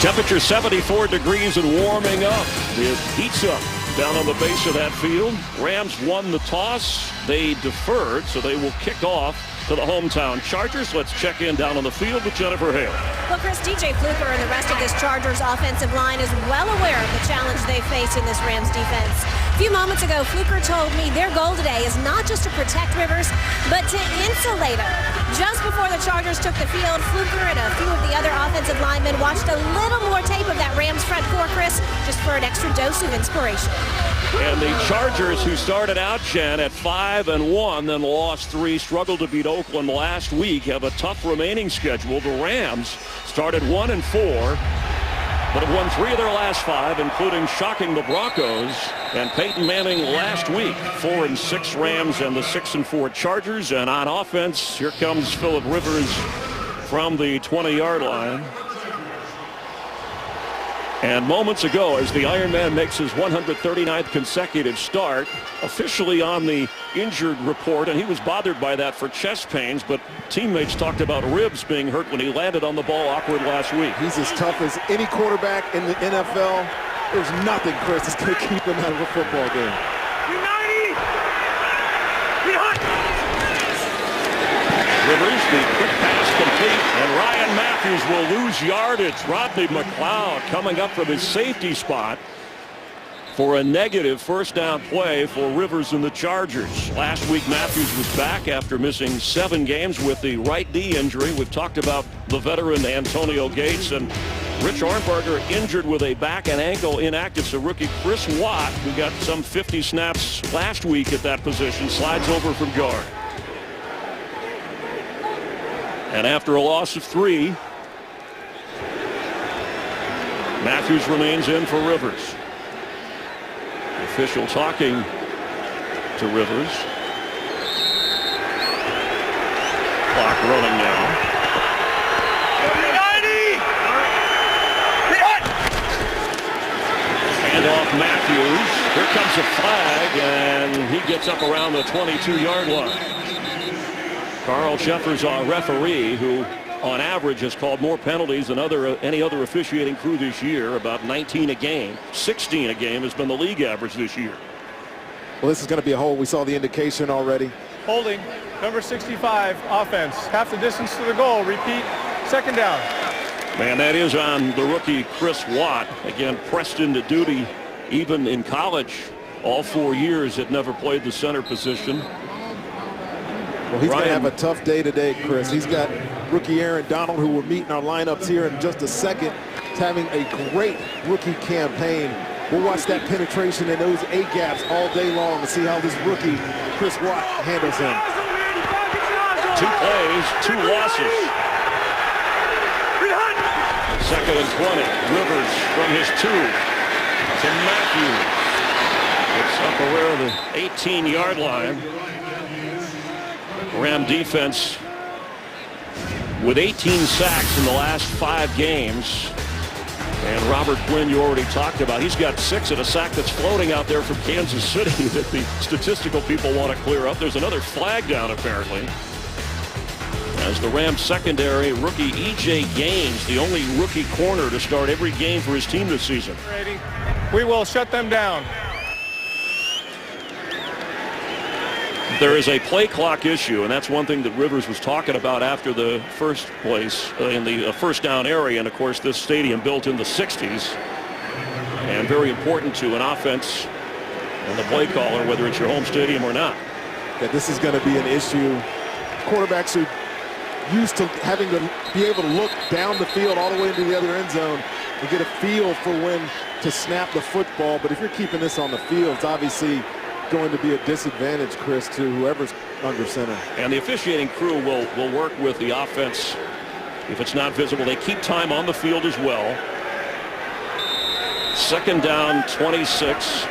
Temperature 74 degrees and warming up. It heats up down on the base of that field. Rams won the toss. They deferred, so they will kick off to the hometown Chargers. Let's check in down on the field with Jennifer Hale. Well, Chris, DJ Fluker and the rest of this Chargers offensive line is well aware of the challenge they face in this Rams defense. A few moments ago, Fluker told me their goal today is not just to protect Rivers, but to insulate him. Just before the Chargers took the field, Fluker and a few of the other offensive linemen watched a little more tape of that Rams front four, Chris, just for an extra dose of inspiration. And the Chargers, who started out, Jen, at 5-1, then lost 3, struggled to beat Oakland last week, have a tough remaining schedule. The Rams started 1-4, but have won 3 of their last 5, including shocking the Broncos and Peyton Manning last week. 4-6 Rams and the 6-4 Chargers. And on offense, here comes Phillip Rivers from the 20-yard line. And moments ago, as the Iron Man makes his 139th consecutive start, officially on the injured report, and he was bothered by that for chest pains, but teammates talked about ribs being hurt when he landed on the ball awkward last week. He's as tough as any quarterback in the NFL. There's nothing, Chris, that's going to keep him out of a football game. Rivers, the quick pass complete, and Ryan Matthews will lose yardage. Rodney McLeod coming up from his safety spot for a negative first down play for Rivers and the Chargers. Last week, Matthews was back after missing 7 games with the right knee injury. We've talked about the veteran Antonio Gates, and Rich Arnberger injured with a back and ankle inactive. So rookie Chris Watt, who got some 50 snaps last week at that position, slides over from guard. And after a loss of 3, Matthews remains in for Rivers. The official talking to Rivers. Clock running now. Hand off Matthews. Here comes a flag, and he gets up around the 22-yard line. Carl Sheffers, our referee, who on average has called more penalties than any other officiating crew this year, about 19 a game. 16 a game has been the league average this year. Well, this is going to be a hold. We saw the indication already. Holding, number 65, offense. Half the distance to the goal. Repeat, second down. Man, that is on the rookie Chris Watt. Again, pressed into duty even in college. All 4 years had never played the center position. Well, he's going to have a tough day today, Chris. He's got rookie Aaron Donald, who will meet in our lineups here in just a second. He's having a great rookie campaign. We'll watch that penetration and those A-gaps all day long to see how this rookie Chris Watt handles him. 2 plays, 2 losses. Second and 20. Rivers from his 2 to Matthews. It's up around the 18-yard line. Ram defense with 18 sacks in the last 5 games. And Robert Quinn, you already talked about. He's got 6 and a sack that's floating out there from Kansas City that the statistical people want to clear up. There's another flag down, apparently. As the Rams secondary, rookie E.J. Gaines, the only rookie corner to start every game for his team this season. We will shut them down. There is a play clock issue, and that's one thing that Rivers was talking about after the first place in the first down area. And, of course, this stadium built in the 60s and very important to an offense and the play caller, whether it's your home stadium or not. That this is going to be an issue. Quarterbacks are used to having to be able to look down the field all the way into the other end zone and get a feel for when to snap the football. But if you're keeping this on the field, it's obviously going to be a disadvantage, Chris, to whoever's under center. And the officiating crew will work with the offense if it's not visible. They keep time on the field as well. Second down, 26.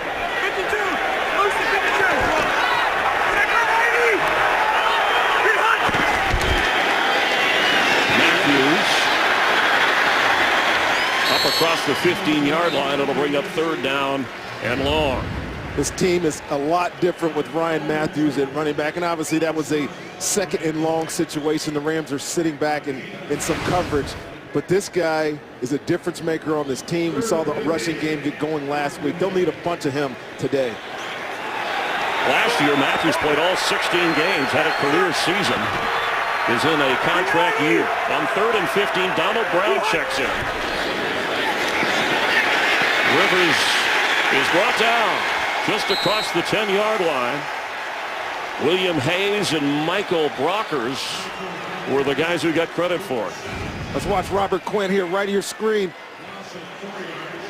Matthews up across the 15-yard line. It'll bring up third down and long. This team is a lot different with Ryan Matthews at running back, and obviously that was a second and long situation. The Rams are sitting back in some coverage. But this guy is a difference maker on this team. We saw the rushing game get going last week. They'll need a bunch of him today. Last year, Matthews played all 16 games, had a career season, is in a contract year. On 3rd and 15, Donald Brown checks in. Rivers is brought down just across the 10-yard line. William Hayes and Michael Brockers were the guys who got credit for it. Let's watch Robert Quinn here, right of your screen.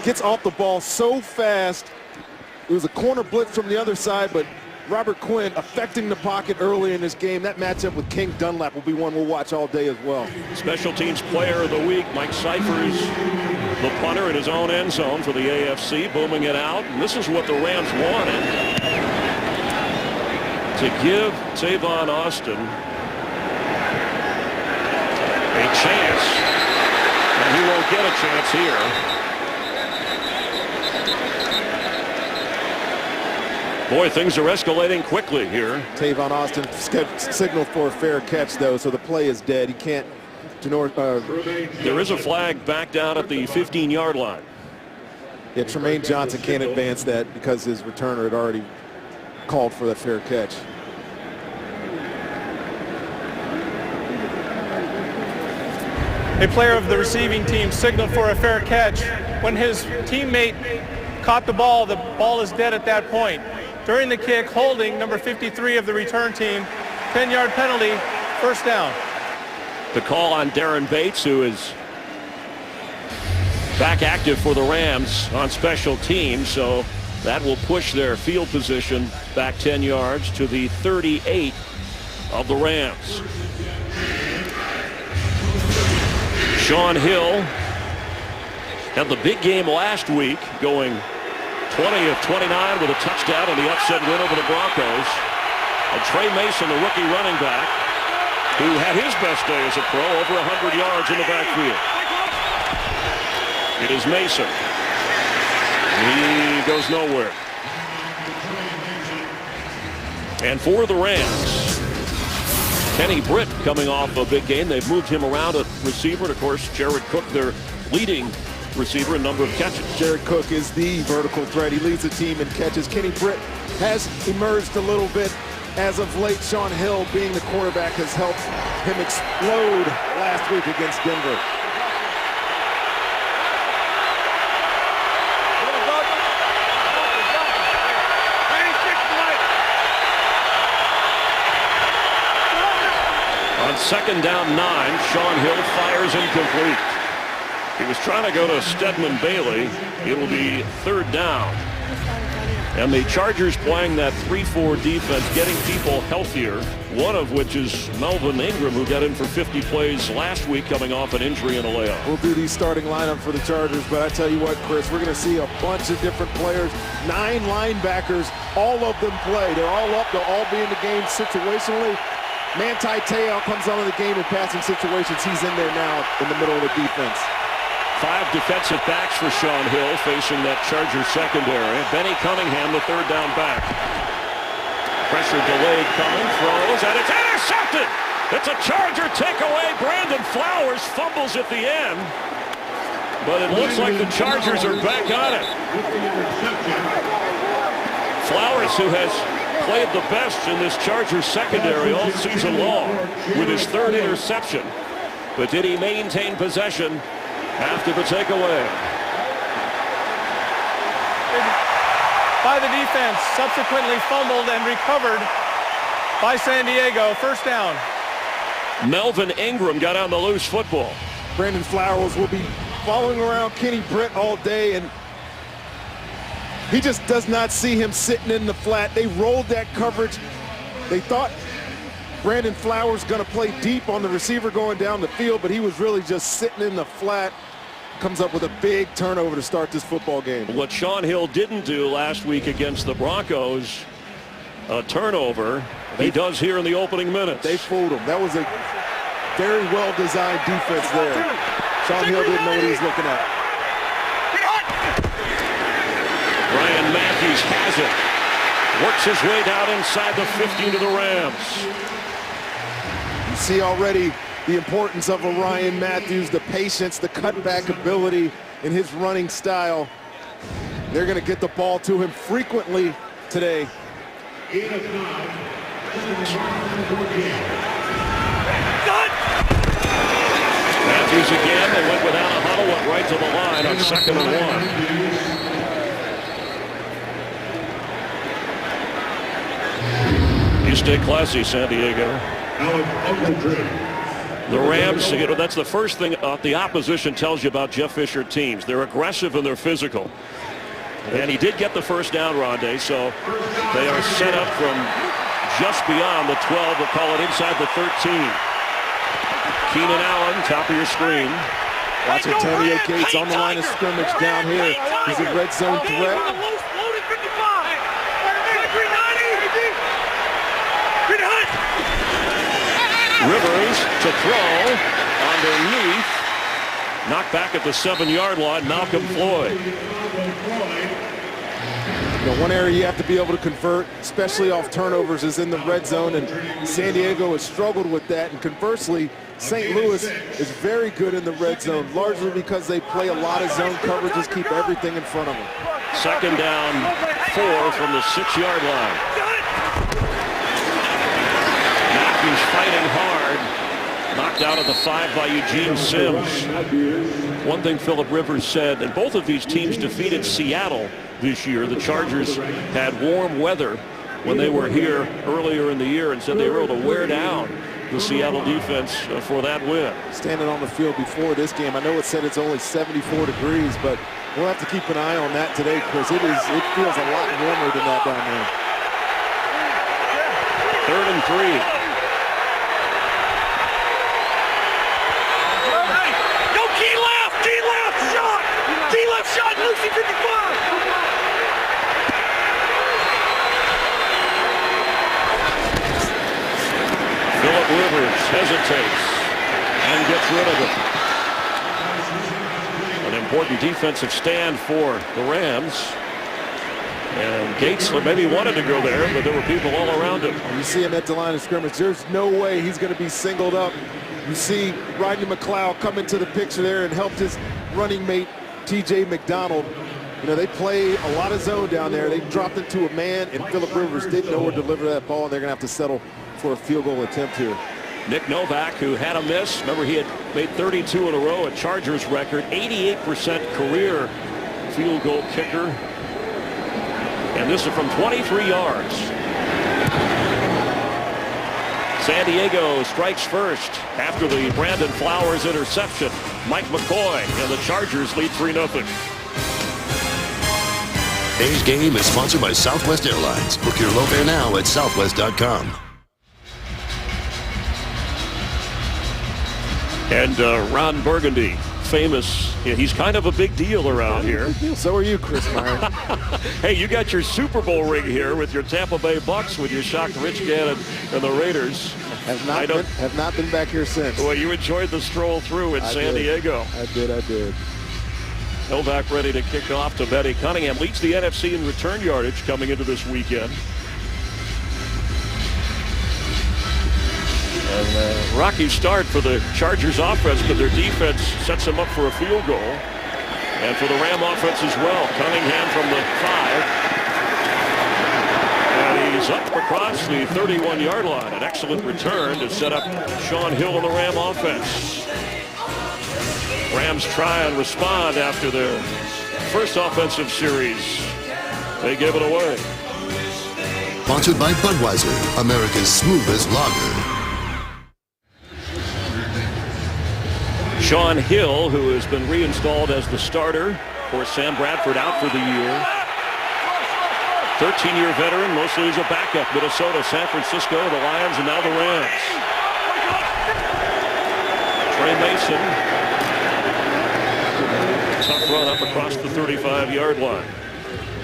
Gets off the ball so fast. It was a corner blitz from the other side, but Robert Quinn affecting the pocket early in this game. That matchup with King Dunlap will be one we'll watch all day as well. Special teams player of the week, Mike Cyphers, the punter in his own end zone for the AFC, booming it out. And this is what the Rams wanted, to give Tavon Austin a chance, and he won't get a chance here. Boy, things are escalating quickly here. Tavon Austin signaled for a fair catch, though, so the play is dead. He can't. There is a flag back down at the 15-yard line. Yeah, Tremaine Johnson can't advance that because his returner had already called for that fair catch. A player of the receiving team signaled for a fair catch. When his teammate caught the ball is dead at that point. During the kick, holding number 53 of the return team, 10-yard penalty, first down. The call on Darren Bates, who is back active for the Rams on special teams, so that will push their field position back 10 yards to the 38 of the Rams. Shaun Hill had the big game last week, going 20 of 29 with a touchdown and the upset win over the Broncos. And Trey Mason, the rookie running back, who had his best day as a pro, over 100 yards in the backfield. It is Mason. He goes nowhere. And for the Rams, Kenny Britt coming off a big game. They've moved him around at receiver. And of course, Jared Cook, their leading receiver in number of catches. Jared Cook is the vertical threat. He leads the team in catches. Kenny Britt has emerged a little bit as of late. Shaun Hill, being the quarterback, has helped him explode last week against Denver. On 2nd down 9, Shaun Hill fires incomplete. He was trying to go to Stedman Bailey. It'll be 3rd down. And the Chargers playing that 3-4 defense, getting people healthier, one of which is Melvin Ingram, who got in for 50 plays last week coming off an injury in a layoff. We'll do the starting lineup for the Chargers, but I tell you what, Chris, we're going to see a bunch of different players. 9 linebackers, all of them play. They're all up. They'll all be in the game situationally. Manti Te'o comes on in the game in passing situations. He's in there now in the middle of the defense. 5 defensive backs for Shaun Hill facing that Chargers secondary. Benny Cunningham, the 3rd down back. Pressure delayed coming, throws, and it's intercepted! It's a Charger takeaway. Brandon Flowers fumbles at the end. But it looks like the Chargers are back on it. Flowers, who has played the best in this Chargers secondary all season long with his 3rd interception. But did he maintain possession after the takeaway? By the defense, subsequently fumbled and recovered by San Diego. First down. Melvin Ingram got on the loose football. Brandon Flowers will be following around Kenny Britt all day, and he just does not see him sitting in the flat. They rolled that coverage. They thought Brandon Flowers going to play deep on the receiver going down the field, but he was really just sitting in the flat. Comes up with a big turnover to start this football game. What Shaun Hill didn't do last week against the Broncos, a turnover, he does here in the opening minutes. They fooled him. That was a very well-designed defense there. Shaun Hill didn't know what he was looking at. Ryan Matthews has it. Works his way down inside the 15 to the Rams. You see already the importance of a Ryan Matthews, the patience, the cutback ability in his running style. They're going to get the ball to him frequently today. Matthews again. They went without a huddle, went right to the line on 2nd and 1. You stay classy, San Diego. The Rams, you know, that's the first thing the opposition tells you about Jeff Fisher teams. They're aggressive and they're physical. And he did get the first down, Rondé, so they are set up from just beyond the 12. We'll call it inside the 13. Keenan Allen, top of your screen. Watching Antonio Gates on the line of scrimmage down here. He's a red zone threat. Rivers to throw underneath. Knocked back at the 7-yard line. Malcolm Floyd. You know, one area you have to be able to convert, especially off turnovers, is in the red zone, and San Diego has struggled with that. And conversely, St. Louis is very good in the red zone, largely because they play a lot of zone coverages, keep everything in front of them. 2nd down 4 from the 6-yard line. Matthews fighting hard. Knocked out of the 5 by Eugene Sims. One thing Philip Rivers said, and both of these teams defeated Seattle this year. The Chargers had warm weather when they were here earlier in the year and said they were able to wear down the Seattle defense for that win. Standing on the field before this game, I know it said it's only 74 degrees, but we'll have to keep an eye on that today, Chris. It feels a lot warmer than that down there. 3rd and 3. Shot, Lucy 55! Philip Rivers hesitates and gets rid of it. An important defensive stand for the Rams. And Gates maybe wanted to go there, but there were people all around him. You see him at the line of scrimmage. There's no way he's going to be singled up. You see Rodney McLeod come into the picture there and helped his running mate T.J. McDonald. You know, they play a lot of zone down there. They dropped it to a man, and Philip Rivers didn't know where to deliver that ball, and they're going to have to settle for a field goal attempt here. Nick Novak, who had a miss. Remember, he had made 32 in a row, a Chargers record, 88% career field goal kicker. And this is from 23 yards. San Diego strikes first after the Brandon Flowers interception. Mike McCoy and the Chargers lead 3-0. Today's game is sponsored by Southwest Airlines. Book your low fare now at southwest.com. And Ron Burgundy, famous. Yeah, he's kind of a big deal around here. So are you, Chris Meyer. Hey, you got your Super Bowl ring here with your Tampa Bay Bucks with your shocked Rich Gannon and the Raiders. Have not been back here since. Well, you enjoyed the stroll through in San Diego. I did. Novak ready to kick off to Betty Cunningham. Leads the NFC in return yardage coming into this weekend. And rocky start for the Chargers offense, but their defense sets them up for a field goal. And for the Ram offense as well. Cunningham from the 5. And he's up across the 31-yard line. An excellent return to set up Sean Hill and the Ram offense. Rams try and respond after their first offensive series. They give it away. Sponsored by Budweiser, America's smoothest lager. Sean Hill, who has been reinstalled as the starter for Sam Bradford, out for the year. 13-year veteran, mostly as a backup. Minnesota, San Francisco, the Lions, and now the Rams. Trey Mason. Tough run up across the 35-yard line.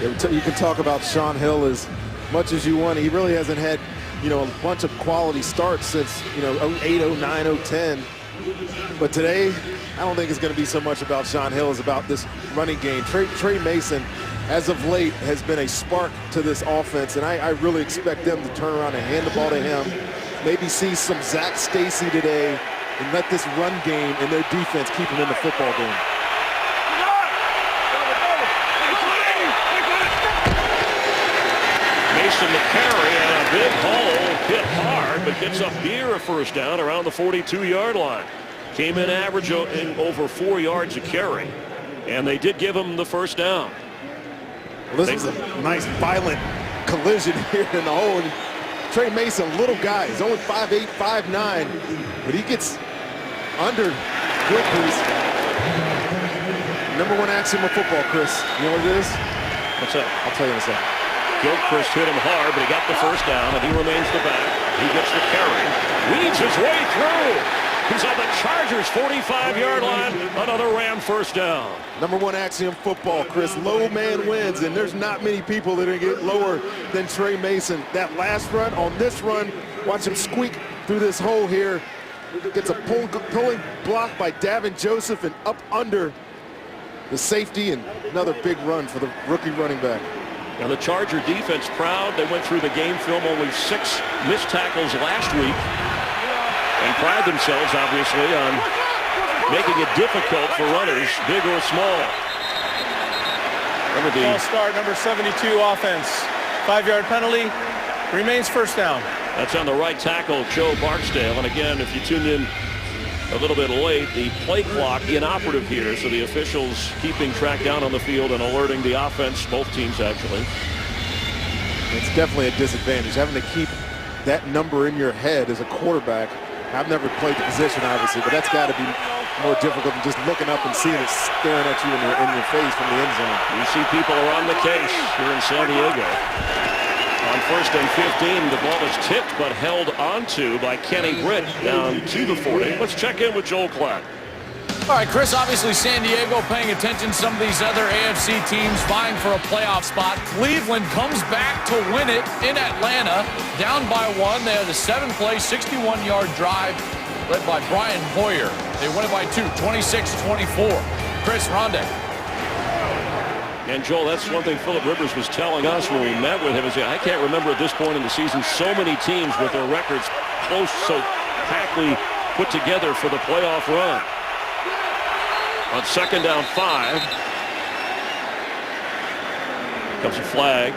You can talk about Sean Hill as much as you want. He really hasn't had, a bunch of quality starts since, 08, 09, 010. But today, I don't think it's going to be so much about Sean Hill as about this running game. Trey Mason, as of late, has been a spark to this offense, and I really expect them to turn around and hand the ball to him. Maybe see some Zach Stacy today and let this run game and their defense keep them in the football game. Mason to carry, and a big hole, hit hard, but gets up near a first down around the 42-yard line. Came in averaging over 4 yards a carry, and they did give him the first down. Well, this is a nice violent collision here in the hole. And Tre Mason, little guy, he's only 5'8", 5'9", but he gets under Gilchrist. Number one axiom of football, Chris. You know what it is? What's that? I'll tell you in a second. Gilchrist hit him hard, but he got the first down, and he remains the back. He gets the carry, weaves his way through. He's on the Chargers' 45-yard line. Another Ram first down. Number one axiom football, Chris. Low man wins, and there's not many people that are going to get lower than Tre Mason. That last run, on this run, watch him squeak through this hole here. Gets a pulling block by Davin Joseph and up under the safety, and another big run for the rookie running back. Now the Charger defense proud. They went through the game film, only 6 missed tackles last week, and pride themselves obviously on making it difficult for runners, big or small. Remember the False start, number 72 offense. 5-yard penalty, remains first down. That's on the right tackle, Joe Barksdale. And again, if you tuned in a little bit late, the play clock inoperative here, so the officials keeping track down on the field and alerting the offense, both teams actually. It's definitely a disadvantage, having to keep that number in your head as a quarterback. I've never played the position, obviously, but that's got to be more difficult than just looking up and seeing it staring at you in your face from the end zone. You see people are on the case here in San Diego. On 1st and 15, the ball is tipped but held onto by Kenny Britt down to the 40. Let's check in with Joel Klatt. All right, Chris, obviously San Diego paying attention to some of these other AFC teams vying for a playoff spot. Cleveland comes back to win it in Atlanta, down by 1. They had a 7-play, 61-yard drive led by Brian Hoyer. They win it by 2, 26-24. Chris Rondé. And Joel, that's one thing Philip Rivers was telling us when we met with him. Is I can't remember at this point in the season so many teams with their records close, so packly put together for the playoff run. On 2nd down 5, comes a flag.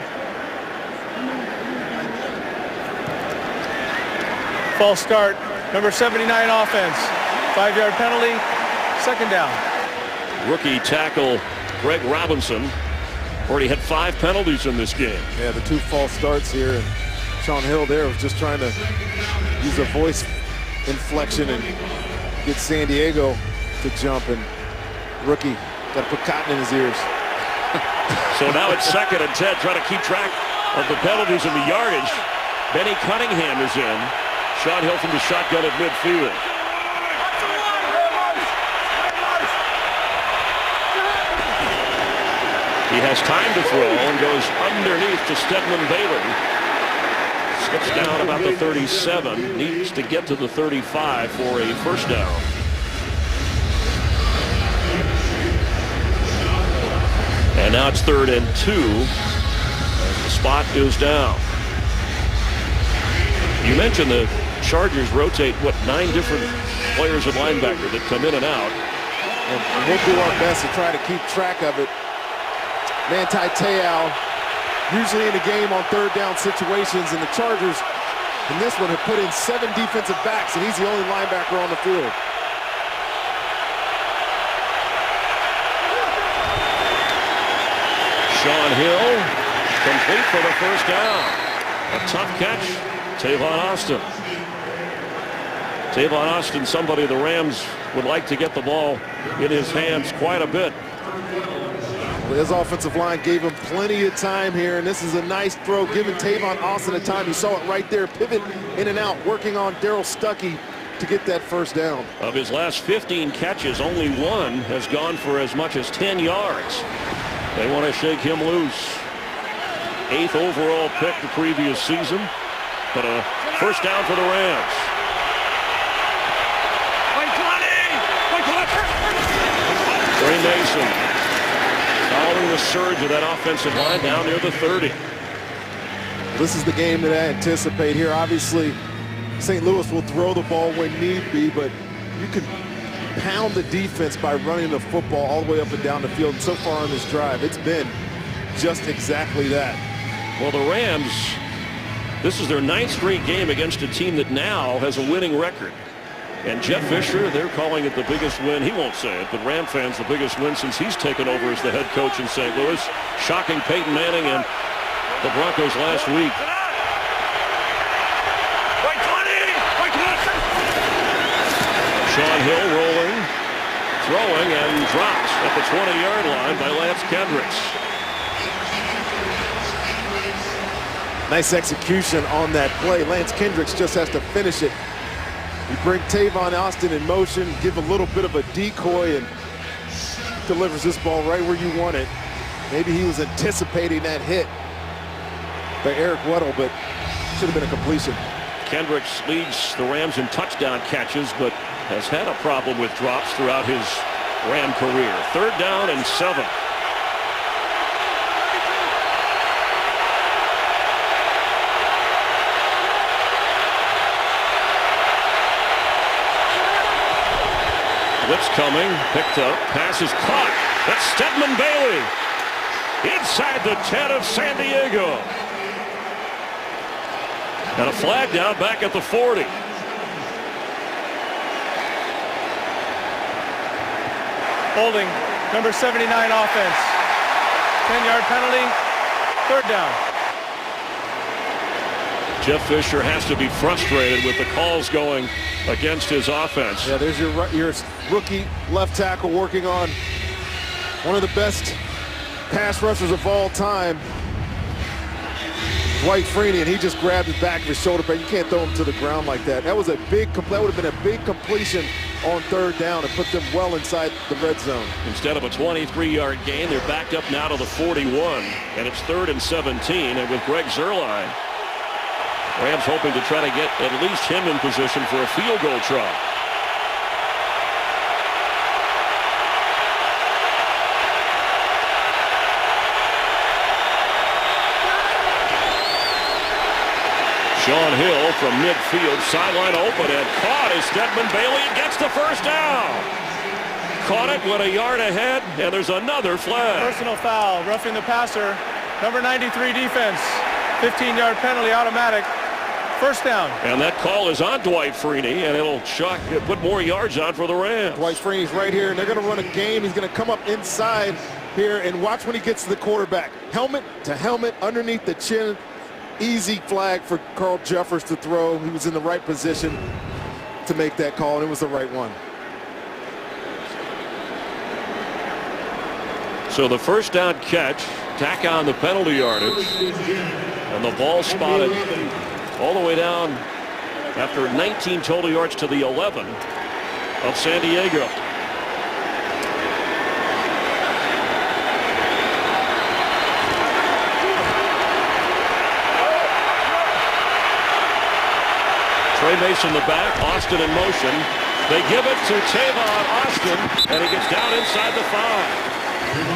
False start, number 79 offense. 5-yard penalty, 2nd down. Rookie tackle Greg Robinson already had 5 penalties in this game. Yeah, the 2 false starts here, and Shaun Hill there was just trying to use a voice inflection and get San Diego to jump, and rookie got to put cotton in his ears. So now it's 2nd and 10, trying to keep track of the penalties and the yardage. Benny Cunningham is in. Shaun Hill from the shotgun at midfield. He has time to throw and goes underneath to Stedman Bailey. Skips down about the 37. Needs to get to the 35 for a first down. And now it's 3rd and 2. As the spot goes down. You mentioned the Chargers rotate, 9 different players at linebacker that come in and out. And we'll do our best to try to keep track of it. Manti Te'o usually in the game on 3rd down situations, and the Chargers in this one have put in 7 defensive backs, and he's the only linebacker on the field. Shaun Hill complete for the first down. A tough catch, Tavon Austin. Tavon Austin, somebody the Rams would like to get the ball in his hands quite a bit. His offensive line gave him plenty of time here, and this is a nice throw, giving Tavon Austin a time. You saw it right there, pivot in and out, working on Darryl Stuckey to get that first down. Of his last 15 catches, only 1 has gone for as much as 10 yards. They want to shake him loose. 8th overall pick the previous season, but a first down for the Rams. Tre Mason following the surge of that offensive line down near the 30. This is the game that I anticipate here. Obviously, St. Louis will throw the ball when need be, but you can pound the defense by running the football all the way up and down the field. So far on this drive, it's been just exactly that. Well, the Rams, this is their 9th straight game against a team that now has a winning record. And Jeff Fisher, they're calling it the biggest win. He won't say it, but Ram fans, the biggest win since he's taken over as the head coach in St. Louis. Shocking Peyton Manning and the Broncos last week. Sean Hill rolling, throwing, and drops at the 20-yard line by Lance Kendricks. Nice execution on that play. Lance Kendricks just has to finish it. You bring Tavon Austin in motion, give a little bit of a decoy, and delivers this ball right where you want it. Maybe he was anticipating that hit by Eric Weddle, but should have been a completion. Kendricks leads the Rams in touchdown catches, but has had a problem with drops throughout his Ram career. 3rd down and 7. Blitz coming, picked up, pass is caught. That's Stedman Bailey inside the 10 of San Diego. And a flag down back at the 40. Holding, number 79 offense. 10-yard penalty, 3rd down. Jeff Fisher has to be frustrated with the calls going against his offense. Yeah, there's your rookie left tackle working on one of the best pass rushers of all time, Dwight Freeney, and he just grabbed the back of his shoulder, but you can't throw him to the ground like that. That was a big, that would have been a big completion on 3rd down and put them well inside the red zone. Instead of a 23-yard gain, they're backed up now to the 41, and it's 3rd and 17, and with Greg Zuerlein, Rams hoping to try to get at least him in position for a field goal try. Sean Hill from midfield, sideline open, and caught as Stedman Bailey gets the 1st down. Caught it, went a yard ahead, and there's another flag. Personal foul, roughing the passer. Number 93 defense. 15-yard penalty, automatic. 1st down. And that call is on Dwight Freeney, and it'll put more yards on for the Rams. Dwight Freeney's right here, and they're going to run a game. He's going to come up inside here, and watch when he gets to the quarterback. Helmet to helmet, underneath the chin. Easy flag for Carl Jeffers to throw. He was in the right position to make that call, and it was the right one. So the 1st down catch, tack on the penalty yardage, and the ball spotted all the way down after 19 total yards to the 11 of San Diego. Trey Mason the back, Austin in motion. They give it to Tavon Austin, and he gets down inside the 5.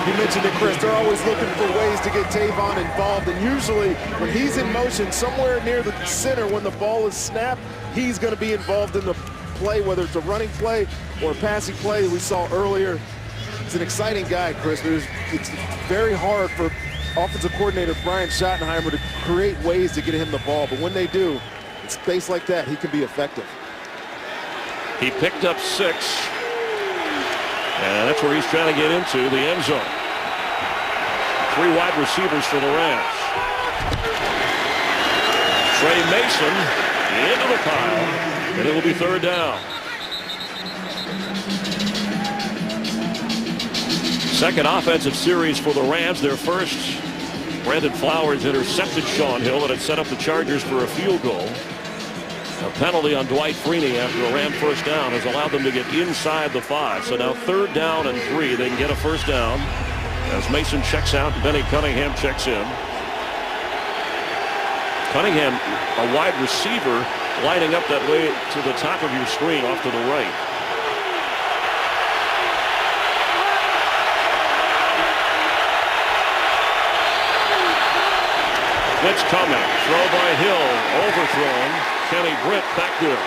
You mentioned it, Chris. They're always looking for ways to get Tavon involved, and usually when he's in motion somewhere near the center when the ball is snapped, he's going to be involved in the play, whether it's a running play or a passing play that we saw earlier. He's an exciting guy, Chris. It's very hard for offensive coordinator Brian Schottenheimer to create ways to get him the ball, but when they do, in space like that, he can be effective. He picked up 6. And that's where he's trying to get into the end zone. 3 wide receivers for the Rams. Trey Mason into the pile, and it will be 3rd down. 2nd offensive series for the Rams. Their first, Brandon Flowers intercepted Sean Hill, and it set up the Chargers for a field goal. A penalty on Dwight Freeney after a Ram 1st down has allowed them to get inside the 5. So now 3rd down and 3. They can get a 1st down as Mason checks out and Benny Cunningham checks in. Cunningham, a wide receiver, lining up that way to the top of your screen off to the right. Blitz coming. Throw by Hill. Overthrown. Kenny Britt back there.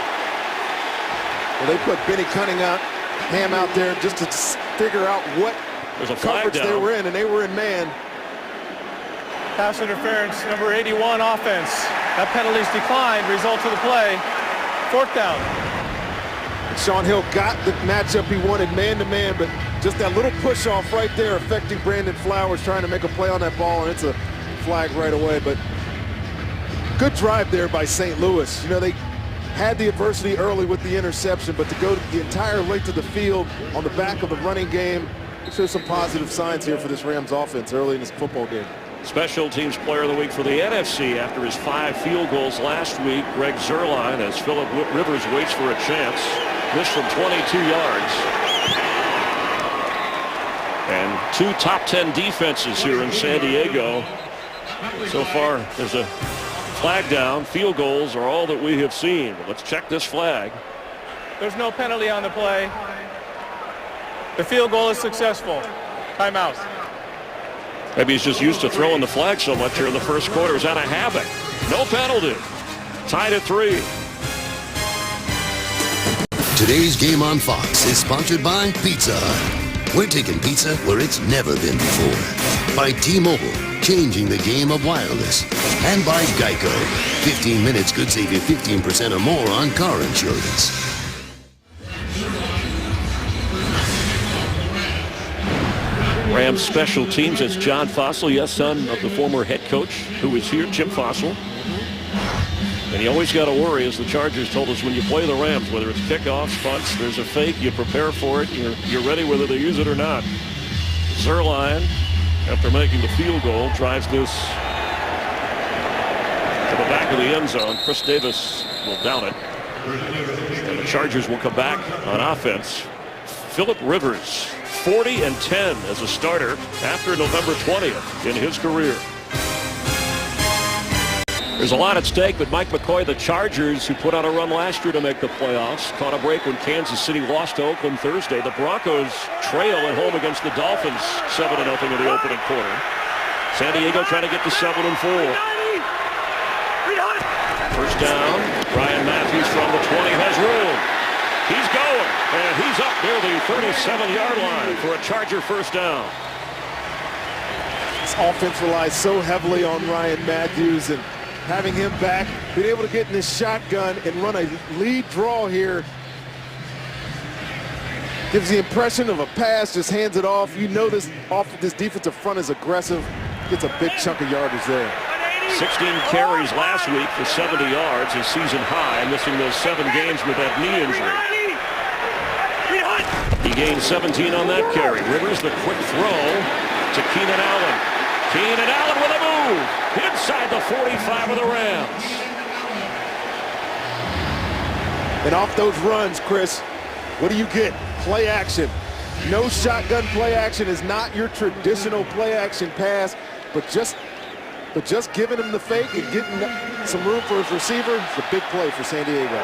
Well, they put Benny Cunningham out there just to figure out what There's a flag coverage they down. were in, and they were in man. Pass interference, number 81 offense. That penalty's declined, result of the play. 4th down. Sean Hill got the matchup he wanted man-to-man, but just that little push-off right there affecting Brandon Flowers trying to make a play on that ball, and it's a flag right away. But good drive there by St. Louis. You know, they had the adversity early with the interception, but to go the entire length of the field on the back of the running game, shows some positive signs here for this Rams offense early in this football game. Special teams player of the week for the NFC after his 5 field goals last week, Greg Zuerlein, as Phillip Rivers waits for a chance. Missed from 22 yards. And 2 top 10 defenses here in San Diego. So far, there's a flag down. Field goals are all that we have seen. Let's check this flag. There's no penalty on the play. The field goal is successful. Timeout. Maybe he's just used to throwing the flag so much here in the first quarter. It's out of habit. No penalty. Tied at 3. Today's game on Fox is sponsored by Pizza Hut. We're taking pizza where it's never been before. By T-Mobile, changing the game of wireless. And by Geico. 15 minutes could save you 15% or more on car insurance. Rams special teams. It's John Fossil, yes, son of the former head coach who is here, Jim Fossil. And you always got to worry, as the Chargers told us, when you play the Rams, whether it's kickoffs, punts, there's a fake, you prepare for it, you're ready whether they use it or not. Zuerlein, after making the field goal, drives this to the back of the end zone. Chris Davis will down it. And the Chargers will come back on offense. Phillip Rivers, 40-10 as a starter after November 20th in his career. There's a lot at stake, but Mike McCoy, the Chargers, who put on a run last year to make the playoffs, caught a break when Kansas City lost to Oakland Thursday. The Broncos trail at home against the Dolphins 7-0 in the opening quarter. San Diego trying to get to 7-4. First down. Ryan Matthews from the 20 has room. He's going, and he's up near the 37-yard line for a Charger first down. This offense relies so heavily on Ryan Matthews, and having him back, being able to get in this shotgun and run a lead draw here gives the impression of a pass, just hands it off. You know this defensive front is aggressive. Gets a big chunk of yardage there. 16 carries last week for 70 yards, his season high, missing those 7 games with that knee injury. He gained 17 on that carry. Rivers, the quick throw to Keenan Allen. Keenan Allen with a move inside the 45 of the Rams. And off those runs, Chris, what do you get? Play action. No shotgun play action is not your traditional play action pass, but just giving him the fake and getting some room for his receiver is a big play for San Diego.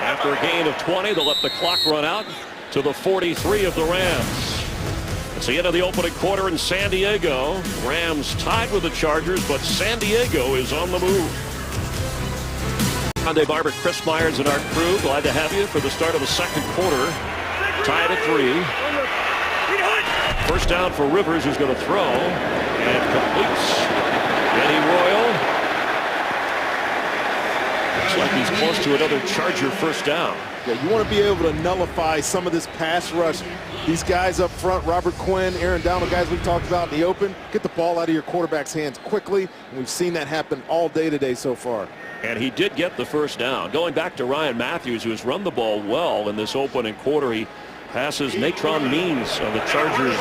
After a gain of 20, they'll let the clock run out to the 43 of the Rams. It's the end of the opening quarter in San Diego. Rams tied with the Chargers, but San Diego is on the move. Hyundai Barber, Chris Myers and our crew, glad to have you for the start of the second quarter. Tied at 3. First down for Rivers, who's going to throw and completes. Eddie Royal. Looks like he's close to another Charger first down. Yeah, you want to be able to nullify some of this pass rush. These guys up front, Robert Quinn, Aaron Donald, guys we've talked about in the open, get the ball out of your quarterback's hands quickly, and we've seen that happen all day today so far. And he did get the first down. Going back to Ryan Matthews, who has run the ball well in this opening quarter, he passes Natron Means on the Chargers'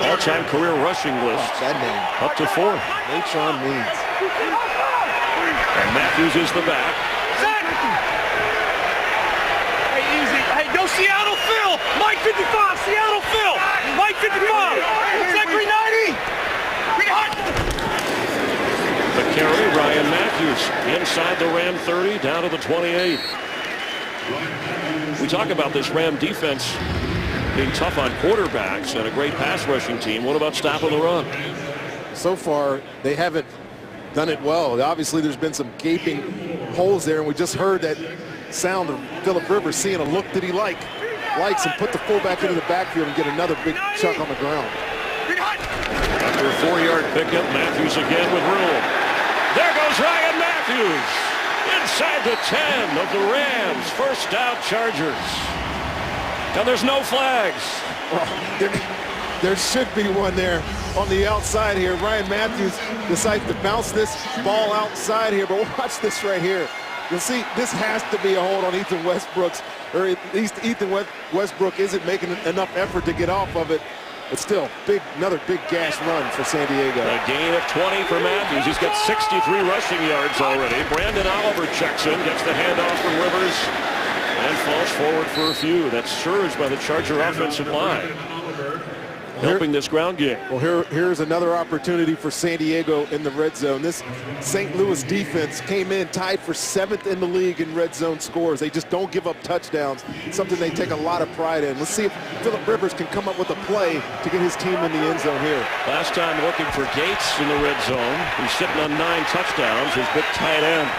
all-time career rushing list. That name. Up to 4th. Natron Means. And Matthews is the back. Hey, easy. Hey, go Seattle Phil. Mike 55. Seattle Phil. Mike 55. Zachary 90. The carry, Ryan Matthews inside the Ram 30, down to the 28. We talk about this Ram defense being tough on quarterbacks and a great pass rushing team. What about stopping the run? So far, they haven't done it well. Obviously, there's been some gaping holes there, and we just heard that sound of Phillip Rivers seeing a look that he likes and put the fullback into the backfield and get another big chunk on the ground. After a 4-yard pickup, Matthews again with room. There goes Ryan Matthews inside the 10 of the Rams. First down, Chargers. And there's no flags. Well, there should be one there on the outside here. Ryan Matthews decides to bounce this ball outside here, but watch this right here. You'll see this has to be a hold on Ethan Westbrook's, or at least Ethan Westbrook isn't making enough effort to get off of it. But still, another big gash run for San Diego. A gain of 20 for Matthews. He's got 63 rushing yards already. Brandon Oliver checks in, gets the handoff from Rivers, and falls forward for a few. That's surged by the Charger offensive line, helping this ground game. Well, here's another opportunity for San Diego in the red zone. This St. Louis defense came in tied for 7th in the league in red zone scores. They just don't give up touchdowns, something they take a lot of pride in. Let's see if Phillip Rivers can come up with a play to get his team in the end zone here. Last time looking for Gates in the red zone. He's sitting on 9 touchdowns, his big tight end.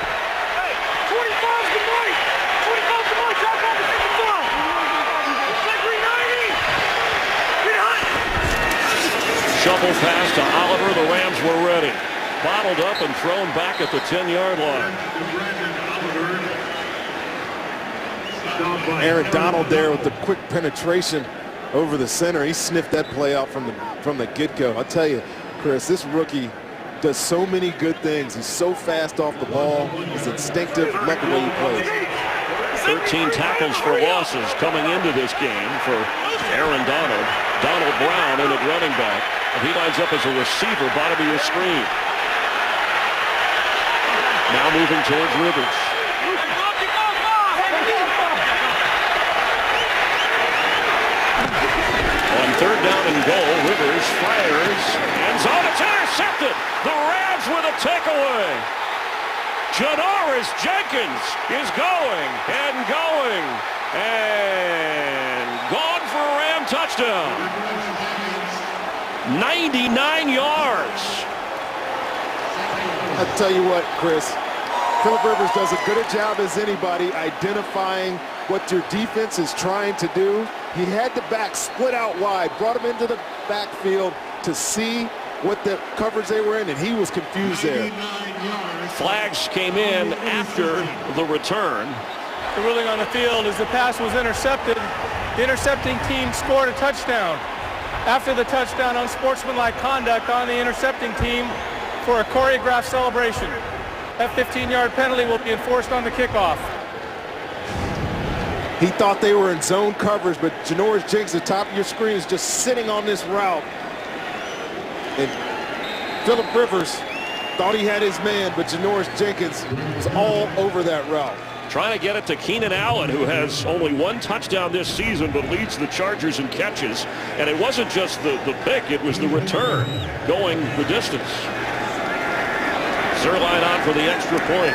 Shovel pass to Oliver. The Rams were ready. Bottled up and thrown back at the 10-yard line. Aaron Donald there with the quick penetration over the center. He sniffed that play out from the get-go. I'll tell you, Chris, this rookie does so many good things. He's so fast off the ball. He's instinctive. Love the way he plays. 13 tackles for losses coming into this game for Aaron Donald. Donald Brown in at running back. And he lines up as a receiver, bottom of your screen. Now moving towards Rivers. On 3rd down and goal, Rivers fires. End zone, it's intercepted. The Rams with a takeaway. Janoris Jenkins is going and gone for a Ram touchdown. 99 yards. I'll tell you what, Chris, Phillip Rivers does as good a job as anybody identifying what your defense is trying to do. He had the back split out wide, brought him into the backfield to see what the coverage they were in, and he was confused there. Flags came in after the return. The ruling on the field is the pass was intercepted. The intercepting team scored a touchdown. After the touchdown, unsportsmanlike conduct on the intercepting team for a choreographed celebration. That 15-yard penalty will be enforced on the kickoff. He thought they were in zone coverage, but Janoris Jenkins, the top of your screen, is just sitting on this route. And Phillip Rivers thought he had his man, but Janoris Jenkins was all over that route. Trying to get it to Keenan Allen, who has only 1 touchdown this season, but leads the Chargers in catches. And it wasn't just the pick, it was the return going the distance. Zuerlein on for the extra point.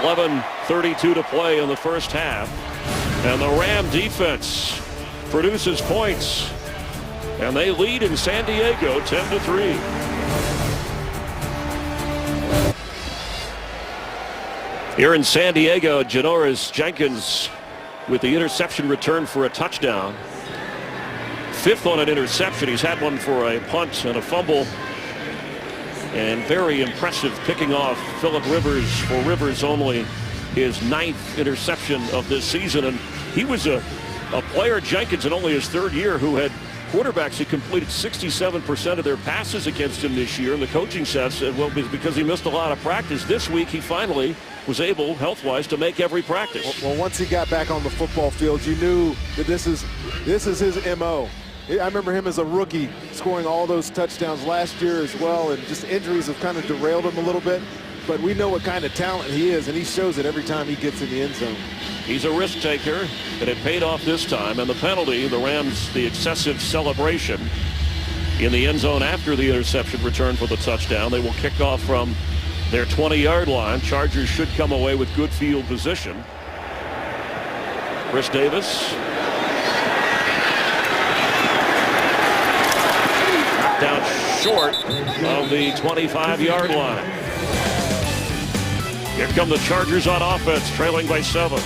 11:32 to play in the first half. And the Ram defense produces points. And they lead in San Diego 10-3. Here in San Diego, Janoris Jenkins with the interception return for a touchdown. 5th on an interception. He's had one for a punt and a fumble. And very impressive picking off Phillip Rivers, for Rivers only his 9th interception of this season. And he was a player, Jenkins, in only his 3rd year, who had quarterbacks who completed 67% of their passes against him this year. And the coaching staff said, well, because he missed a lot of practice. This week he finally was able, health-wise, to make every practice. Well, once he got back on the football field, you knew that this is his MO. I remember him as a rookie scoring all those touchdowns last year as well, and just injuries have kind of derailed him a little bit. But we know what kind of talent he is, and he shows it every time he gets in the end zone. He's a risk taker, and it paid off this time. And the penalty, the Rams, the excessive celebration in the end zone after the interception return for the touchdown. They will kick off from their 20-yard line. Chargers should come away with good field position. Chris Davis. Down short of the 25-yard line. Here come the Chargers on offense, trailing by 7.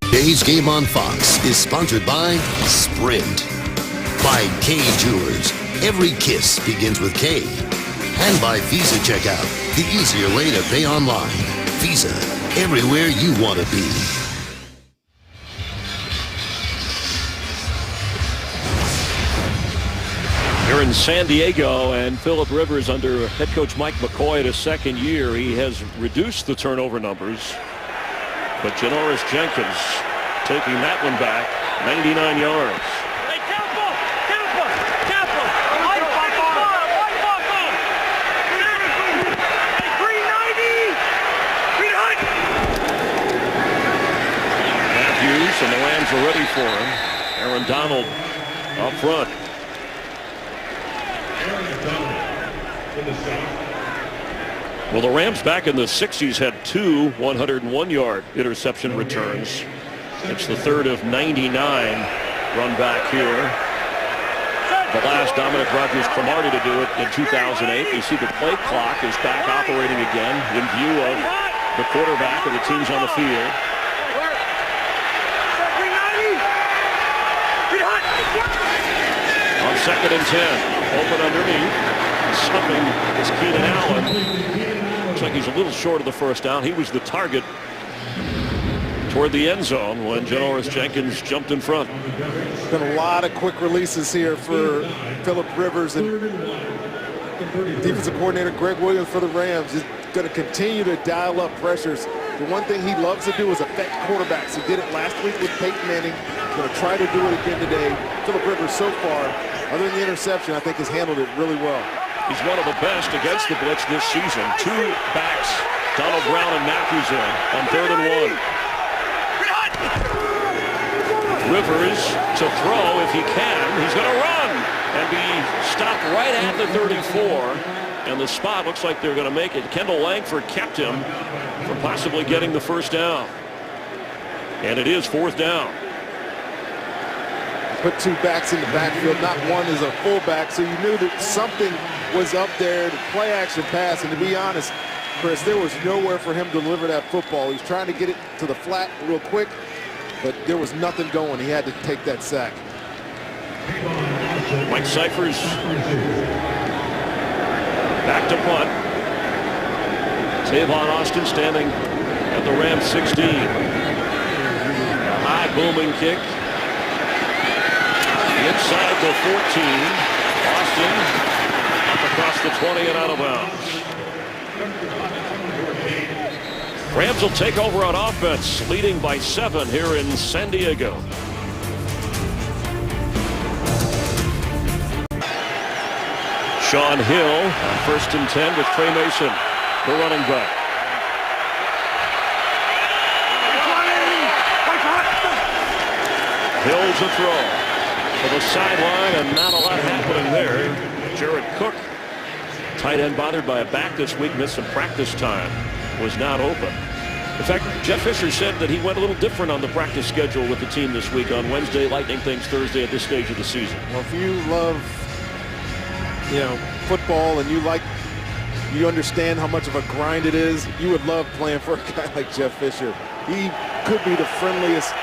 Today's Game on Fox is sponsored by Sprint, by K Jewelers. Every kiss begins with K. And by Visa Checkout, the easier way to pay online. Visa, everywhere you want to be. Here in San Diego, and Philip Rivers under head coach Mike McCoy at his second year. He has reduced the turnover numbers. But Janoris Jenkins taking that one back, 99 yards. Hey, Kappa! Hey, 390! Matthews and the Rams are ready for him. Aaron Donald up front. Well, the Rams back in the 60s had 2 101-yard interception returns. It's the third of 99 run back here. The last Dominic Rodgers-Cromartie to do it in 2008. You see the play clock is back operating again in view of the quarterback and the teams on the field. On 2nd and 10, open underneath. Stuffing is Keenan Allen. Looks like he's a little short of the first down. He was the target toward the end zone when Janoris Jenkins jumped in front. Been a lot of quick releases here for Philip Rivers, and defensive coordinator Greg Williams for the Rams is going to continue to dial up pressures. The one thing he loves to do is affect quarterbacks. He did it last week with Peyton Manning. Going to try to do it again today. Philip Rivers so far, other than the interception, I think has handled it really well. He's one of the best against the blitz this season. 2 backs, Donald Brown and Matthews in on 3rd and 1. Rivers to throw if he can. He's going to run and be stopped right at the 34. And the spot looks like they're going to make it. Kendall Langford kept him from possibly getting the first down. And it is 4th down. Put 2 backs in the backfield, not one is a fullback, so you knew that something was up there, the play action pass, and to be honest, Chris, there was nowhere for him to deliver that football. He was trying to get it to the flat real quick, but there was nothing going. He had to take that sack. Mike Cyphers back to punt. Tavon Austin standing at the Rams 16. A high booming kick. Inside the 14. Austin up across the 20 and out of bounds. Rams will take over on offense, leading by 7 here in San Diego. Sean Hill on 1st and 10 with Trey Mason, the running back. Hill's a throw to the sideline, and not a lot happening there. Jared Cook, tight end bothered by a back this week, missed some practice time, was not open. In fact, Jeff Fisher said that he went a little different on the practice schedule with the team this week on Wednesday, lightening things Thursday at this stage of the season. Well, if you love, football and you understand how much of a grind it is, you would love playing for a guy like Jeff Fisher. He could be the friendliest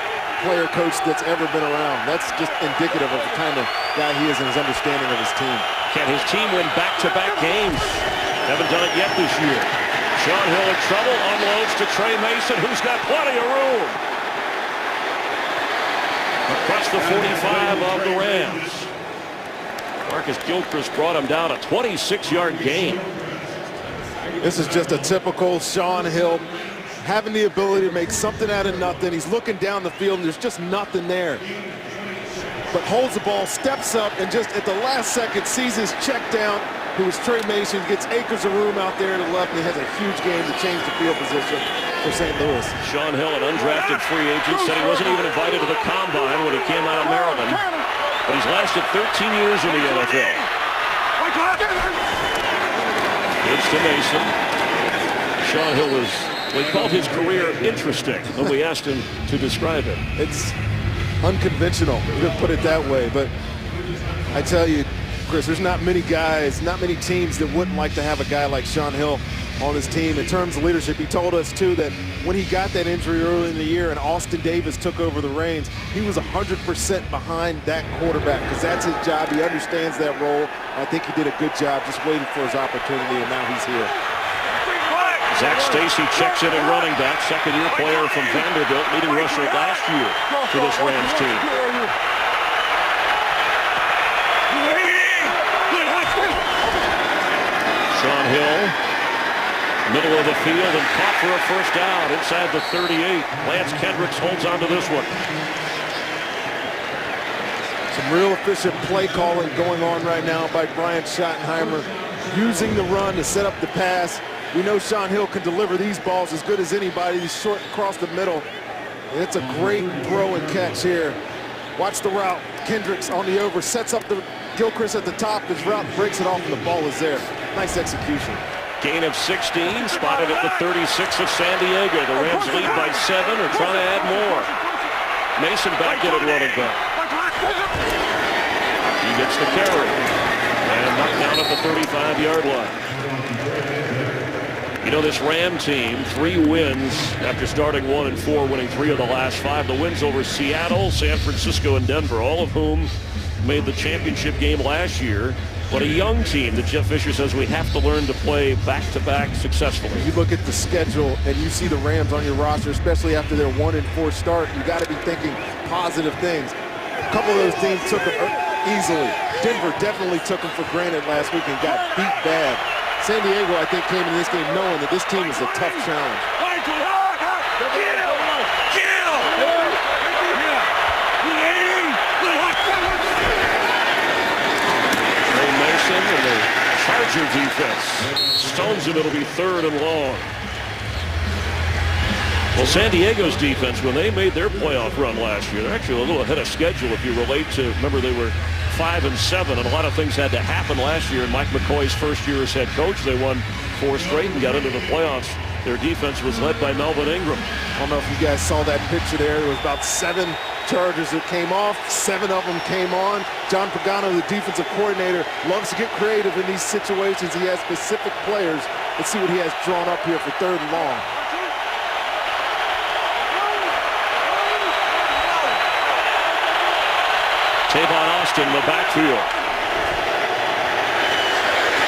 player coach that's ever been around. That's just indicative of the kind of guy he is and his understanding of his team. Can his team win back-to-back games? Haven't done it yet this year. Sean Hill in trouble, unloads to Trey Mason, who's got plenty of room. Across the 45 of the Rams. Marcus Gilchrist brought him down, a 26-yard gain. This is just a typical Sean Hill, having the ability to make something out of nothing. He's looking down the field and there's just nothing there. But holds the ball, steps up, and just at the last second sees his check down, who is Trey Mason, gets acres of room out there to the left, and he has a huge game to change the field position for St. Louis. Sean Hill, an undrafted free agent, said he wasn't even invited to the combine when he came out of Maryland. But he's lasted 13 years in the NFL. It's to Mason. Sean Hill was, we called his career interesting when we asked him to describe it. It's unconventional, you could put it that way. But I tell you, Chris, there's not many guys, not many teams that wouldn't like to have a guy like Sean Hill on his team in terms of leadership. He told us, too, that when he got that injury early in the year and Austin Davis took over the reins, he was 100% behind that quarterback because that's his job. He understands that role. I think he did a good job just waiting for his opportunity, and now he's here. Zach Stacy checks in at running back, second-year player from Vanderbilt, leading rusher last year for this Rams team. Sean Hill, middle of the field, and caught for a first down inside the 38. Lance Kendricks holds on to this one. Some real efficient play calling going on right now by Brian Schottenheimer, using the run to set up the pass. We know Sean Hill can deliver these balls as good as anybody. He's short across the middle. And it's a great throw and catch here. Watch the route. Kendricks on the over, sets up the Gilchrist at the top. His route breaks it off, and the ball is there. Nice execution. Gain of 16, spotted at the 36 of San Diego. The Rams lead by 7, or trying to add more. Mason back in at running back. He gets the carry. And knocked down at the 35-yard line. You know, this Ram team, 3 wins after starting 1-4, winning 3 of the last 5. The wins over Seattle, San Francisco, and Denver, all of whom made the championship game last year. But a young team that Jeff Fisher says we have to learn to play back-to-back successfully. You look at the schedule and you see the Rams on your roster, especially after their 1-4 start. You got to be thinking positive things. A couple of those teams took them easily. Denver definitely took them for granted last week and got beat bad. San Diego, I think, came into this game knowing that this team is a tough challenge. Trey Mason and the Charger defense stones him. It'll be 3rd and long. Well, San Diego's defense, when they made their playoff run last year, they're actually a little ahead of schedule if you relate to, remember they were 5-7, and a lot of things had to happen last year. In Mike McCoy's first year as head coach, they won 4 straight and got into the playoffs. Their defense was led by Melvin Ingram. I don't know if you guys saw that picture there. There was about 7 Chargers that came off. 7 of them came on. John Pagano, the defensive coordinator, loves to get creative in these situations. He has specific players. Let's see what he has drawn up here for 3rd and long. Tavon Austin in the backfield.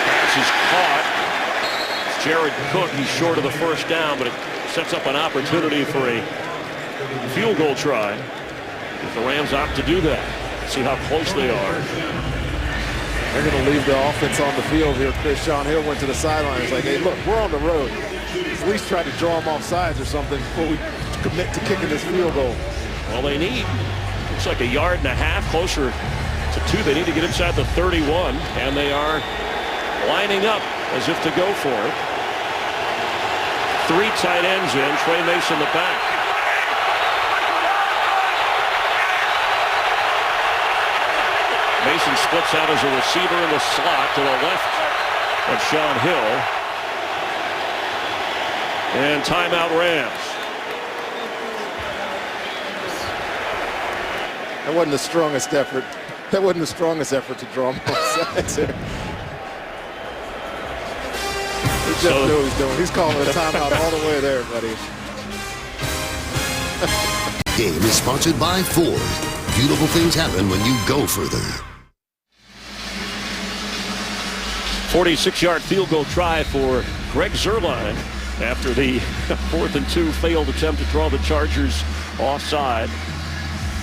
Pass is caught. It's Jared Cook. He's short of the first down, but it sets up an opportunity for a field goal try if the Rams opt to do that. See how close they are. They're going to leave the offense on the field here. Chris Sean Hill went to the sideline. He's like, hey, look, we're on the road. At least try to draw them off sides or something before we commit to kicking this field goal. Well, they need, looks like 1.5 yards, closer to 2. They need to get inside the 31, and they are lining up as if to go for it. 3 tight ends in, Trey Mason the back. Mason splits out as a receiver in the slot to the left of Sean Hill. And timeout Rams. That wasn't the strongest effort. That wasn't the strongest effort to draw him off sides here. He just knew what he's doing. He's calling a timeout all the way there, buddy. Game is sponsored by Ford. Beautiful things happen when you go further. 46-yard field goal try for Greg Zuerlein after the 4th and 2 failed attempt to draw the Chargers offside.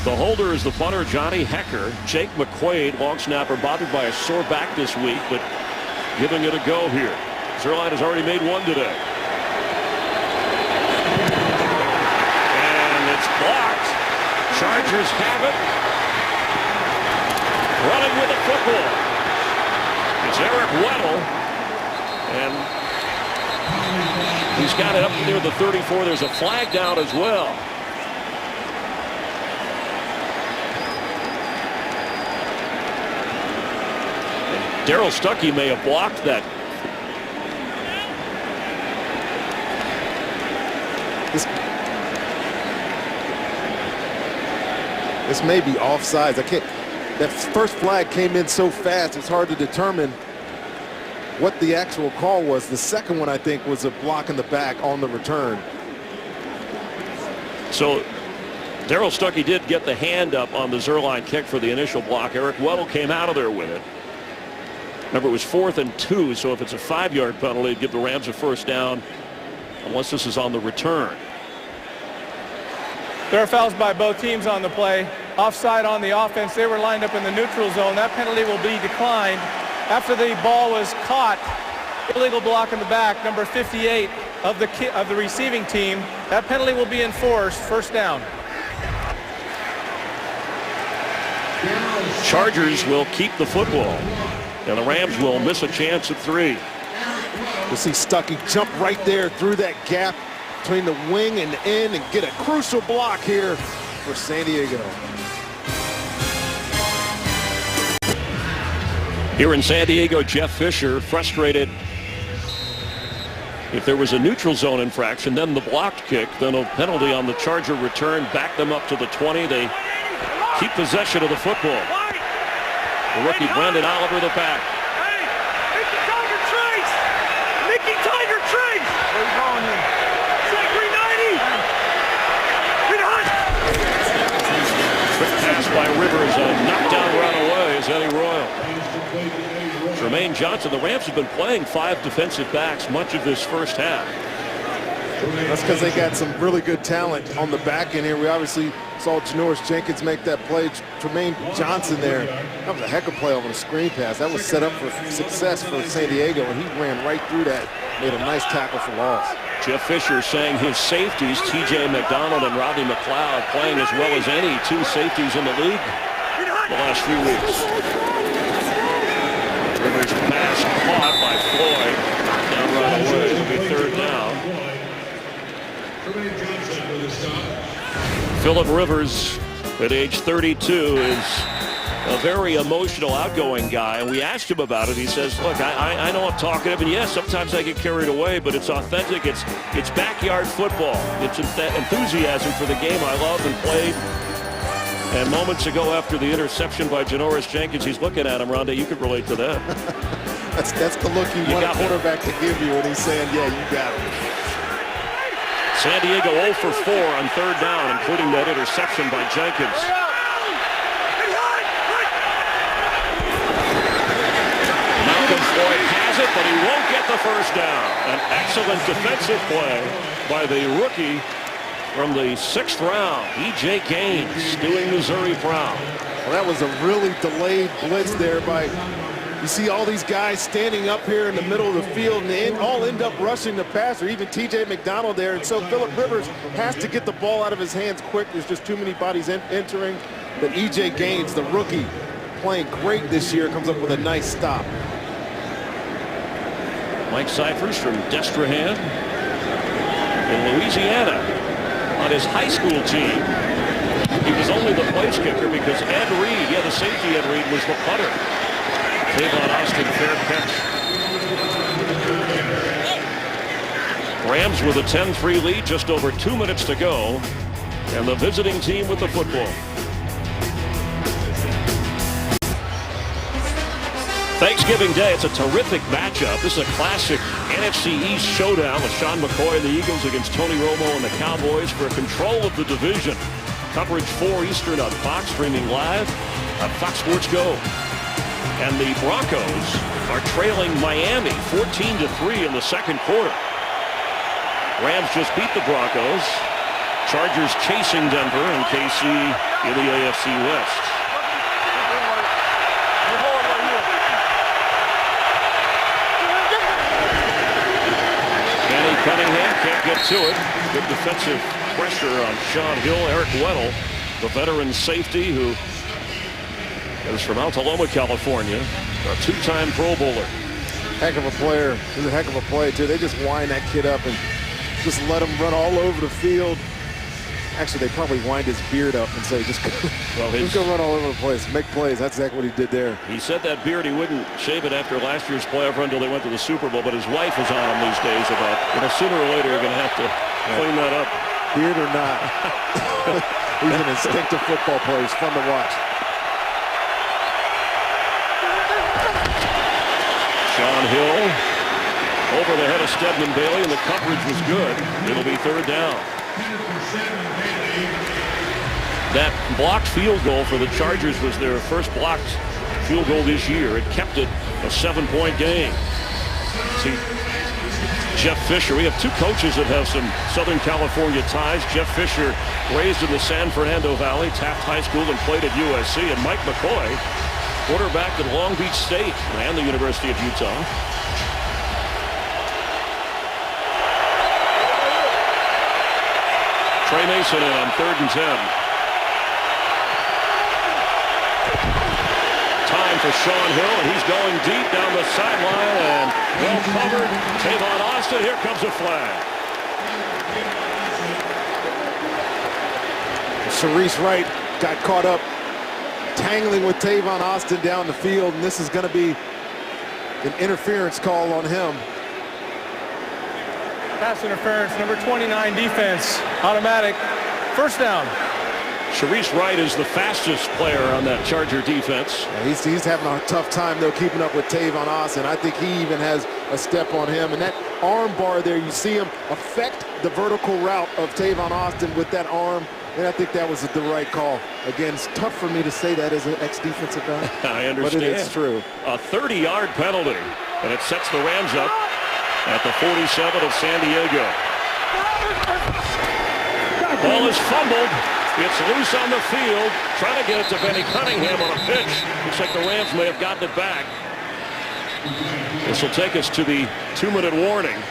The holder is the punter, Johnny Hecker. Jake McQuaid, long snapper, bothered by a sore back this week, but giving it a go here. Zuerlein has already made 1 today. And it's blocked. Chargers have it. Running with the football. It's Eric Weddle. And he's got it up near the 34. There's a flag down as well. Darrell Stuckey may have blocked that. This may be offsides. That first flag came in so fast, it's hard to determine. what the actual call was. The second one, I think, was a block in the back on the return. So Darrell Stuckey did get the hand up on the Zuerlein kick for the initial block. Eric Weddle came out of there with it. Remember, it was 4th and 2, so if it's a 5-yard penalty, it'd give the Rams a first down unless this is on the return. There are fouls by both teams on the play. Offside on the offense. They were lined up in the neutral zone. That penalty will be declined. After the ball was caught, illegal block in the back, number 58 of the receiving team. That penalty will be enforced. First down. Chargers will keep the football, and the Rams will miss a chance at 3. We'll see Stuckey jump right there through that gap between the wing and the end and get a crucial block here for San Diego. Here in San Diego, Jeff Fisher frustrated. If there was a neutral zone infraction, then the blocked kick, then a penalty on the Charger return, back them up to the 20. They keep possession of the football. The rookie Brandon Oliver, the back. Hey, Mickey Tiger Trace! Mickey Tiger Trace! Where you going here? Set 390! Hit hot! Quick pass by Rivers, a knockdown run away is Eddie Royal. Jermaine Johnson, the Rams have been playing 5 defensive backs much of this first half. That's because they got some really good talent on the back end here. We obviously saw Janoris Jenkins make that play. Jermaine Johnson there. That was a heck of a play over the screen pass. That was set up for success for San Diego, and he ran right through that. Made a nice tackle for loss. Jeff Fisher saying his safeties, T.J. McDonald and Rodney McLeod, playing as well as any 2 safeties in the league the last few weeks. Rivers pass caught by Floyd. Down right away. It'll be 3rd down. Phillip Rivers, at age 32, is a very emotional, outgoing guy, and we asked him about it. He says, look, I know I'm talkative, and yes, sometimes I get carried away, but it's authentic. It's backyard football. It's enthusiasm for the game I love and played. And moments ago, after the interception by Janoris Jenkins, he's looking at him. Rondé, you could relate to that. That's the look you want a quarterback to give you when he's saying, yeah, you got it. San Diego 0 for 4 on 3rd down, including that interception by Jenkins. Malcolm Floyd has it, but he won't get the first down. An excellent defensive play by the rookie from the 6th round, E.J. Gaines, doing Missouri proud. Well, that was a really delayed blitz there by, you see all these guys standing up here in the middle of the field, and they all end up rushing the passer, even T.J. McDonald there. And so Phillip Rivers has to get the ball out of his hands quick. There's just too many bodies entering. But E.J. Gaines, the rookie, playing great this year, comes up with a nice stop. Mike Cyphers from Destrehan in Louisiana on his high school team. He was only the place kicker because Ed Reed, the safety Ed Reed, was the putter. Tavon Austin, fair catch. Rams with a 10-3 lead, just over 2 minutes to go, and the visiting team with the football. Thanksgiving Day, it's a terrific matchup. This is a classic NFC East showdown with Sean McCoy and the Eagles against Tony Romo and the Cowboys for control of the division. Coverage 4 Eastern on Fox, streaming live on Fox Sports Go. And the Broncos are trailing Miami 14-3 in the 2nd quarter. Rams just beat the Broncos. Chargers chasing Denver and KC in the AFC West. Kenny Cunningham can't get to it. Good defensive pressure on Sean Hill. Eric Weddle, the veteran safety who is from Altaloma, California, a 2-time Pro Bowler. Heck of a player. He's a heck of a play, too. They just wind that kid up and just let him run all over the field. Actually, they probably wind his beard up and say, just go run all over the place, make plays. That's exactly what he did there. He said that beard, he wouldn't shave it after last year's playoff run until they went to the Super Bowl, but his wife is on him these days about, sooner or later you're going to have to clean that up. Beard or not. He's an instinctive football player. He's fun to watch. Sean Hill over the head of Stedman Bailey, and the coverage was good. It'll be third down. That blocked field goal for the Chargers was their first blocked field goal this year. It kept it a 7-point game. See, Jeff Fisher, we have two coaches that have some Southern California ties. Jeff Fisher, raised in the San Fernando Valley, Taft High School, and played at USC. And Mike McCoy, quarterback at Long Beach State and the University of Utah. Trey Mason in on 3rd and 10. Time for Sean Hill, and he's going deep down the sideline and well covered. Tavon Austin, here comes a flag. Sharice Wright got caught up tangling with Tavon Austin down the field, and this is going to be an interference call on him. Pass interference, number 29 defense, automatic, first down. Sharice Wright is the fastest player on that Charger defense. He's having a tough time, though, keeping up with Tavon Austin. I think he even has a step on him. And that arm bar there, you see him affect the vertical route of Tavon Austin with that arm. And I think that was the right call. Again, it's tough for me to say that as an ex-defensive guy. I understand. But it's true. A 30-yard penalty, and it sets the Rams up at the 47 of San Diego. Ball is fumbled. It's loose on the field. Trying to get it to Benny Cunningham on a pitch. Looks like the Rams may have gotten it back. This will take us to the 2-minute warning.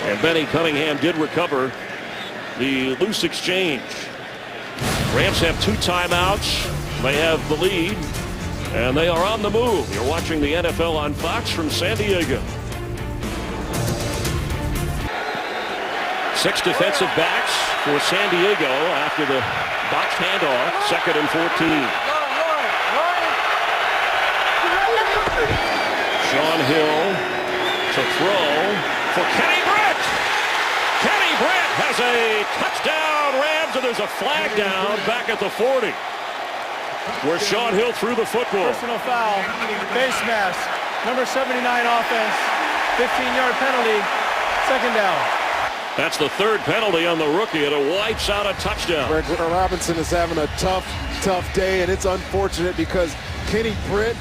And Benny Cunningham did recover the loose exchange. Rams have 2 timeouts. They have the lead. And they are on the move. You're watching the NFL on Fox from San Diego. 6 defensive backs for San Diego after the box handoff. 2nd and 14. Sean Hill to throw for Kenny Britt. Kenny Britt has a touchdown Rams, and there's a flag down back at the 40 where Sean Hill threw the football. Personal foul, face mask, number 79 offense, 15-yard penalty, 2nd down. That's the 3rd penalty on the rookie, and it wipes out a touchdown. Greg Robinson is having a tough day, and it's unfortunate because Kenny Britt,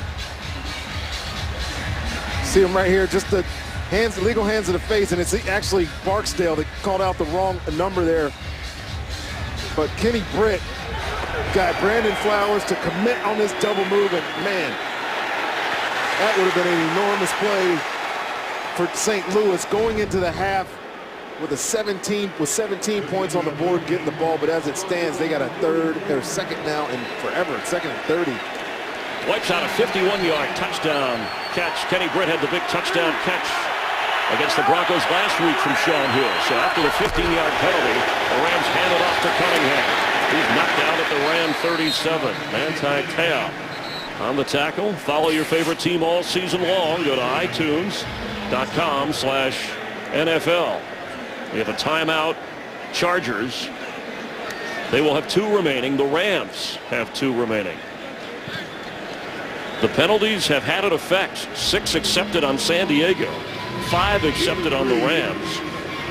see him right here, just the hands, legal hands to the face, and it's actually Barksdale that called out the wrong number there. But Kenny Britt got Brandon Flowers to commit on this double move, and man, that would have been an enormous play for St. Louis going into the half with 17 points on the board, getting the ball. But as it stands, they got a 2nd now and forever, 2nd and 30. Wipes out a 51-yard touchdown catch. Kenny Britt had the big touchdown catch against the Broncos last week from Sean Hill. So after the 15-yard penalty, the Rams hand it off to Cunningham. He's knocked down at the Ram 37. Manti Te'o on the tackle. Follow your favorite team all season long. Go to iTunes.com/NFL. We have a timeout. Chargers. They will have 2 remaining. The Rams have 2 remaining. The penalties have had an effect. 6 accepted on San Diego. 5 accepted on the Rams.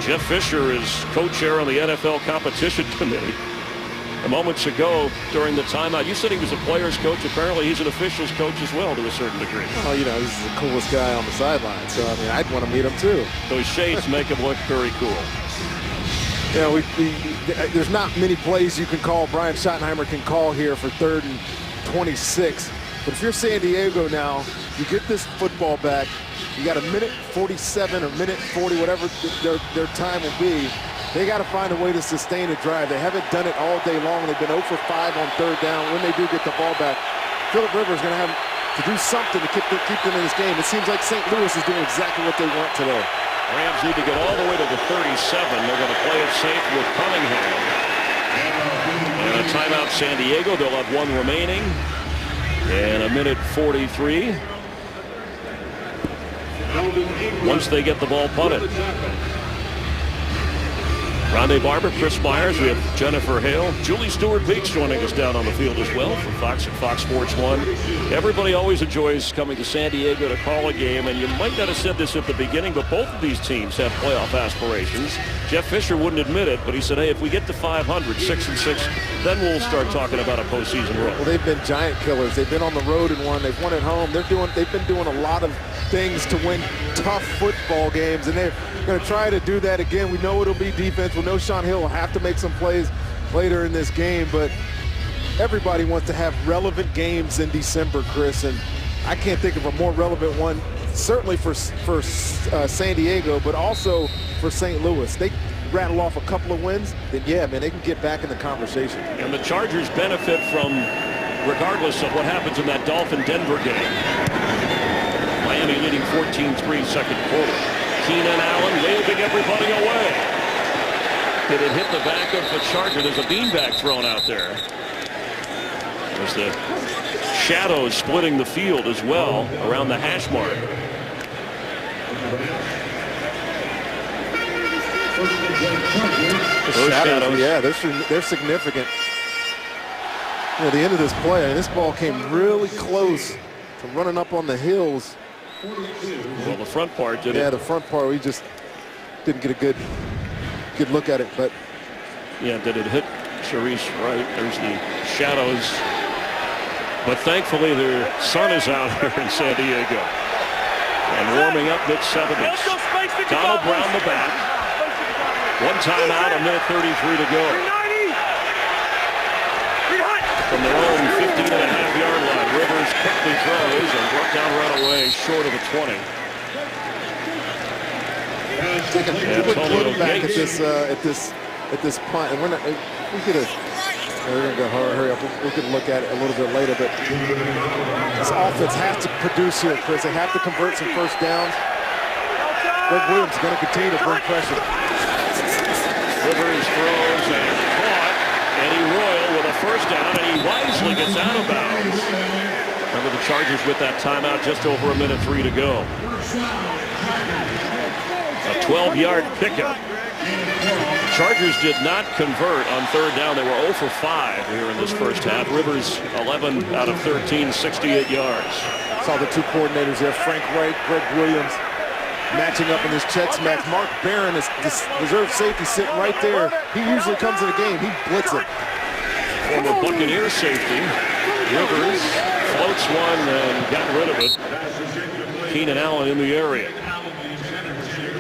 Jeff Fisher is co-chair on the NFL competition committee. Moments ago during the timeout, you said he was a player's coach. Apparently he's an official's coach as well to a certain degree. Oh, you know, he's the coolest guy on the sideline. So, I mean, I'd want to meet him too. Those shades make him look very cool. Yeah, there's not many plays you can call, Brian Schottenheimer can call here for 3rd and 26. But if you're San Diego now, you get this football back. You got a minute 47 or minute 40, whatever their time will be. They got to find a way to sustain a drive. They haven't done it all day long. They've been 0 for 5 on 3rd down. When they do get the ball back, Phillip Rivers is going to have to do something to keep them in this game. It seems like St. Louis is doing exactly what they want today. Rams need to get all the way to the 37. They're going to play it safe with Cunningham. And a timeout San Diego. They'll have 1 remaining. And a minute 43. Once they get the ball punted. Rondé Barber, Chris Myers, we have Jennifer Hale, Julie Stewart-Peaks joining us down on the field as well from Fox and Fox Sports 1. Everybody always enjoys coming to San Diego to call a game, and you might not have said this at the beginning, but both of these teams have playoff aspirations. Jeff Fisher wouldn't admit it, but he said, hey, if we get to 500, 6-6, then we'll start talking about a postseason run. Well, they've been giant killers. They've been on the road and won. They've won at home. They've been doing a lot of things to win tough football games, and they're going to try to do that again. We know it'll be defense. We know Sean Hill will have to make some plays later in this game, but everybody wants to have relevant games in December, Chris, and I can't think of a more relevant one, certainly for San Diego, but also for St. Louis. They rattle off a couple of wins, then yeah, man, they can get back in the conversation. And the Chargers benefit from, regardless of what happens in that Dolphin-Denver game. Miami leading 14-3 second quarter. Keenan Allen waving everybody away. Did it hit the back of the Charger? There's a beanbag thrown out there. There's the shadows splitting the field as well around the hash mark. Those shadows, yeah, they're significant. You know, the end of this play, and this ball came really close to running up on the hills. Well, the front part did it. Yeah, the front part, we just didn't get a good look at it, but yeah, did it hit Charisse right? There's the shadows, but thankfully the sun is out here in San Diego and warming up mid-70s. Donald Brown the back. One timeout, a minute 33 to go. From their own 15.5-yard line, Rivers quickly throws and brought down right away short of the 20. Take a quick look back at this punt, and we're not. We're gonna go hurry up. We can look at it a little bit later, but this offense has to produce here, Chris. They have to convert some first downs. Greg Williams is going to continue to bring pressure. Rivers throws and caught. Eddie Royal with a first down, and he wisely gets out of bounds. Remember the Chargers with that timeout, just over a minute 3 to go. A 12-yard pickup. Chargers did not convert on third down. They were 0 for 5 here in this first half. Rivers 11 out of 13, 68 yards. Saw the two coordinators there, Frank Wright, Greg Williams, matching up in this checks match. Mark Barron is this reserve safety sitting right there. He usually comes in the game. He blitz it. Former Buccaneer safety. Rivers floats one and got rid of it. Keenan Allen in the area.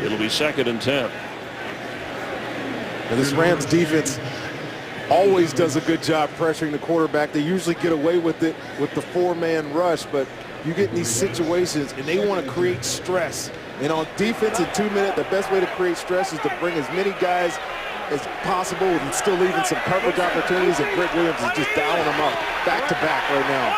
It'll be 2nd and 10. And this Rams defense always does a good job pressuring the quarterback. They usually get away with it with the 4-man rush, but you get in these situations and they want to create stress. And on defense in 2 minutes, the best way to create stress is to bring as many guys as possible and still leaving some coverage opportunities, and Greg Williams is just dialing them up back to back right now.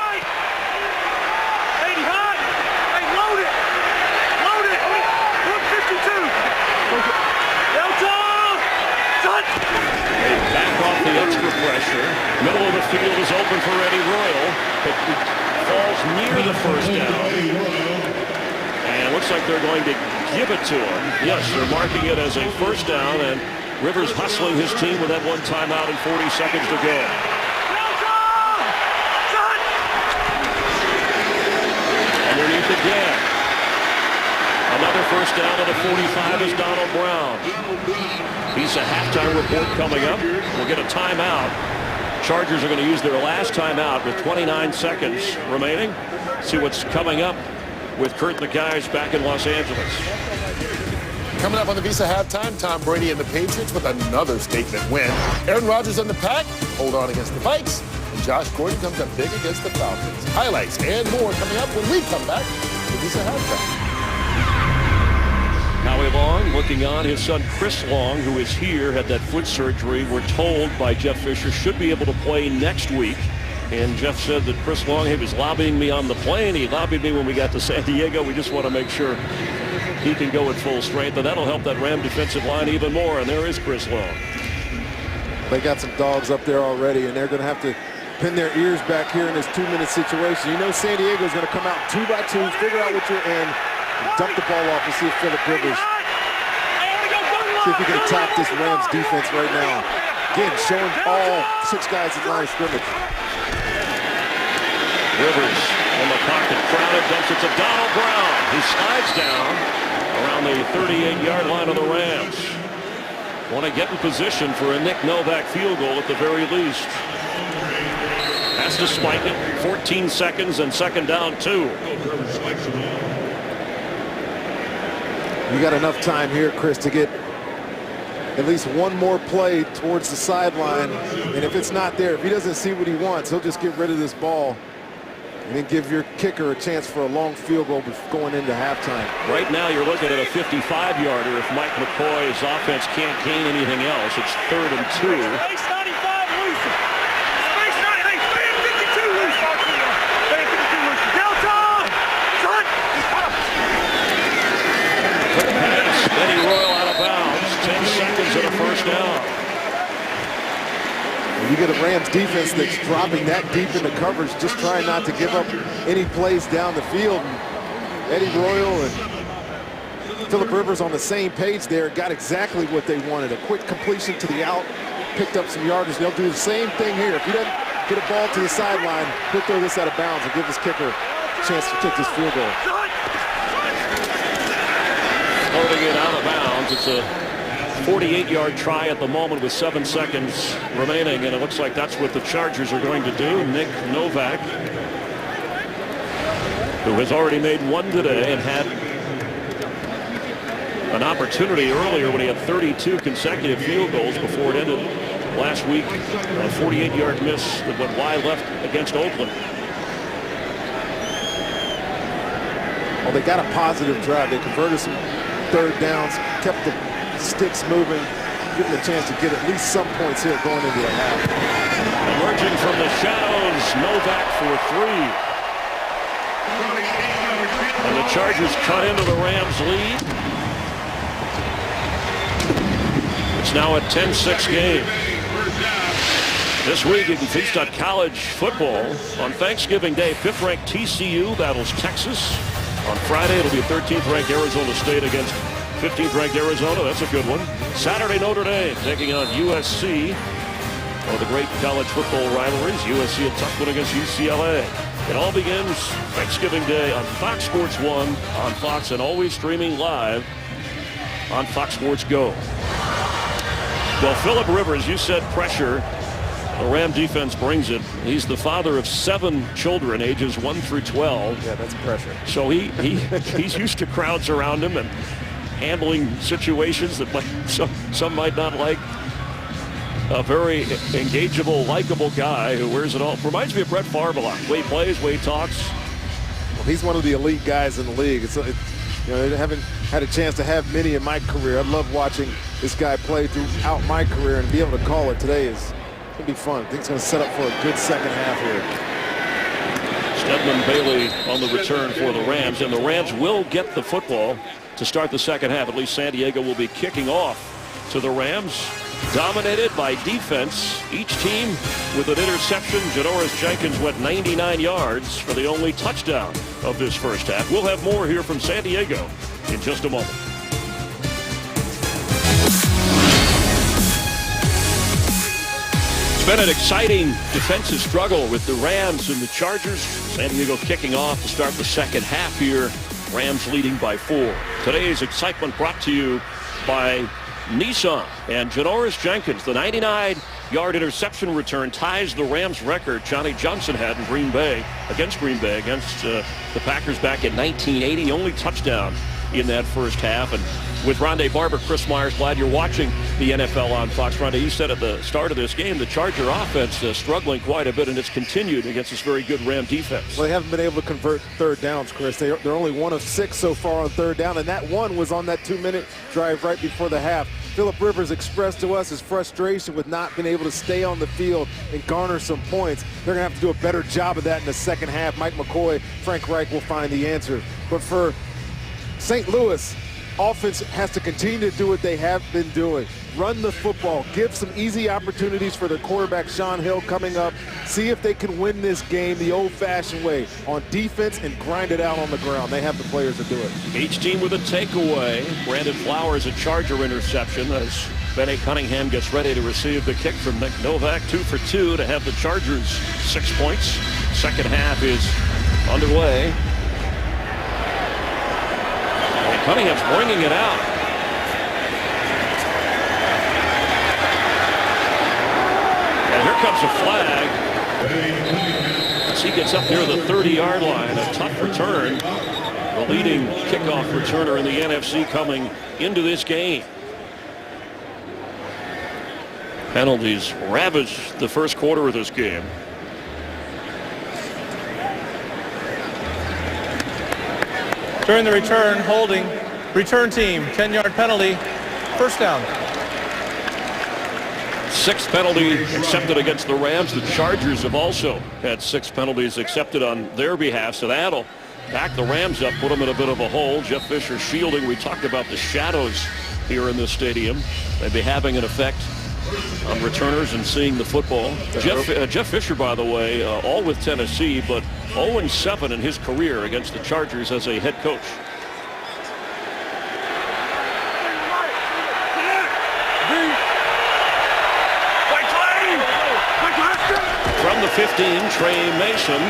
The extra pressure. Middle of the field is open for Eddie Royal. It falls near the first down. And looks like they're going to give it to him. Yes, they're marking it as a first down, and Rivers hustling his team with that one timeout and 40 seconds to go. Underneath again. Another first down at the 45 is Donald Brown. He's a halftime report coming up. We'll get a timeout. Chargers are going to use their last timeout with 29 seconds remaining. See what's coming up with Kurt and the guys back in Los Angeles. Coming up on the Visa halftime, Tom Brady and the Patriots with another statement win. Aaron Rodgers and the Pack hold on against the Vikes. And Josh Gordon comes up big against the Falcons. Highlights and more coming up when we come back to Visa halftime. Howie Long looking on. His son Chris Long, who is here, had that foot surgery. We're told by Jeff Fisher should be able to play next week. And Jeff said that Chris Long, he was lobbying me on the plane. He lobbied me when we got to San Diego. We just want to make sure he can go at full strength, and that'll help that Ram defensive line even more. And there is Chris Long. They got some dogs up there already, and they're going to have to pin their ears back here in this 2-minute situation. You know San Diego is going to come out 2 by 2, figure out what you're in, dump the ball off and see if Phillip Rivers See if we can attack this Rams defense right now. Again, showing all 6 guys in line of scrimmage. Rivers in the pocket, crowded, dumps it to Donald Brown. He slides down around the 38-yard line of the Rams. Want to get in position for a Nick Novak field goal at the very least. Has to spike it. 14 seconds and second down 2. You got enough time here, Chris, to get at least one more play towards the sideline. And if it's not there, if he doesn't see what he wants, he'll just get rid of this ball and then give your kicker a chance for a long field goal before going into halftime. Right now you're looking at a 55-yarder if Mike McCoy's offense can't gain anything else. It's 3rd and 2. Space 95 loose. Space 90. Hey, fan 52 loose. Fan 52 loose. Delta! Cut! Pass. Eddie Royal out of bounds. 10 seconds and a first down. You get a Rams defense that's dropping that deep into coverage, just trying not to give up any plays down the field. And Eddie Royal and Phillip Rivers on the same page there, got exactly what they wanted. A quick completion to the out, picked up some yardage. They'll do the same thing here. If he doesn't get a ball to the sideline, he'll throw this out of bounds and give his kicker a chance to kick this field goal. Floating it out of bounds. It's a 48-yard try at the moment with 7 seconds remaining, and it looks like that's what the Chargers are going to do. Nick Novak, who has already made one today and had an opportunity earlier when he had 32 consecutive field goals before it ended last week. A 48-yard miss that went wide left against Oakland. Well, they got a positive drive. They converted some 3rd downs, kept the sticks moving, getting a chance to get at least some points here going into the half. Emerging from the shadows, Novak for 3. And the Chargers cut into the Rams lead. It's now a 10-6 game. This week you can feast on college football. On Thanksgiving Day, 5th-ranked TCU battles Texas. On Friday, it'll be 13th-ranked Arizona State against 15th-ranked Arizona. That's a good one. Saturday, Notre Dame taking on USC. One of the great college football rivalries. USC a tough one against UCLA. It all begins Thanksgiving Day on Fox Sports 1 on Fox and always streaming live on Fox Sports Go. Well, Phillip Rivers, you said pressure. The Ram defense brings it. He's the father of 7 children, ages 1 through 12. Yeah, that's pressure. So he's used to crowds around him and handling situations that some might not like. A very engageable, likable guy who wears it all. Reminds me of Brett Favre a lot. The way he plays, the way he talks. Well, he's one of the elite guys in the league. I haven't had a chance to have many in my career. I love watching this guy play throughout my career, and be able to call it today is going to be fun. I think it's going to set up for a good second half here. Stedman Bailey on the return for the Rams, and the Rams will get the football to start the second half. At least San Diego will be kicking off to the Rams, dominated by defense. Each team with an interception. Janoris Jenkins went 99 yards for the only touchdown of this first half. We'll have more here from San Diego in just a moment. It's been an exciting defensive struggle with the Rams and the Chargers. San Diego kicking off to start the second half here. Rams leading by 4. Today's excitement brought to you by Nissan and Janoris Jenkins. The 99-yard interception return ties the Rams record Johnny Johnson had in Green Bay against the Packers back in 1980. Only touchdown in that first half. And with Rondé Barber, Chris Myers, glad you're watching the NFL on Fox. Rondé, you said at the start of this game the Charger offense struggling quite a bit, and it's continued against this very good Ram defense. Well, they haven't been able to convert 3rd downs, Chris. They're only 1 of 6 so far on 3rd down, and that one was on that 2-minute drive right before the half. Phillip Rivers expressed to us his frustration with not being able to stay on the field and garner some points. They're going to have to do a better job of that in the second half. Mike McCoy, Frank Reich will find the answer. But for St. Louis, offense has to continue to do what they have been doing. Run the football. Give some easy opportunities for the quarterback, Sean Hill, coming up. See if they can win this game the old-fashioned way, on defense, and grind it out on the ground. They have the players to do it. Each team with a takeaway. Brandon Flowers, a Charger interception as Benny Cunningham gets ready to receive the kick from Nick Novak. 2 for 2 to have the Chargers 6 points. Second half is underway. And Cunningham's bringing it out. And here comes a flag. As he gets up near the 30-yard line, a tough return. The leading kickoff returner in the NFC coming into this game. Penalties ravaged the first quarter of this game. During the return, holding, return team, 10-yard penalty, first down. 6th penalty accepted against the Rams. The Chargers have also had 6 penalties accepted on their behalf, so that'll back the Rams up, put them in a bit of a hole. Jeff Fisher shielding. We talked about the shadows here in this stadium. They'd be having an effect on returners and seeing the football. Jeff Fisher, by the way, all with Tennessee, but 0-7 in his career against the Chargers as a head coach. From the 15, Trey Mason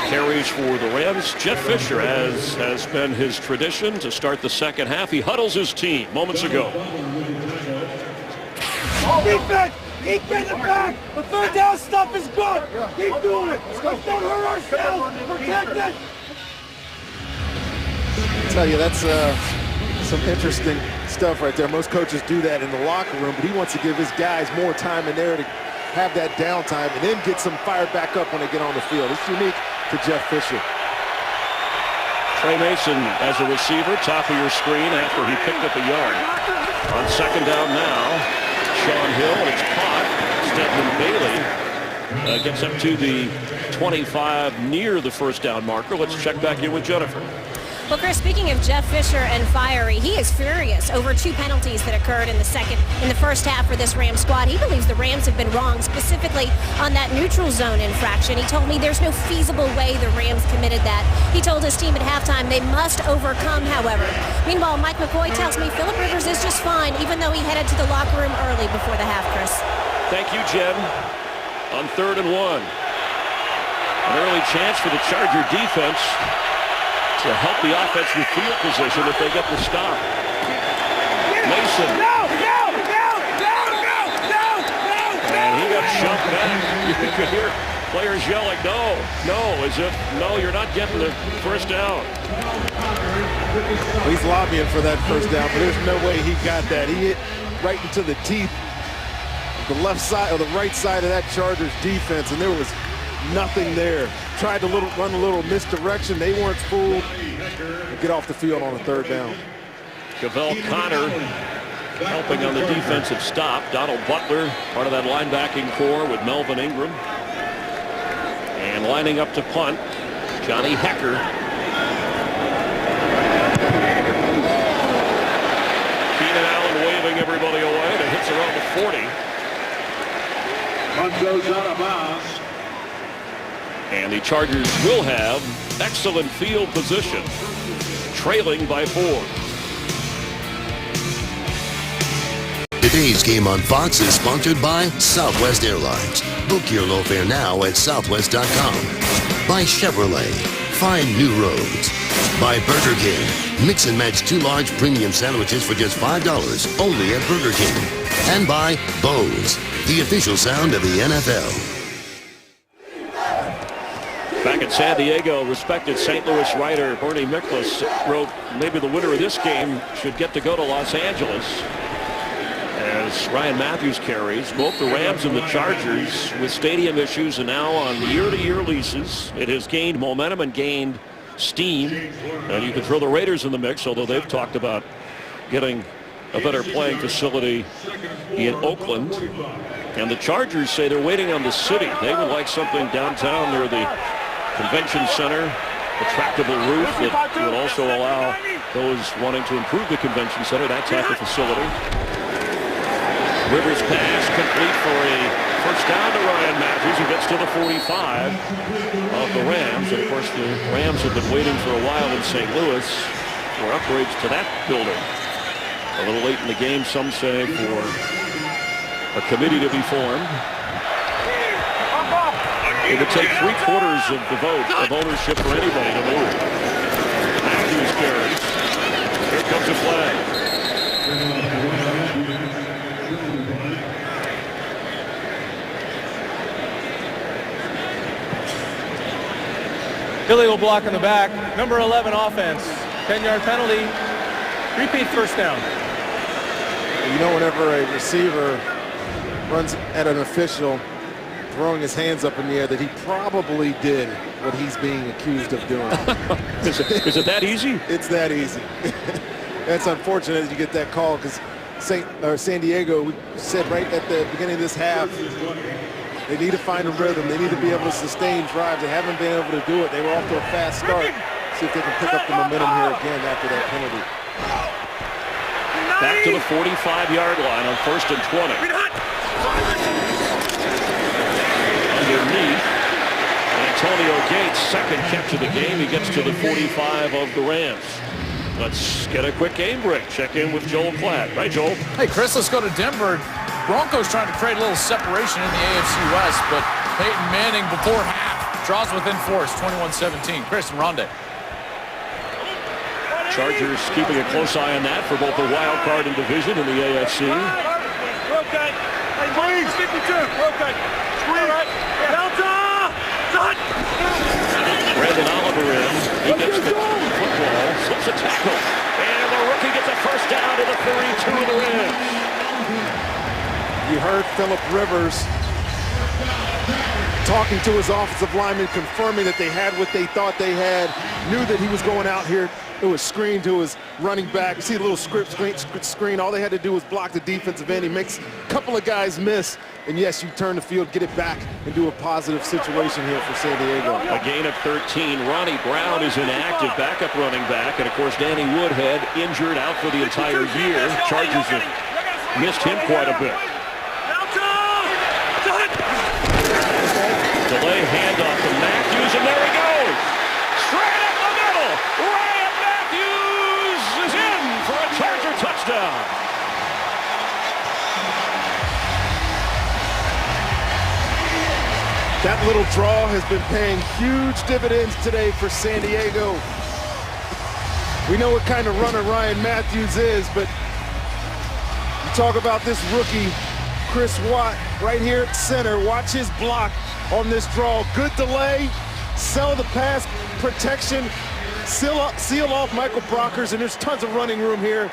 carries for the Rams. Jeff Fisher, as has been his tradition to start the second half, he huddles his team moments ago. Defense! Keep getting it back! The third down stuff is good! Keep doing it! Let's don't hurt ourselves! Protect it! I tell you, that's some interesting stuff right there. Most coaches do that in the locker room, but he wants to give his guys more time in there to have that downtime and then get some fired back up when they get on the field. It's unique to Jeff Fisher. Trey Mason as a receiver, top of your screen after he picked up a yard. On second down now, Sean Hill, and it's caught. Stedman Bailey gets up to the 25 near the first down marker. Let's check back in with Jennifer. Well, Chris, speaking of Jeff Fisher and fiery, he is furious over 2 penalties that occurred in the first half for this Rams squad. He believes the Rams have been wrong, specifically on that neutral zone infraction. He told me there's no feasible way the Rams committed that. He told his team at halftime they must overcome, however. Meanwhile, Mike McCoy tells me Phillip Rivers is just fine, even though he headed to the locker room early before the half, Chris. Thank you, Jen. On 3rd and 1. An early chance for the Charger defense to help the offense with field position if they get the stop. Mason. And he got shoved back. You could hear players yelling, no, as if, no, you're not getting the first down. Well, he's lobbying for that first down, but there's no way he got that. He hit right into the teeth of the left side or the right side of that Chargers defense, and there was nothing there. Tried to run a little misdirection. They weren't fooled. Get off the field on a 3rd down. Cavell Connor helping on the defensive stop. Donald Butler, part of that linebacking core with Melvin Ingram. And lining up to punt, Johnny Hecker. Keenan Allen waving everybody away. That hits around the 40. Punt goes out of bounds. And the Chargers will have excellent field position, trailing by 4. Today's game on Fox is sponsored by Southwest Airlines. Book your low fare now at southwest.com. By Chevrolet. Find new roads. By Burger King. Mix and match 2 large premium sandwiches for just $5 only at Burger King. And by Bose, the official sound of the NFL. Back in San Diego, respected St. Louis writer Bernie Miklasz wrote, maybe the winner of this game should get to go to Los Angeles. As Ryan Matthews carries, both the Rams and the Chargers with stadium issues and now on year-to-year leases. It has gained momentum and gained steam. And you can throw the Raiders in the mix, although they've talked about getting a better playing facility in Oakland. And the Chargers say they're waiting on the city. They would like something downtown near the Convention Center, a retractable roof that would also allow those wanting to improve the convention center, that type of facility. Rivers pass complete for a first down to Ryan Matthews, who gets to the 45 of the Rams. And of course, the Rams have been waiting for a while in St. Louis for upgrades to that building. A little late in the game, some say, for a committee to be formed. It would take 3/4 of the vote of ownership for anybody to move. Matthews carries. Here comes a flag. Illegal block in the back. Number 11 offense. 10-yard penalty. Repeat first down. You know, whenever a receiver runs at an official throwing his hands up in the air, that he probably did what he's being accused of doing. Is it that easy? It's that easy. That's unfortunate that you get that call, because San Diego, we said right at the beginning of this half, they need to find a rhythm. They need to be able to sustain drives. They haven't been able to do it. They were off to a fast start. See if they can pick up the momentum here again after that penalty. Back to the 45-yard line on 1st and 20. Underneath, Antonio Gates, second catch of the game. He gets to the 45 of the Rams. Let's get a quick game break. Check in with Joel Klatt. Right, Joel? Hey, Chris, let's go to Denver. Broncos trying to create a little separation in the AFC West, but Peyton Manning before half draws within force, 21-17. Chris and Rondé. Chargers keeping a close eye on that for both the wild card and division in the AFC. Okay. Hey, please. 52. Okay. Squeeze. Delta. Done. Brandon Oliver in. He gets the football, slips a tackle, and the rookie gets a first down to the 32 of the Rams. You heard Phillip Rivers talking to his offensive lineman, confirming that they had what they thought they had, knew that he was going out here. It was screen to his running back. You see a little screen. All they had to do was block the defensive end. He makes a couple of guys miss. And yes, you turn the field, get it back, and do a positive situation here for San Diego. A gain of 13. Ronnie Brown is inactive, backup running back. And of course, Danny Woodhead injured, out for the entire year. Chargers have missed him quite a bit. Delay handoff to Matthews, and there he goes. Straight up the middle. Ryan Matthews is in for a Charger touchdown. That little draw has been paying huge dividends today for San Diego. We know what kind of runner Ryan Matthews is, but you talk about this rookie, Chris Watt, right here at center. Watch his block on this draw. Good delay, sell the pass protection, seal off Michael Brockers, and there's tons of running room here.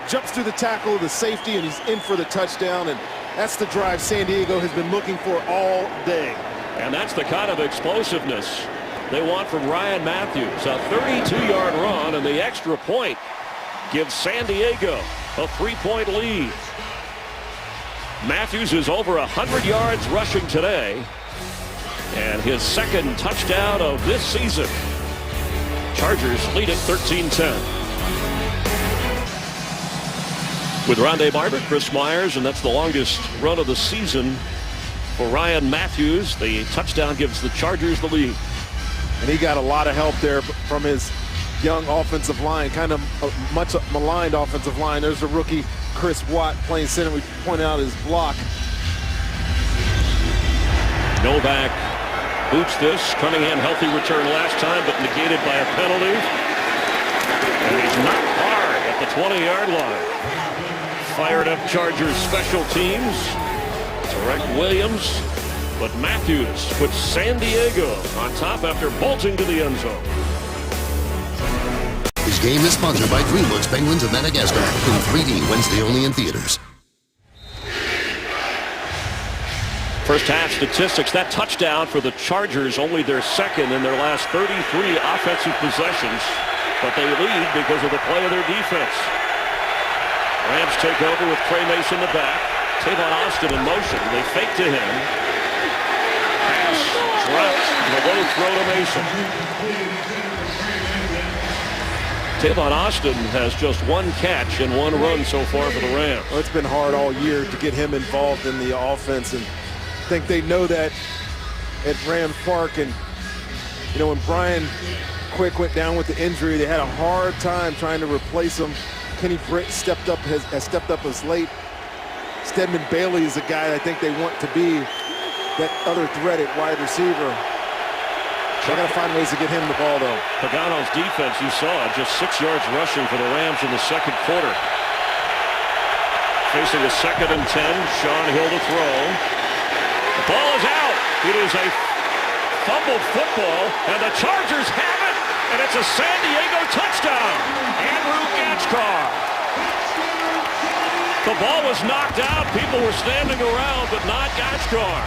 Jumps through the tackle of the safety, and he's in for the touchdown, and that's the drive San Diego has been looking for all day. And that's the kind of explosiveness they want from Ryan Matthews. A 32-yard run, and the extra point gives San Diego a 3-point lead. Matthews is over 100 yards rushing today, and his second touchdown of this season. Chargers lead at 13-10. With Rondé Barber, Chris Myers, and that's the longest run of the season for Ryan Matthews. The touchdown gives the Chargers the lead. And he got a lot of help there from his young offensive line, kind of a much maligned offensive line. There's the rookie, Chris Watt, playing center. We pointed out his block. Novak boots this. Cunningham healthy return last time, but negated by a penalty. And he's knocked hard at the 20-yard line. Fired up Chargers special teams. Tarek Williams, but Matthews puts San Diego on top after bolting to the end zone. This game is sponsored by DreamWorks Penguins of Madagascar in 3D Wednesday only in theaters. First half statistics, that touchdown for the Chargers, only their second in their last 33 offensive possessions, but they lead because of the play of their defense. Rams take over with Trey Mason in the back. Tavon Austin in motion. They fake to him. Pass dropped. The low throw to Mason. Tavon Austin has just 1 catch and 1 run so far for the Rams. Well, it's been hard all year to get him involved in the offense, and I think they know that at Rams Park. And you know, when Brian Quick went down with the injury, they had a hard time trying to replace him. Kenny Britt has stepped up as late. Stedman Bailey is a guy I think they want to be that other threat at wide receiver. They got to find ways to get him the ball, though. Pagano's defense, you saw, just 6 yards rushing for the Rams in the second quarter. Facing a 2nd and 10, Sean Hill to throw. The ball is out. It is a fumbled football, and the Chargers have it, and it's a San Diego touchdown. Andrew Gatchkar. The ball was knocked out. People were standing around, but not Gatchkar.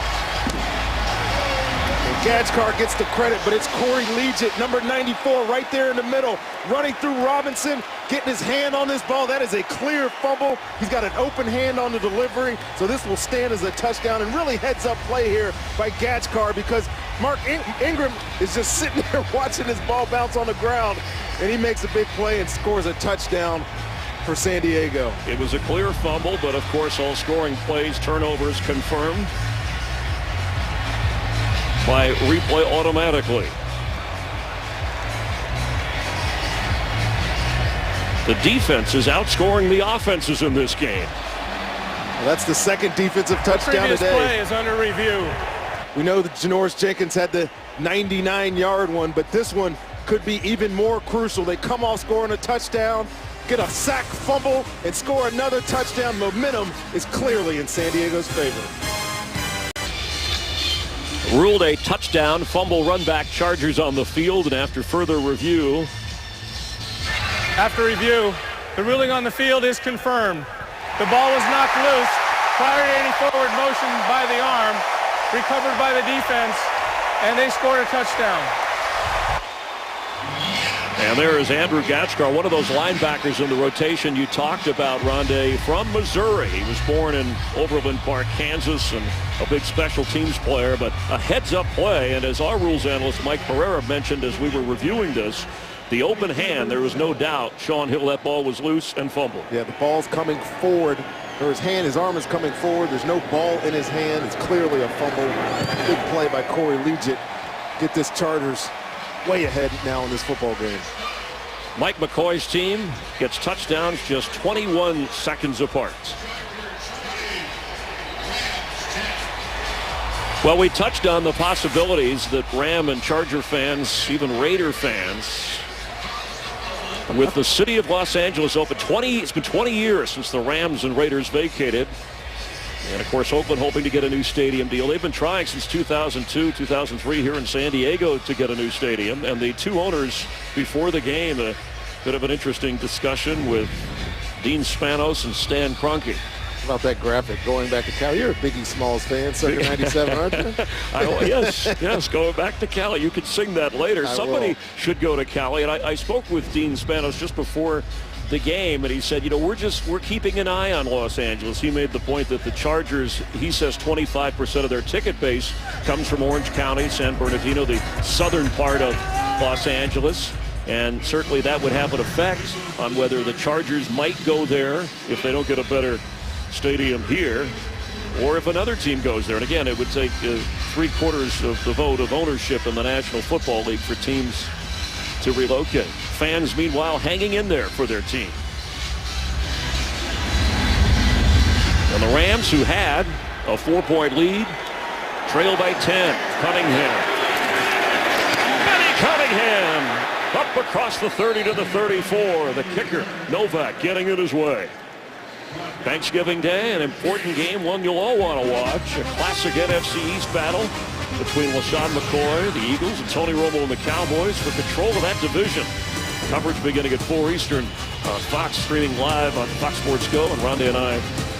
Gatchkar gets the credit, but it's Corey Liuget, number 94, right there in the middle, running through Robinson, getting his hand on this ball. That is a clear fumble. He's got an open hand on the delivery, so this will stand as a touchdown, and really heads-up play here by Gatchkar, because Mark Ingram is just sitting there watching his ball bounce on the ground, and he makes a big play and scores a touchdown for San Diego. It was a clear fumble, but of course all scoring plays, turnovers confirmed by replay automatically. The defense is outscoring the offenses in this game. Well, that's the 2nd defensive touchdown Previous today. play is under review. We know that Janoris Jenkins had the 99-yard one, but this one could be even more crucial. They come off scoring a touchdown, get a sack, fumble, and score another touchdown. Momentum is clearly in San Diego's favor. Ruled a touchdown, fumble, run back, Chargers on the field, and after further review. After review, the ruling on the field is confirmed. The ball was knocked loose prior to any forward motion by the arm, recovered by the defense, and they scored a touchdown. And there is Andrew Gatchkar, one of those linebackers in the rotation you talked about, Rondé, from Missouri. He was born in Overland Park, Kansas, and a big special teams player, but a heads-up play. And as our rules analyst Mike Pereira mentioned as we were reviewing this, the open hand, there was no doubt Sean Hill, that ball was loose and fumbled. Yeah, the ball's coming forward, or his arm is coming forward. There's no ball in his hand. It's clearly a fumble. Big play by Corey Liuget. Get this Chargers way ahead now in this football game. Mike McCoy's team gets touchdowns just 21 seconds apart. Well, we touched on the possibilities that Ram and Charger fans, even Raider fans, with the city of Los Angeles open. It's been 20 years since the Rams and Raiders vacated. And, of course, Oakland hoping to get a new stadium deal. They've been trying since 2002, 2003 here in San Diego to get a new stadium. And the 2 owners before the game, a bit of an interesting discussion with Dean Spanos and Stan Kroenke. About that graphic, going back to Cali. You're a Biggie Smalls fan, Circa 97, aren't you? Yes, going back to Cali. You could sing that later. Somebody should go to Cali. And I spoke with Dean Spanos just before the game, and he said, you know, we're keeping an eye on Los Angeles. He made the point that the Chargers, he says 25% of their ticket base comes from Orange County, San Bernardino, the southern part of Los Angeles. And certainly that would have an effect on whether the Chargers might go there if they don't get a better stadium here, or if another team goes there. And again, it would take 3/4 of the vote of ownership in the National Football League for teams to relocate. Fans, meanwhile, hanging in there for their team. And the Rams, who had a 4-point lead, trail by 10. Cunningham. Benny Cunningham up across the 30 to the 34. The kicker, Novak, getting it his way. Thanksgiving Day, an important game, one you'll all want to watch. A classic NFC East battle between LaShawn McCoy, the Eagles, and Tony Romo and the Cowboys for control of that division. Coverage beginning at 4 Eastern on Fox, streaming live on Fox Sports Go. And Rondé and I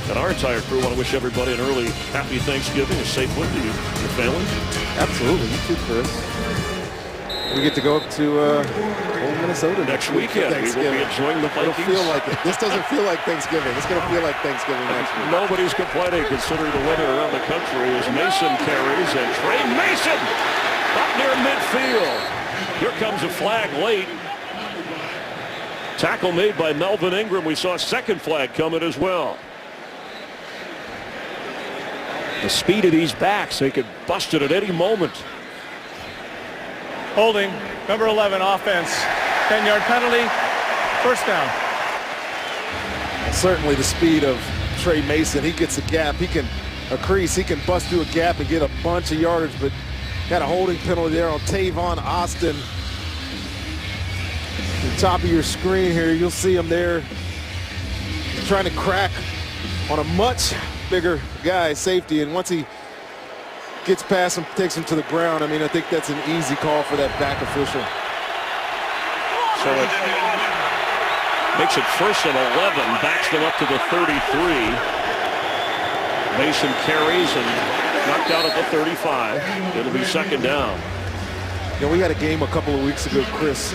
and our entire crew want to wish everybody an early happy Thanksgiving, a safe one to you, your family. Absolutely. You too, Chris. We get to go up to old Minnesota next weekend. We will be enjoying the Vikings. It'll feel like it. This doesn't feel like Thanksgiving. It's going to feel like Thanksgiving next week. Nobody's complaining considering the weather around the country as Mason carries, and Trey Mason up near midfield. Here comes a flag late. Tackle made by Melvin Ingram. We saw a second flag coming as well. The speed of these backs, they could bust it at any moment. Holding, number 11, offense. 10-yard penalty, first down. Certainly the speed of Tre Mason. He gets a gap. He can a crease. He can bust through a gap and get a bunch of yardage, but got a holding penalty there on Tavon Austin. At the top of your screen here, you'll see him there. He's trying to crack on a much bigger guy, safety, and once he gets past him, takes him to the ground, I mean, I think that's an easy call for that back official. So it makes it 1st and 11, backs them up to the 33. Mason carries and knocked out at the 35. It'll be 2nd down. You know, we had a game a couple of weeks ago, Chris,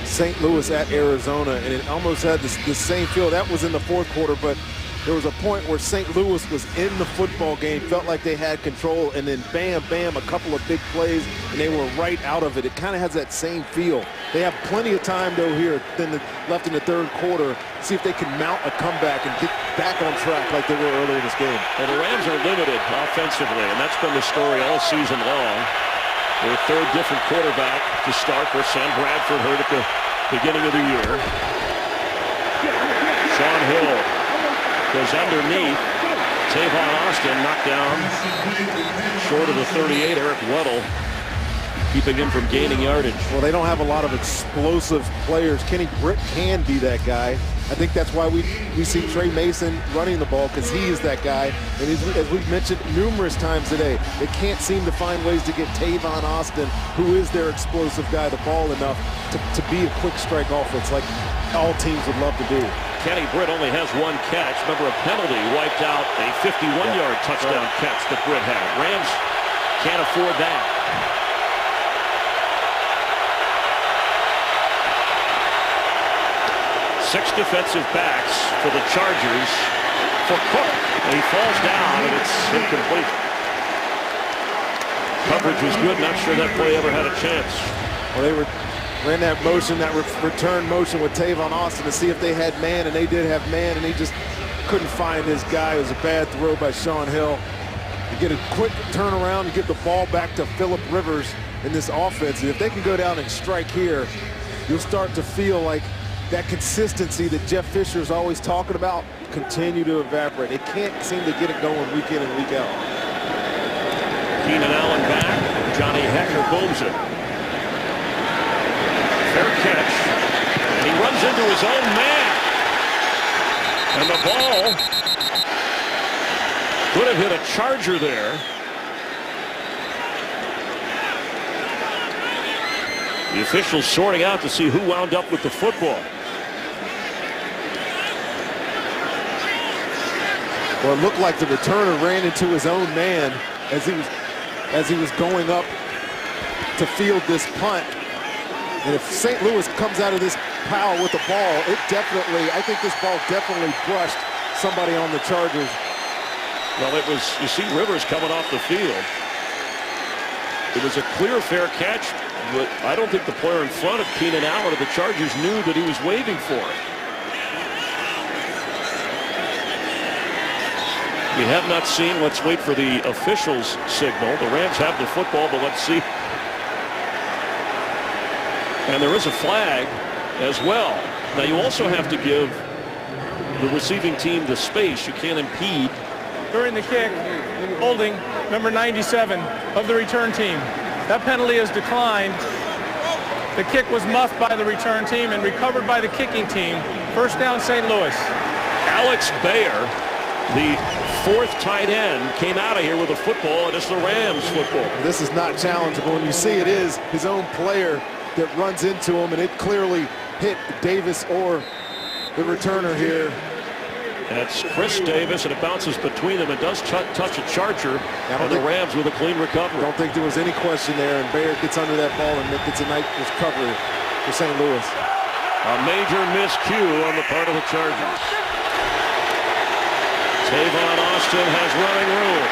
St. Louis at Arizona, and it almost had the same feel. That was in the 4th quarter, but there was a point where St. Louis was in the football game, felt like they had control, and then bam, bam, a couple of big plays, and they were right out of it. It kind of has that same feel. They have plenty of time, though, here left in the 3rd quarter, see if they can mount a comeback and get back on track like they were earlier in this game. Well, the Rams are limited offensively, and that's been the story all season long. Their 3rd different quarterback to start, where Sam Bradford hurt at the beginning of the year. Shaun Hill goes underneath. Tavon Austin knocked down short of the 38. Eric Weddle keeping him from gaining yardage. Well, they don't have a lot of explosive players. Kenny Britt can be that guy. I think that's why we see Tre Mason running the ball, because he is that guy. And as we've mentioned numerous times today, they can't seem to find ways to get Tavon Austin, who is their explosive guy, the ball enough to be a quick strike offense like all teams would love to do. Kenny Britt only has 1 catch. Remember, a penalty wiped out a 51-yard touchdown catch that Britt had. Rams can't afford that. Six defensive backs for the Chargers for Cook. And he falls down, and it's incomplete. Coverage was good. Not sure that play ever had a chance. Well, they ran that motion, that return motion with Tavon Austin to see if they had man, and they did have man, and he just couldn't find his guy. It was a bad throw by Shaun Hill. You get a quick turnaround and get the ball back to Phillip Rivers in this offense. And if they can go down and strike here, you'll start to feel like that consistency that Jeff Fisher is always talking about continue to evaporate. They can't seem to get it going week in and week out. Keenan Allen back. Johnny Hekker booms it. Fair catch. And he runs into his own man. And the ball could have hit a Charger there. The officials sorting out to see who wound up with the football. Well, it looked like the returner ran into his own man as he was going up to field this punt. And if St. Louis comes out of this pile with the ball, I think this ball definitely brushed somebody on the Chargers. Well, it was, you see Rivers coming off the field. It was a clear, fair catch, but I don't think the player in front of Keenan Allen of the Chargers knew that he was waving for it. We have not seen, let's wait for the officials' signal. The Rams have the football, but let's see. And there is a flag as well. Now you also have to give the receiving team the space. You can't impede. During the kick, holding number 97 of the return team. That penalty is declined. The kick was muffed by the return team and recovered by the kicking team. First down, St. Louis. Alex Bayer, the 4th tight end, came out of here with a football, and it's the Rams football. This is not challengeable. When you see it is his own player that runs into him, and it clearly hit Davis or the returner here. That's Chris Davis, and it bounces between them. It does touch a Charger, and the Rams with a clean recovery. I don't think there was any question there, and Bayer gets under that ball, and gets a nice recovery for St. Louis. A major miscue on the part of the Chargers. Tavon Austin has running room.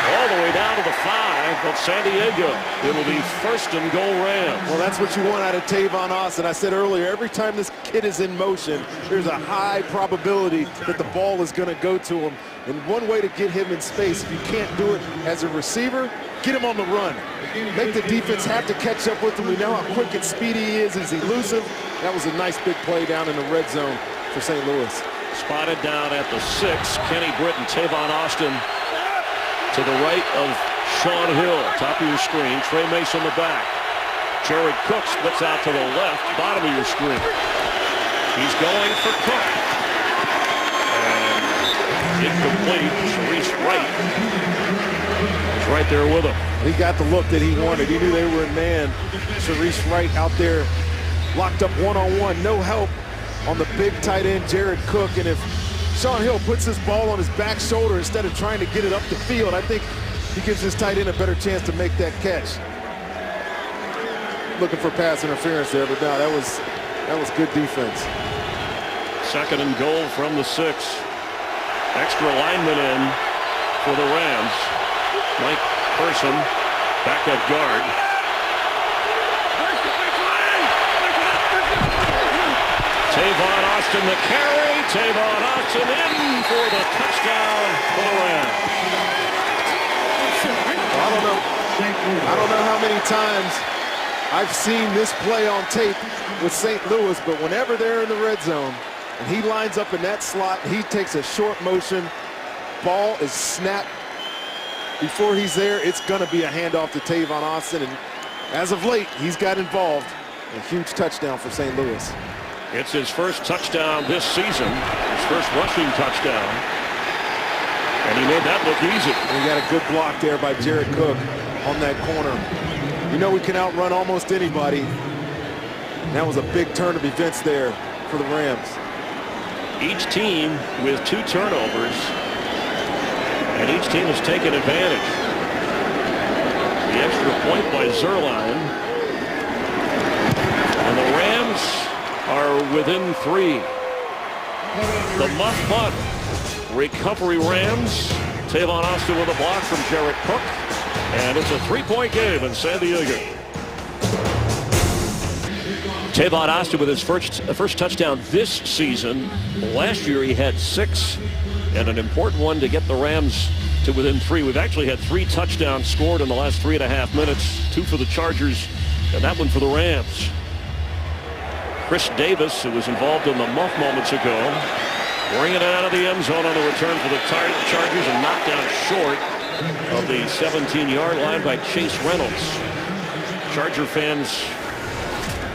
All the way down to the 5. but San Diego, it'll be 1st and goal Rams. Well, that's what you want out of Tavon Austin. I said earlier, every time this kid is in motion, there's a high probability that the ball is going to go to him. And one way to get him in space, if you can't do it as a receiver, get him on the run. Make the defense have to catch up with him. We know how quick and speedy he is. He's elusive. That was a nice big play down in the red zone for St. Louis. Spotted down at the 6. Kenny Britton, Tavon Austin to the right of Sean Hill. Top of your screen. Trey Mason the back. Jared Cook splits out to the left. Bottom of your screen. He's going for Cook. And incomplete. Sharice Wright is right there with him. He got the look that he wanted. He knew they were in man. Sharice Wright out there locked up one-on-one. No help on the big tight end, Jared Cook. And if Sean Hill puts his ball on his back shoulder instead of trying to get it up the field, I think he gives his tight end a better chance to make that catch. Looking for pass interference there, but no, that was good defense. 2nd and goal from the 6. Extra lineman in for the Rams. Mike Person back at guard. Tavon Austin the carry. Tavon Austin in for the touchdown for the Rams. I don't know how many times I've seen this play on tape with St. Louis, but whenever they're in the red zone and he lines up in that slot, he takes a short motion, ball is snapped. Before he's there, it's going to be a handoff to Tavon Austin, and as of late, he's got involved. A huge touchdown for St. Louis. It's his first touchdown this season, his first rushing touchdown, and he made that look easy. And he got a good block there by Jared Cook on that corner. You know we can outrun almost anybody. That was a big turn of events there for the Rams. Each team with 2 turnovers, and each team has taken advantage. The extra point by Zuerlein. And the Rams are within 3. The muff punt. Recovery Rams. Tavon Austin with a block from Jared Cook. And it's a 3-point game in San Diego. Tavon Austin with his first touchdown this season. Last year he had 6, and an important one to get the Rams to within 3. We've actually had 3 touchdowns scored in the last 3.5 minutes. 2 for the Chargers, and that one for the Rams. Chris Davis, who was involved in the muff moments ago, bringing it out of the end zone on the return for the Chargers, and knocked down short of the 17-yard line by Chase Reynolds. Charger fans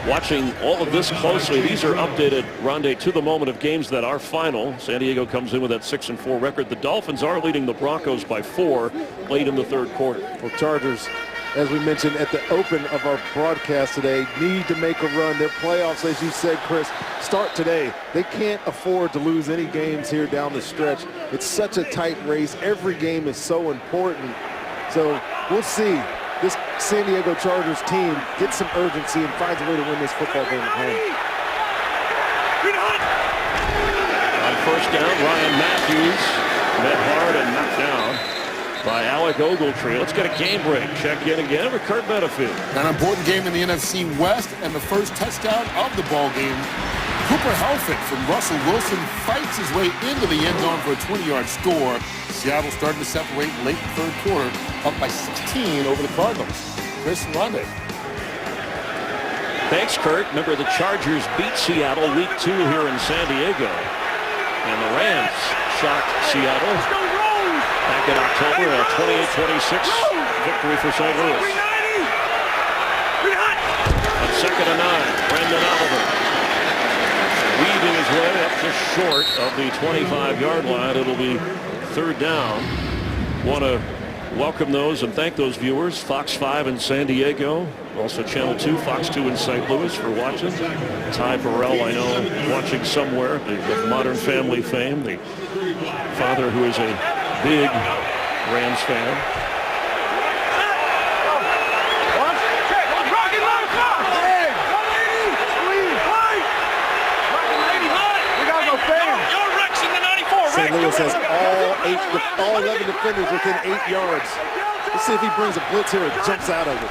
watching all of this closely. These are updated, Rondé, to the moment of games that are final. San Diego comes in with that 6-4 record. The Dolphins are leading the Broncos by 4 late in the 3rd quarter. Well, Chargers, as we mentioned at the open of our broadcast today, need to make a run. Their playoffs, as you said, Chris, start today. They can't afford to lose any games here down the stretch. It's such a tight race. Every game is so important. So we'll see. This San Diego Chargers team gets some urgency and finds a way to win this football game at home. On 1st down, Ryan Matthews met hard and knocked down by Alec Ogletree. Let's get a game break. Check in again with Kurt Benefield. An important game in the NFC West, and the first touchdown of the ball game. Cooper Helfrich from Russell Wilson fights his way into the end zone for a 20-yard score. Seattle starting to separate late in the 3rd quarter, up by 16 over the Cardinals. Chris and Rondé. Thanks, Kurt. Remember, the Chargers beat Seattle week 2 here in San Diego. And the Rams shocked Seattle back in October, a 28-26 victory for St. Louis. On 2nd and 9, Brendan Oliver weaving his way up just short of the 25-yard line. It'll be 3rd down. Want to welcome those and thank those viewers. Fox 5 in San Diego, also Channel 2, Fox 2 in St. Louis for watching. Ty Burrell, I know, watching somewhere, the Modern Family fame, the father who is a big Rams fan. St. Louis has all 11 defenders within 8 yards. Let's see if he brings a blitz here and jumps out of it.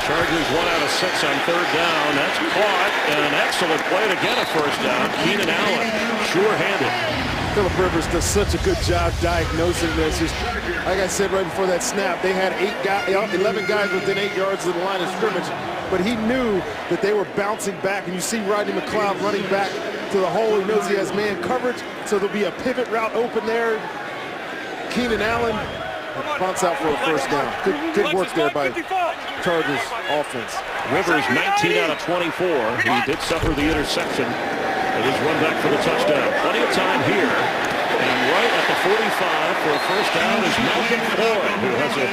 Chargers 1 out of 6 on 3rd down. That's caught, and an excellent play to get a first down. Keenan Allen, sure-handed. Philip Rivers does such a good job diagnosing this. Just, like I said right before that snap, they had 11 guys within 8 yards of the line of scrimmage, but he knew that they were bouncing back, and you see Rodney McLeod running back to the hole. He knows he has man coverage, so there'll be a pivot route open there. Keenan Allen bounce out for a first down. Good work there by Chargers offense. Rivers 19 out of 24. He did suffer the interception. It is run back for the touchdown. Plenty of time here. And right at the 45 for a first down is Malcolm Floyd, who has a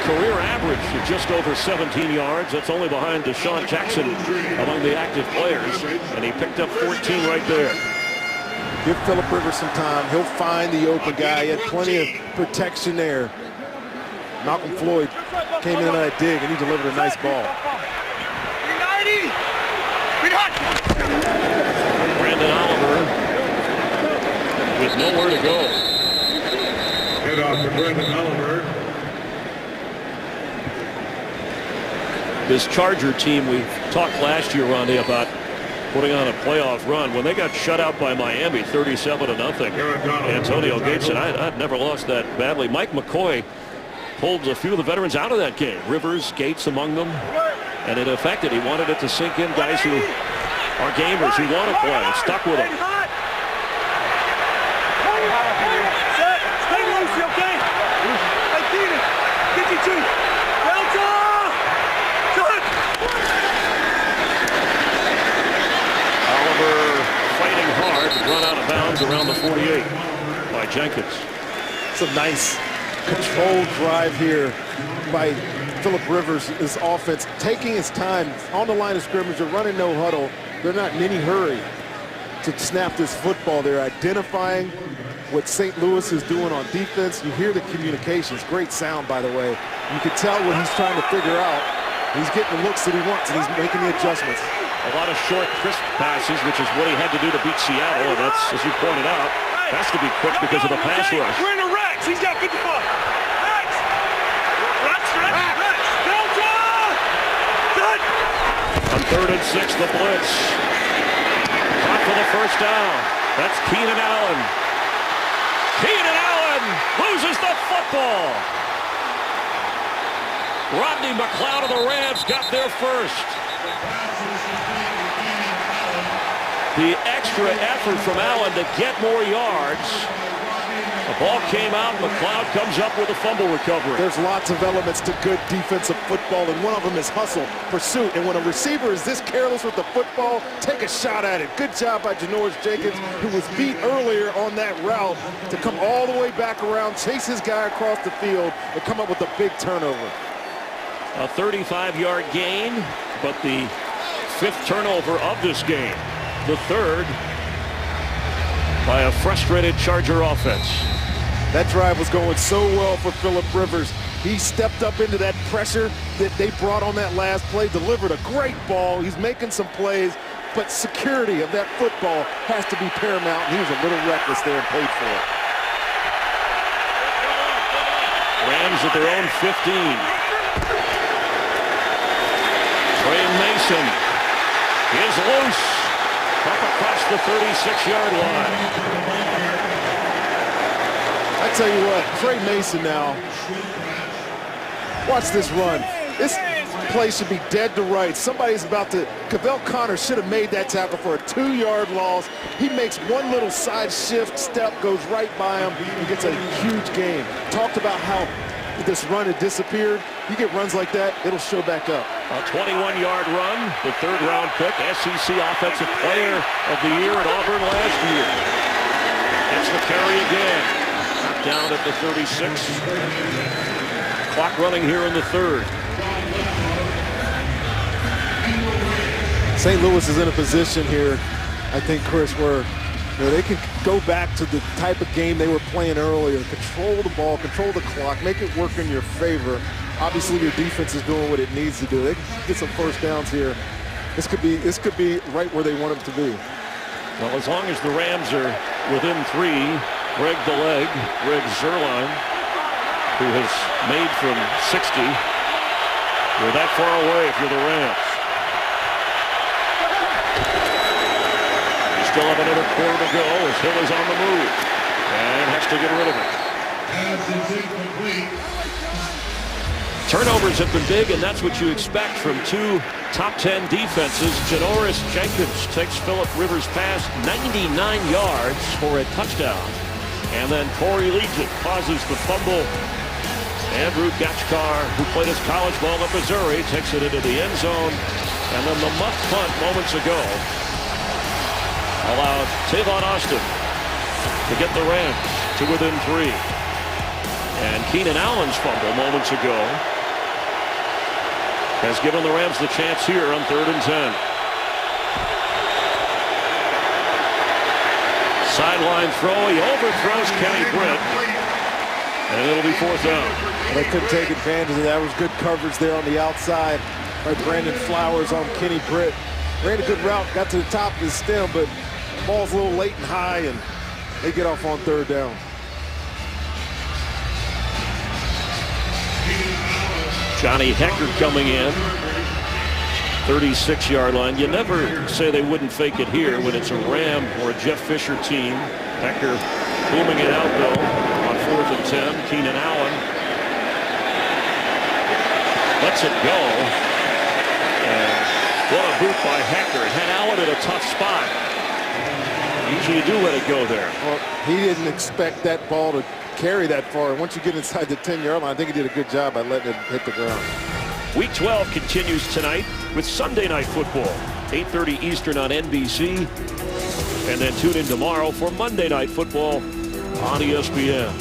career average of just over 17 yards. That's only behind Deshaun Jackson among the active players. And he picked up 14 right there. Give Philip Rivers some time. He'll find the open guy. He had plenty of protection there. Malcolm Floyd came in on that dig, and he delivered a nice ball. Brandon Oliver with nowhere to go. Head off to Brandon Oliver. This Charger team, we talked last year, Ronnie, about putting on a playoff run. When they got shut out by Miami 37-0, Antonio Gates said, I'd never lost that badly. Mike McCoy pulled a few of the veterans out of that game. Rivers, Gates among them. And it affected. He wanted it to sink in. Guys who are gamers, who want to play, stuck with him. Stay loose, you okay? Hey, Keenan, get you two. Delta! Oliver fighting hard to run out of bounds around the 48 by Jenkins. It's a nice controlled drive here by Philip Rivers, his offense, taking his time on the line of scrimmage. They're running no huddle. They're not in any hurry to snap this football. They're identifying what St. Louis is doing on defense. You hear the communications. Great sound, by the way. You can tell what he's trying to figure out. He's getting the looks that he wants, and he's making the adjustments. A lot of short, crisp passes, which is what he had to do to beat Seattle, and that's, as you pointed out, has to be quick because of the pass rush. We're in a Rex. He's got 55. Rex! Delta! Done! On 3rd and 6, the blitz. Caught for the first down. That's Keenan Allen. Keenan Allen loses the football. Rodney McLeod of the Rams got there first. The extra effort from Allen to get more yards. The ball came out. McLeod comes up with a fumble recovery. There's lots of elements to good defensive football, and one of them is hustle, pursuit. And when a receiver is this careless with the football, take a shot at it. Good job by Janoris Jenkins, who was beat earlier on that route, to come all the way back around, chase his guy across the field, and come up with a big turnover. A 35-yard gain, but the 5th turnover of this game. The 3rd by a frustrated Charger offense. That drive was going so well for Philip Rivers. He stepped up into that pressure that they brought on that last play, delivered a great ball. He's making some plays, but security of that football has to be paramount. He was a little reckless there and paid for it. Rams at their own 15. Trey Mason is loose up across the 36-yard line. I tell you what, Trey Mason now, watch this run. This play should be dead to rights. Somebody's about to, Cavell Connor should have made that tackle for a 2-yard loss. He makes one little side shift step, goes right by him, and gets a huge gain. Talked about how this run had disappeared. You get runs like that, it'll show back up. A 21-yard run, the 3rd-round pick, SEC Offensive Player of the Year at Auburn last year. That's the carry again. Knocked down at the 36. Clock running here in the 3rd. St. Louis is in a position here, I think, Chris, where they can go back to the type of game they were playing earlier. Control the ball, control the clock, make it work in your favor. Obviously, your defense is doing what it needs to do. They can get some first downs here. This could be right where they want them to be. Well, as long as the Rams are within 3, Greg Zuerlein who has made from 60. You're that far away if you're the Rams. You still have another quarter to go as Hill is on the move and has to get rid of it. Turnovers have been big, and that's what you expect from two top 10 defenses. Janoris Jenkins takes Philip Rivers' pass 99 yards for a touchdown. And then Corey Legent causes the fumble. Andrew Gachkar, who played his college ball at Missouri, takes it into the end zone. And then the muff punt moments ago allowed Tavon Austin to get the Rams to within 3. And Keenan Allen's fumble moments ago has given the Rams the chance here on 3rd and 10. Sideline throw. He overthrows Kenny Britt. And it'll be 4th down. They couldn't take advantage of that. It was good coverage there on the outside by Brandon Flowers on Kenny Britt. Ran a good route, got to the top of his stem, but the ball's a little late and high, and they get off on 3rd down. Johnny Hekker coming in. 36-yard line. You never say they wouldn't fake it here when it's a Ram or a Jeff Fisher team. Hekker booming it out, though, on 4th and 10. Keenan Allen lets it go. And what a boot by Hekker. It had Allen in a tough spot. Usually you do let it go there. Well, he didn't expect that ball to carry that far. Once you get inside the 10-yard line, I think he did a good job by letting it hit the ground. Week 12 continues tonight with Sunday Night Football, 8:30 Eastern on NBC. And then tune in tomorrow for Monday Night Football on ESPN.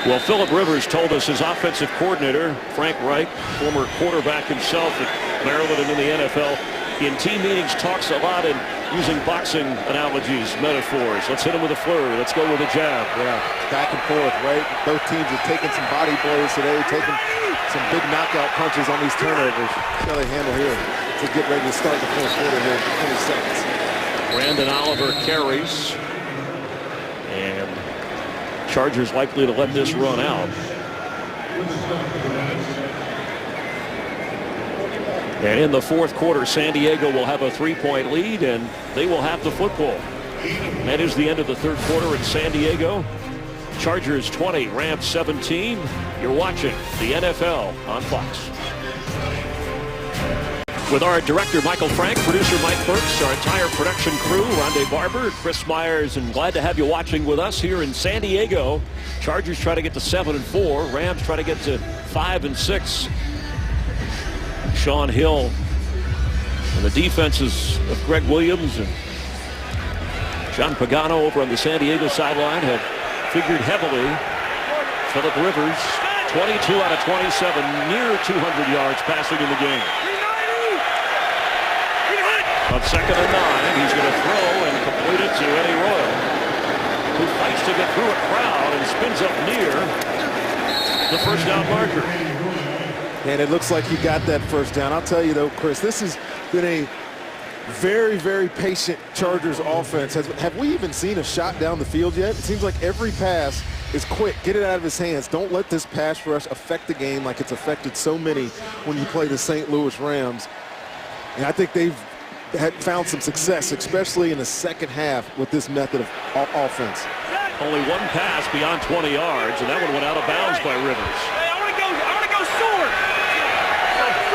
Well, Philip Rivers told us his offensive coordinator, Frank Reich, former quarterback himself at Maryland and in the NFL, in team meetings talks a lot in using boxing analogies, metaphors. Let's hit him with a flurry. Let's go with a jab. Yeah, back and forth, right? Both teams are taking some body blows today, taking some big knockout punches on these turnovers. That's how they handle here to get ready to start the 4th quarter here in 20 seconds. Brandon Oliver carries. And Chargers likely to let this run out. And in the 4th quarter, San Diego will have a 3-point lead, and they will have the football. That is the end of the 3rd quarter in San Diego. Chargers 20, Rams 17. You're watching the NFL on Fox. With our director, Michael Frank, producer Mike Burks, our entire production crew, Rondé Barber, Chris Myers, and glad to have you watching with us here in San Diego. Chargers try to get to 7-4. Rams try to get to 5-6. Sean Hill and the defenses of Greg Williams and John Pagano over on the San Diego sideline have figured heavily. Philip Rivers, 22 out of 27, near 200 yards passing in the game. On 2nd and 9, he's going to throw and complete it to Eddie Royal, who fights to get through a crowd and spins up near the 1st down marker. And it looks like he got that 1st down. I'll tell you, though, Chris, this has been a very, very patient Chargers offense. Have we even seen a shot down the field yet? It seems like every pass is quick. Get it out of his hands. Don't let this pass rush affect the game like it's affected so many when you play the St. Louis Rams. And I think they've had found some success, especially in the 2nd half with this method of offense. Only one pass beyond 20 yards, and that one went out of bounds by Rivers.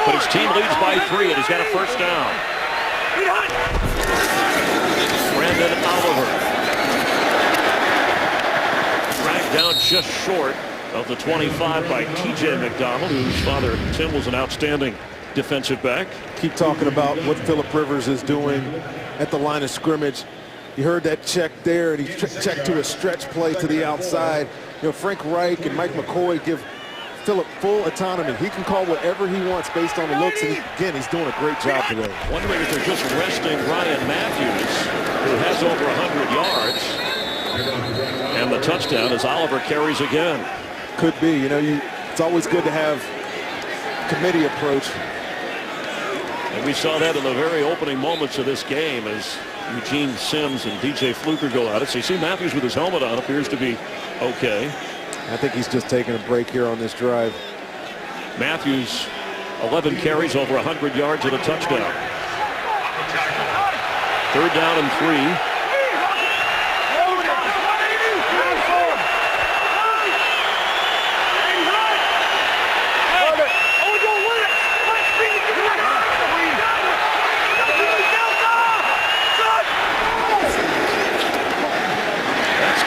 But his team leads by 3, and he's got a 1st down. Brandon Oliver dragged down just short of the 25 by T.J. McDonald, whose father Tim was an outstanding defensive back. Keep talking about what Philip Rivers is doing at the line of scrimmage. You heard that check there, and he checked to a stretch play to the outside. You know, Frank Reich and Mike McCoy give Philip full autonomy. He can call whatever he wants based on the looks, and again, he's doing a great job today. Wondering if they're just resting Ryan Matthews, who has over 100 yards. And the touchdown as Oliver carries again. Could be. You know, it's always good to have committee approach. And we saw that in the very opening moments of this game as Eugene Sims and DJ Fluker go at it. So you see Matthews with his helmet on appears to be okay. I think he's just taking a break here on this drive. Matthews, 11 carries, over 100 yards and a touchdown. 3rd down and 3.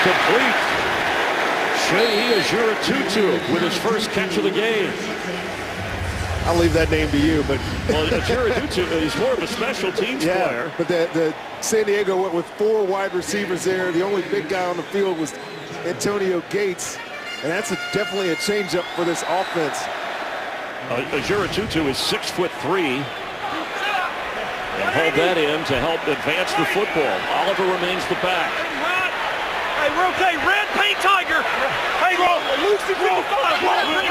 Complete. Shea Ajura-Tutu with his first catch of the game. I'll leave that name to you, but well, Ajura-Tutu is more of a special teams player. But the San Diego went with 4 wide receivers there. The only big guy on the field was Antonio Gates, and that's definitely a changeup for this offense. Ajura-Tutu is 6'3", and hold that in to help advance the football. Oliver remains the back. Hey, we're okay. Red paint tiger. Hey, loose the 55. 390.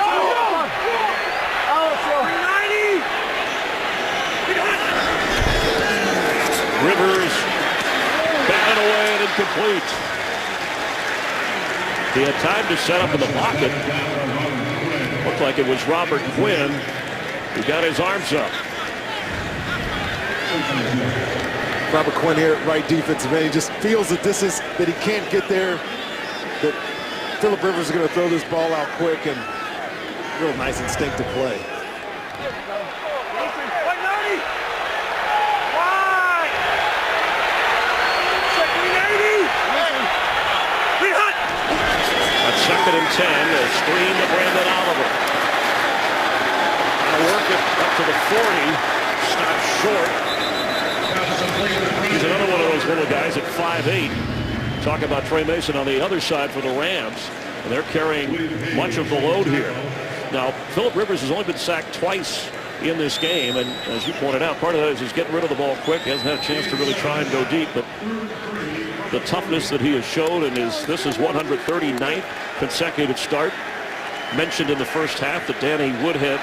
Rivers batted away and incomplete. He had time to set up in the pocket. Looked like it was Robert Quinn who got his arms up. Robert Quinn here at right defensive end. He just feels that that he can't get there. That Philip Rivers is going to throw this ball out quick, and real nice instinctive play. That's 2nd and 10. A screen to Brandon Oliver. Gonna work it up to the 40. Stops short. He's another one of those little guys at 5'8". Talk about Trey Mason on the other side for the Rams. And they're carrying much of the load here. Now, Philip Rivers has only been sacked twice in this game. And as you pointed out, part of that is he's getting rid of the ball quick. He hasn't had a chance to really try and go deep. But the toughness that he has showed, and this is 139th consecutive start. Mentioned in the first half that Danny Woodhead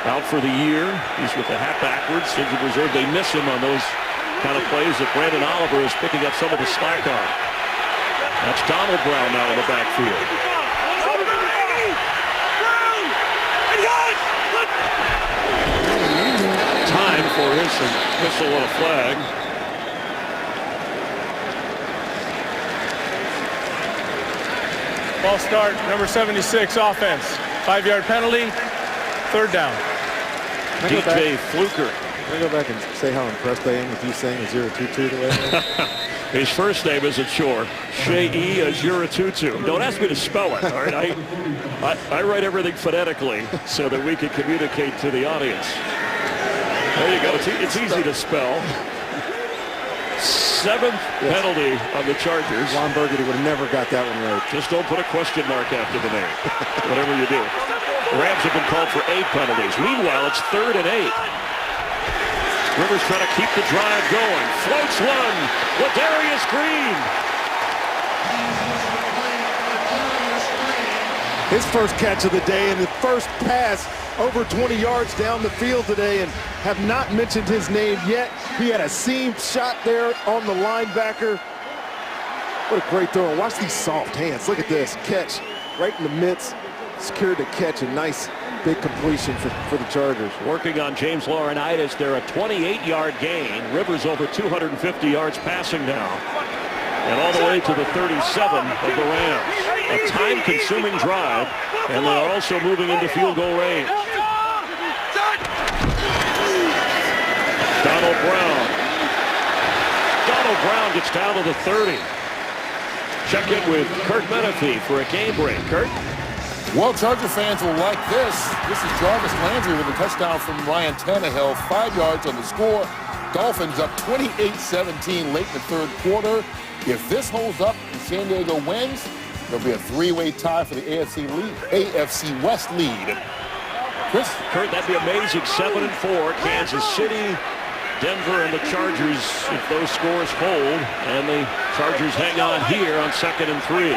out for the year. He's with the hat backwards, injured reserve. They miss him on those kind of plays that Brandon Oliver is picking up some of the slack on. That's Donald Brown now in the backfield. Time for his whistle and a flag. Ball start, number 76, offense. 5-yard penalty, 3rd down. DJ Fluker. Can I go back and say how impressed I am with you saying Ajura-Tutu the way? His first name is a chore. Shea Ajura-Tutu. Don't ask me to spell it, all right? I write everything phonetically so that we can communicate to the audience. There you go. It's easy to spell. 7th penalty on the Chargers. Ron Burgundy would have never got that one right. Just don't put a question mark after the name, whatever you do. The Rams have been called for 8 penalties. Meanwhile, it's 3rd and 8. Rivers trying to keep the drive going. Floats one. Ladarius Green. His first catch of the day and the first pass over 20 yards down the field today, and have not mentioned his name yet. He had a seam shot there on the linebacker. What a great throw. Watch these soft hands. Look at this catch right in the midst. Secured the catch. A nice big completion for the Chargers. Working on James Laurinaitis. They're a 28-yard gain. Rivers over 250 yards passing now. And all the way to the 37 of the Rams. A time-consuming drive, and they're also moving into field goal range. Donald Brown. Donald Brown gets down to the 30. Check in with Kurt Menefee for a game break. Kurt? Well, Charger fans will like this. This is Jarvis Landry with a touchdown from Ryan Tannehill. 5 yards on the score. Dolphins up 28-17 late in the 3rd quarter. If this holds up and San Diego wins, there'll be a 3-way tie for the AFC West lead. Chris? Kurt, that'd be amazing. 7-4. Kansas City, Denver, and the Chargers, if those scores hold. And the Chargers hang on here on 2nd and 3.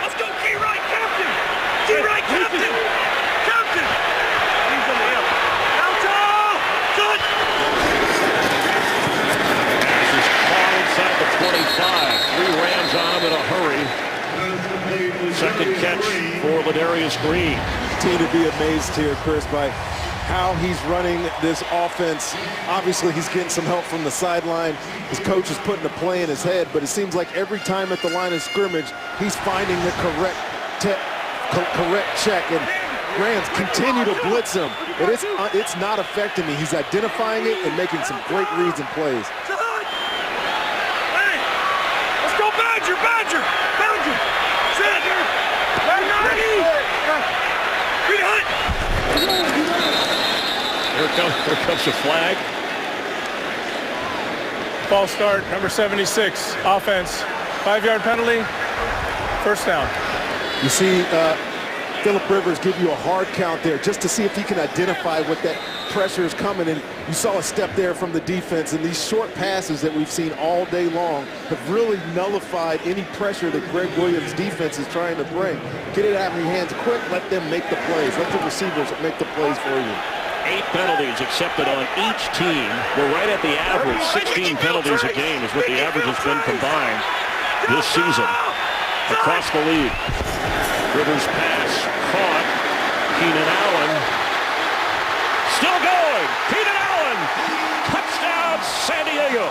Let's go, K-Wright, captain! K-Wright, captain! Captain! He's on the hill. Out, cut! This is caught inside second catch for Ladarius Green. Continue to be amazed here, Chris, by how he's running this offense. Obviously, he's getting some help from the sideline. His coach is putting a play in his head, but it seems like every time at the line of scrimmage, he's finding the correct check, and Rams continue to blitz him. But it's not affecting me. He's identifying it and making some great reads and plays. Hey, let's go Badger, Badger, Badger. Sit. Green Hunt. Here comes the flag. False start, number 76, offense. 5-yard penalty, first down. You see Philip Rivers give you a hard count there just to see if he can identify what that pressure is coming. And you saw a step there from the defense. And these short passes that we've seen all day long have really nullified any pressure that Greg Williams' defense is trying to bring. Get it out of your hands quick. Let them make the plays. Let the receivers make the plays for you. 8 penalties accepted on each team. We're right at the average. 16 penalties a game is what the average has been combined this season across the league. Rivers pass caught. Keenan Allen still going. Keenan Allen, touchdown San Diego.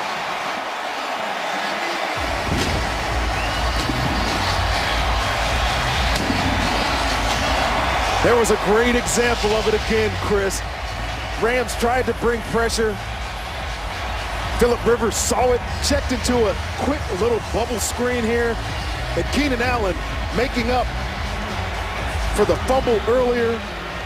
There was a great example of it again, Chris. Rams tried to bring pressure. Philip Rivers saw it, checked into a quick little bubble screen here, and Keenan Allen making up for the fumble earlier,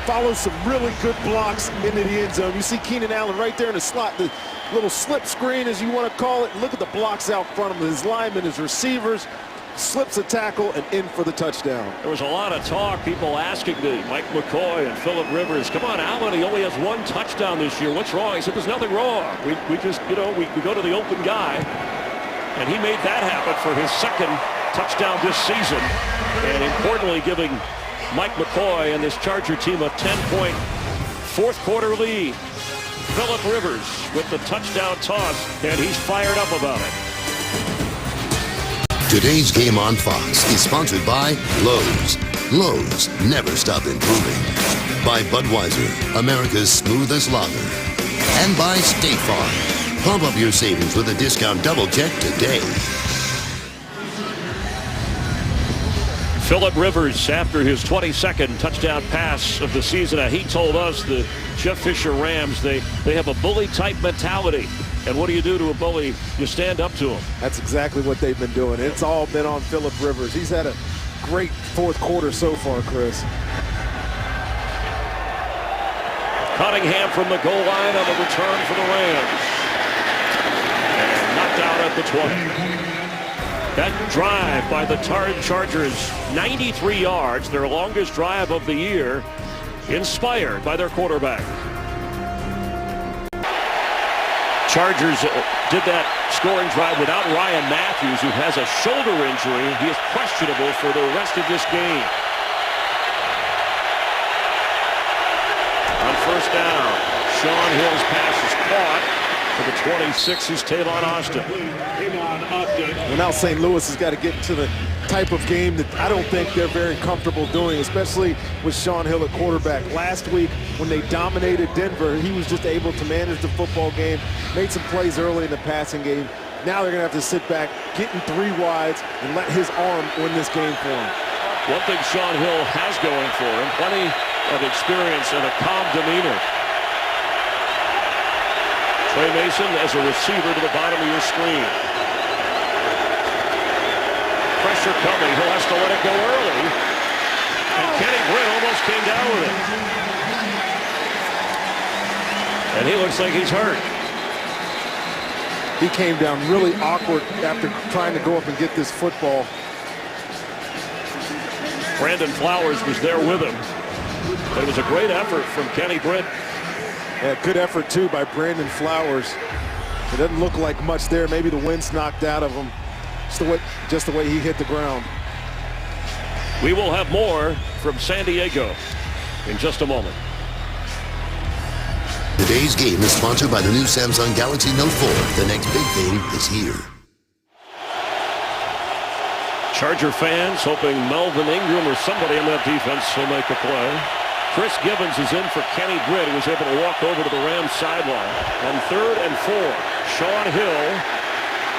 follows some really good blocks into the end zone. You see Keenan Allen right there in the slot, the little slip screen as you want to call it. Look at the blocks out front of him, his linemen, his receivers, slips a tackle and in for the touchdown. There was a lot of talk, people asking Mike McCoy and Philip Rivers, come on, Allen, he only has 1 touchdown this year. What's wrong? He said, there's nothing wrong. We just, we go to the open guy. And he made that happen for his 2nd touchdown this season. And importantly, giving Mike McCoy and this Charger team a 10-point 4th quarter lead. Philip Rivers with the touchdown toss, and he's fired up about it. Today's Game on Fox is sponsored by Lowe's. Lowe's, never stop improving. By Budweiser, America's smoothest lager. And by State Farm. Pump up your savings with a discount double check today. Philip Rivers, after his 22nd touchdown pass of the season, he told us the Jeff Fisher Rams, they have a bully-type mentality. And what do you do to a bully? You stand up to him. That's exactly what they've been doing. It's all been on Philip Rivers. He's had a great 4th quarter so far, Chris. Cunningham from the goal line on the return for the Rams. And knocked out at the 20. That drive by the Chargers, 93 yards, their longest drive of the year, inspired by their quarterback. Chargers did that scoring drive without Ryan Matthews, who has a shoulder injury. He is questionable for the rest of this game. On first down, Sean Hill's pass is caught. For the 26 is Tavon Austin. Well, now St. Louis has got to get to the type of game that I don't think they're very comfortable doing, especially with Sean Hill at quarterback. Last week, when they dominated Denver, he was just able to manage the football game, made some plays early in the passing game. Now they're going to have to sit back, get in 3 wides, and let his arm win this game for him. One thing Sean Hill has going for him, plenty of experience and a calm demeanor. Trey Mason as a receiver to the bottom of your screen. Pressure coming. He'll have to let it go early. And Kenny Britt almost came down with it. And he looks like he's hurt. He came down really awkward after trying to go up and get this football. Brandon Flowers was there with him. It was a great effort from Kenny Britt. Yeah, good effort, too, by Brandon Flowers. It doesn't look like much there. Maybe the wind's knocked out of him. Just the way he hit the ground. We will have more from San Diego in just a moment. Today's game is sponsored by the new Samsung Galaxy Note 4. The next big thing is here. Charger fans hoping Melvin Ingram or somebody in that defense will make the play. Chris Gibbons is in for Kenny Britt, who was able to walk over to the Rams sideline. On 3rd and 4, Sean Hill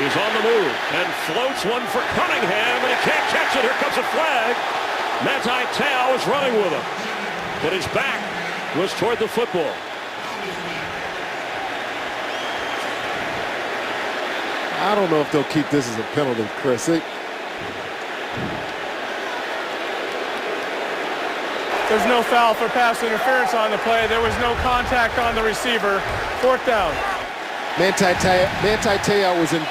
is on the move and floats one for Cunningham, and he can't catch it. Here comes a flag. Manti Te'o is running with him, but his back was toward the football. I don't know if they'll keep this as a penalty, Chris. There's no foul for pass interference on the play. There was no contact on the receiver. 4th down. Manti Te'o was in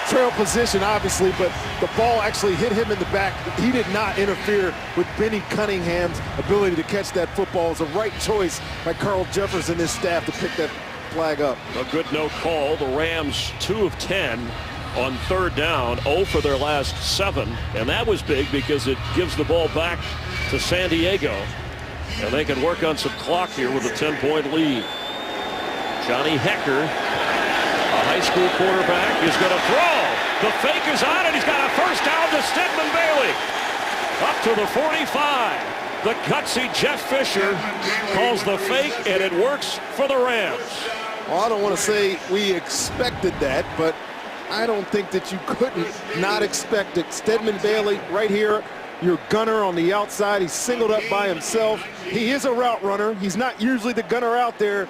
trail position, obviously, but the ball actually hit him in the back. He did not interfere with Benny Cunningham's ability to catch that football. It was a right choice by Carl Jefferson and his staff to pick that flag up. A good no call. The Rams 2 of 10 on 3rd down, 0 for their last 7, and that was big because it gives the ball back to San Diego, and they can work on some clock here with a 10-point lead. Johnny Hekker, a high school quarterback, is going to throw. The fake is on, and he's got a first down to Stedman Bailey. Up to the 45. The gutsy Jeff Fisher calls the fake, and it works for the Rams. Well, I don't want to say we expected that, but I don't think that you couldn't not expect it. Stedman Bailey right here, your gunner on the outside. He's singled up by himself. He is a route runner. He's not usually the gunner out there.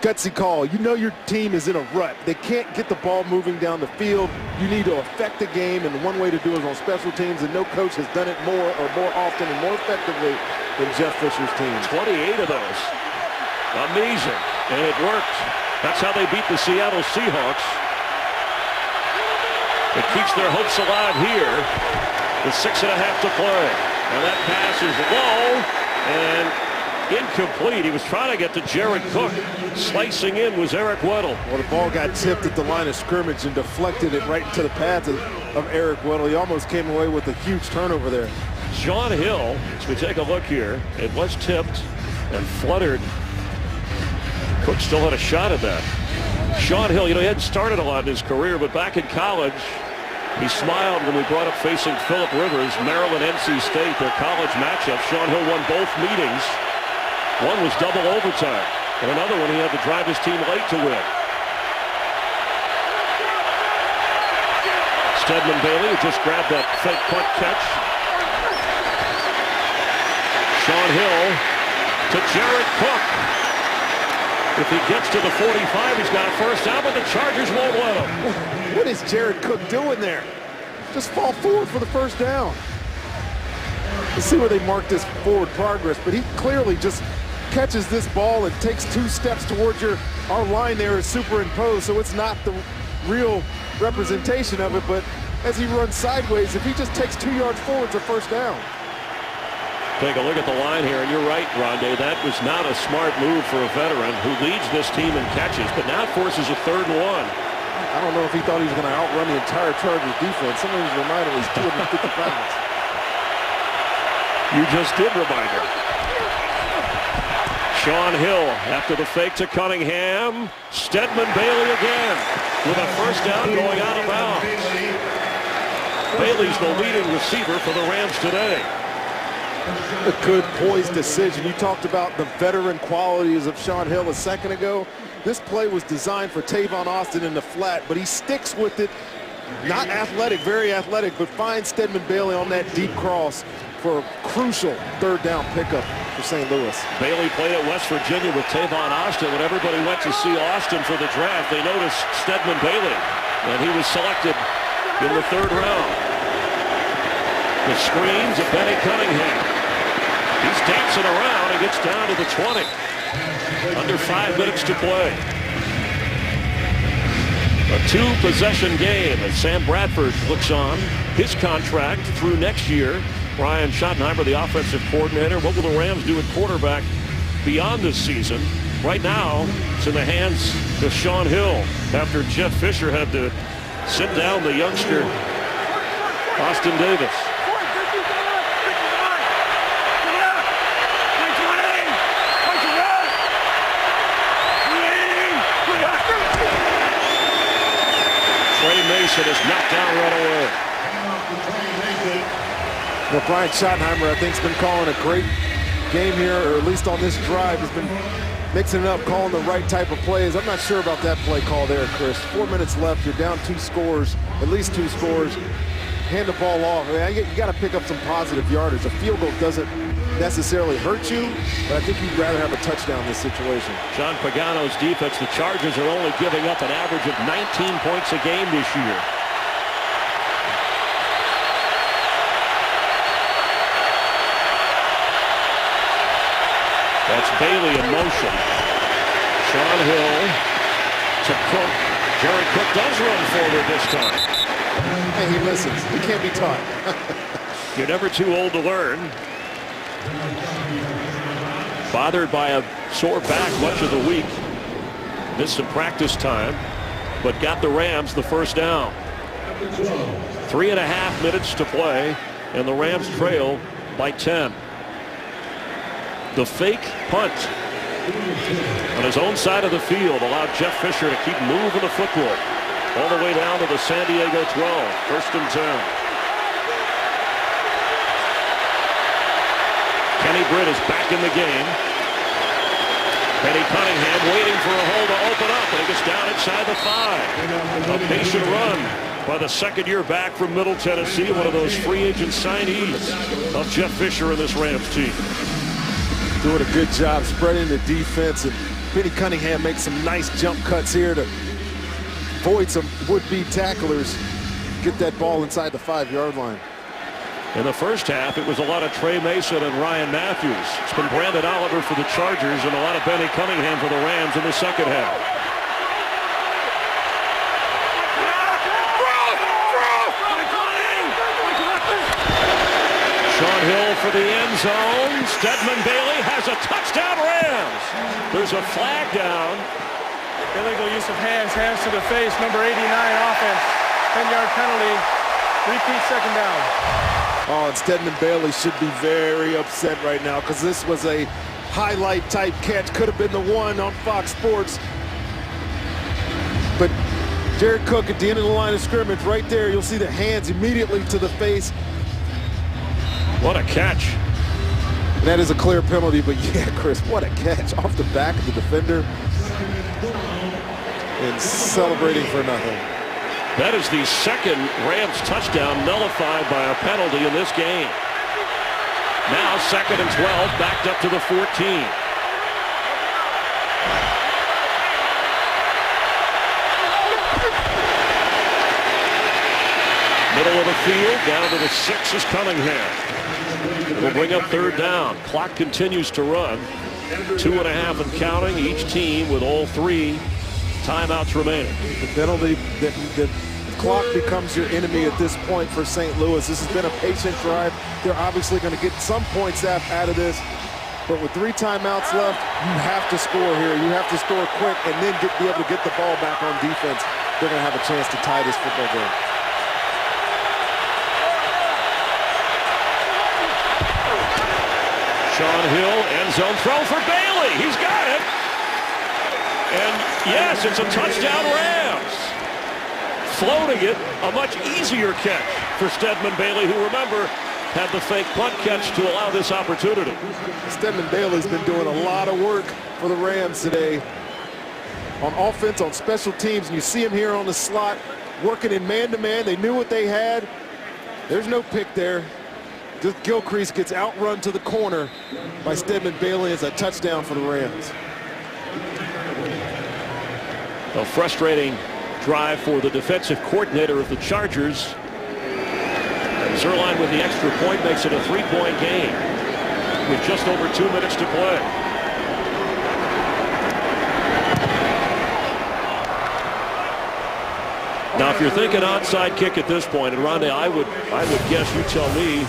Gutsy call. You know your team is in a rut. They can't get the ball moving down the field. You need to affect the game, and one way to do it is on special teams, and no coach has done it more often and more effectively than Jeff Fisher's team. 28 of those. Amazing. And it worked. That's how they beat the Seattle Seahawks. It keeps their hopes alive here with 6.5 to play. And that pass is low and incomplete. He was trying to get to Jared Cook. Slicing in was Eric Weddle. Well, the ball got tipped at the line of scrimmage and deflected it right into the path of Eric Weddle. He almost came away with a huge turnover there. Sean Hill, as we take a look here, it was tipped and fluttered. Cook still had a shot at that. Sean Hill, you know, he hadn't started a lot in his career, but back in college, he smiled when we brought up facing Phillip Rivers, Maryland, NC State, their college matchup. Sean Hill won both meetings. One was double overtime, and another one he had to drive his team late to win. Stedman Bailey just grabbed that fake punt catch. Sean Hill to Jared Cook. If he gets to the 45, he's got a first down, but the Chargers won't let him. What is Jared Cook doing there? Just fall forward for the first down. Let's see where they mark this forward progress, but he clearly just catches this ball and takes 2 steps towards our line there is superimposed, so it's not the real representation of it, but as he runs sideways, if he just takes 2 yards forward, it's a first down. Take a look at the line here, and you're right, Rondé. That was not a smart move for a veteran who leads this team in catches, but now forces a 3rd and 1. I don't know if he thought he was going to outrun the entire Chargers defense. Somebody's reminding him he's 250 pounds. You just did remind her. Sean Hill after the fake to Cunningham. Stedman Bailey again with a first down going out of bounds. Bailey's the leading receiver for the Rams today. A good poised decision. You talked about the veteran qualities of Sean Hill a second ago. This play was designed for Tavon Austin in the flat, but he sticks with it. Not athletic, very athletic, but finds Stedman Bailey on that deep cross for a crucial 3rd down pickup for St. Louis. Bailey played at West Virginia with Tavon Austin. When everybody went to see Austin for the draft, they noticed Stedman Bailey, and he was selected in the 3rd round. The screens of Benny Cunningham. He's dancing around and gets down to the 20. Under 5 minutes to play. A 2-possession game as Sam Bradford looks on. His contract through next year. Brian Schottenheimer, the offensive coordinator. What will the Rams do at quarterback beyond this season? Right now, it's in the hands of Sean Hill after Jeff Fisher had to sit down the youngster, Austin Davis. Trey Mason is knocked down right away. Well, Brian Schottenheimer, I think, has been calling a great game here, or at least on this drive. He's been mixing it up, calling the right type of plays. I'm not sure about that play call there, Chris. 4 minutes left. You're down 2 scores, at least 2 scores. Hand the ball off. I mean, you got to pick up some positive yardage. A field goal doesn't necessarily hurt you, but I think you'd rather have a touchdown in this situation. John Pagano's defense, the Chargers are only giving up an average of 19 points a game this year. That's Bailey in motion. Sean Hill to Cook. Jared Cook does run forward this time. Hey, he listens. He can't be taught. You're never too old to learn. Bothered by a sore back much of the week. Missed some practice time, but got the Rams the first down. 3.5 minutes to play, and the Rams trail by 10. The fake punt on his own side of the field allowed Jeff Fisher to keep moving the football all the way down to the San Diego 12. 1st and 10. Kenny Britt is back in the game. Benny Cunningham waiting for a hole to open up, and he gets down inside the 5. A patient run by the second-year back from Middle Tennessee, one of those free agent signees of Jeff Fisher and this Rams team. Doing a good job spreading the defense, and Benny Cunningham makes some nice jump cuts here to avoid some would-be tacklers. Get that ball inside the 5-yard line. In the first half, it was a lot of Trey Mason and Ryan Matthews. It's been Brandon Oliver for the Chargers and a lot of Benny Cunningham for the Rams in the second half. Sean Hill for the end zone. Stedman Bailey has a touchdown, Rams. There's a flag down. Illegal use of hands to the face, number 89 offense. 10-yard penalty, repeat second down. Oh, and Stedman Bailey should be very upset right now because this was a highlight type catch. Could have been the one on Fox Sports. But Jared Cook at the end of the line of scrimmage right there, you'll see the hands immediately to the face. What a catch. And that is a clear penalty, but yeah, Chris, what a catch off the back of the defender. And celebrating for nothing. That is the second Rams touchdown nullified by a penalty in this game. Now 2nd and 12, backed up to the 14. Middle of the field, down to the 6 is Cunningham. We'll bring up 3rd down. Clock continues to run. 2.5 and counting. Each team with all 3 timeouts remaining. The penalty, the clock becomes your enemy at this point for St. Louis. This has been a patient drive. They're obviously going to get some points out of this. But with 3 timeouts left, you have to score here. You have to score quick and then be able to get the ball back on defense. They're going to have a chance to tie this football game. Sean Hill, end zone throw for Bailey. He's got it. And yes, it's a touchdown, Rams. Floating it, a much easier catch for Stedman Bailey, who, remember, had the fake punt catch to allow this opportunity. Stedman Bailey's been doing a lot of work for the Rams today on offense, on special teams, and you see him here on the slot working in man-to-man. They knew what they had. There's no pick there. Just Gilchrist gets outrun to the corner by Stedman Bailey as a touchdown for the Rams. A frustrating drive for the defensive coordinator of the Chargers. Zuerlein with the extra point makes it a 3-point game with just over 2 minutes to play. Now, if you're thinking onside kick at this point, and Rondé, I would guess you tell me,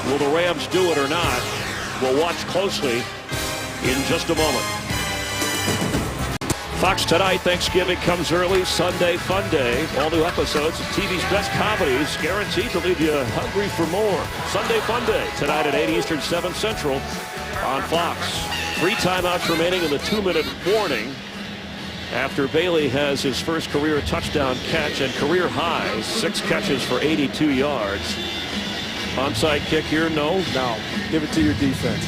will the Rams do it or not? We'll watch closely in just a moment. Fox Tonight, Thanksgiving comes early. Sunday Fun Day. All new episodes of TV's best comedies, guaranteed to leave you hungry for more. Sunday Fun Day, tonight at 8 Eastern, 7 Central on Fox. 3 timeouts remaining in the 2-minute warning after Bailey has his first career touchdown catch and career highs, 6 catches for 82 yards. Onside kick here, no. No, give it to your defense.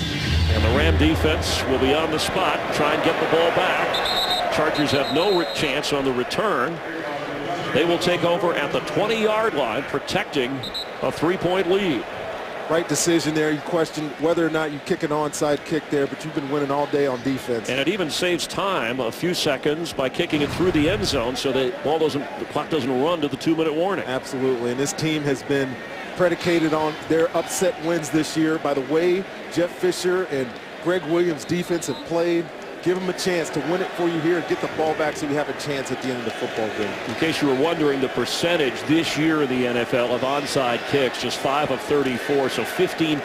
And the Ram defense will be on the spot, try and get the ball back. Chargers have no chance on the return. They will take over at the 20-yard line, protecting a 3-point lead. Right decision there. You question whether or not you kick an onside kick there, but you've been winning all day on defense. And it even saves time, a few seconds, by kicking it through the end zone so the clock doesn't run to the 2-minute warning. Absolutely. And this team has been predicated on their upset wins this year by the way Jeff Fisher and Greg Williams' defense have played. Give them a chance to win it for you here and get the ball back so you have a chance at the end of the football game. In case you were wondering, the percentage this year in the NFL of onside kicks, just 5 of 34, so 15%.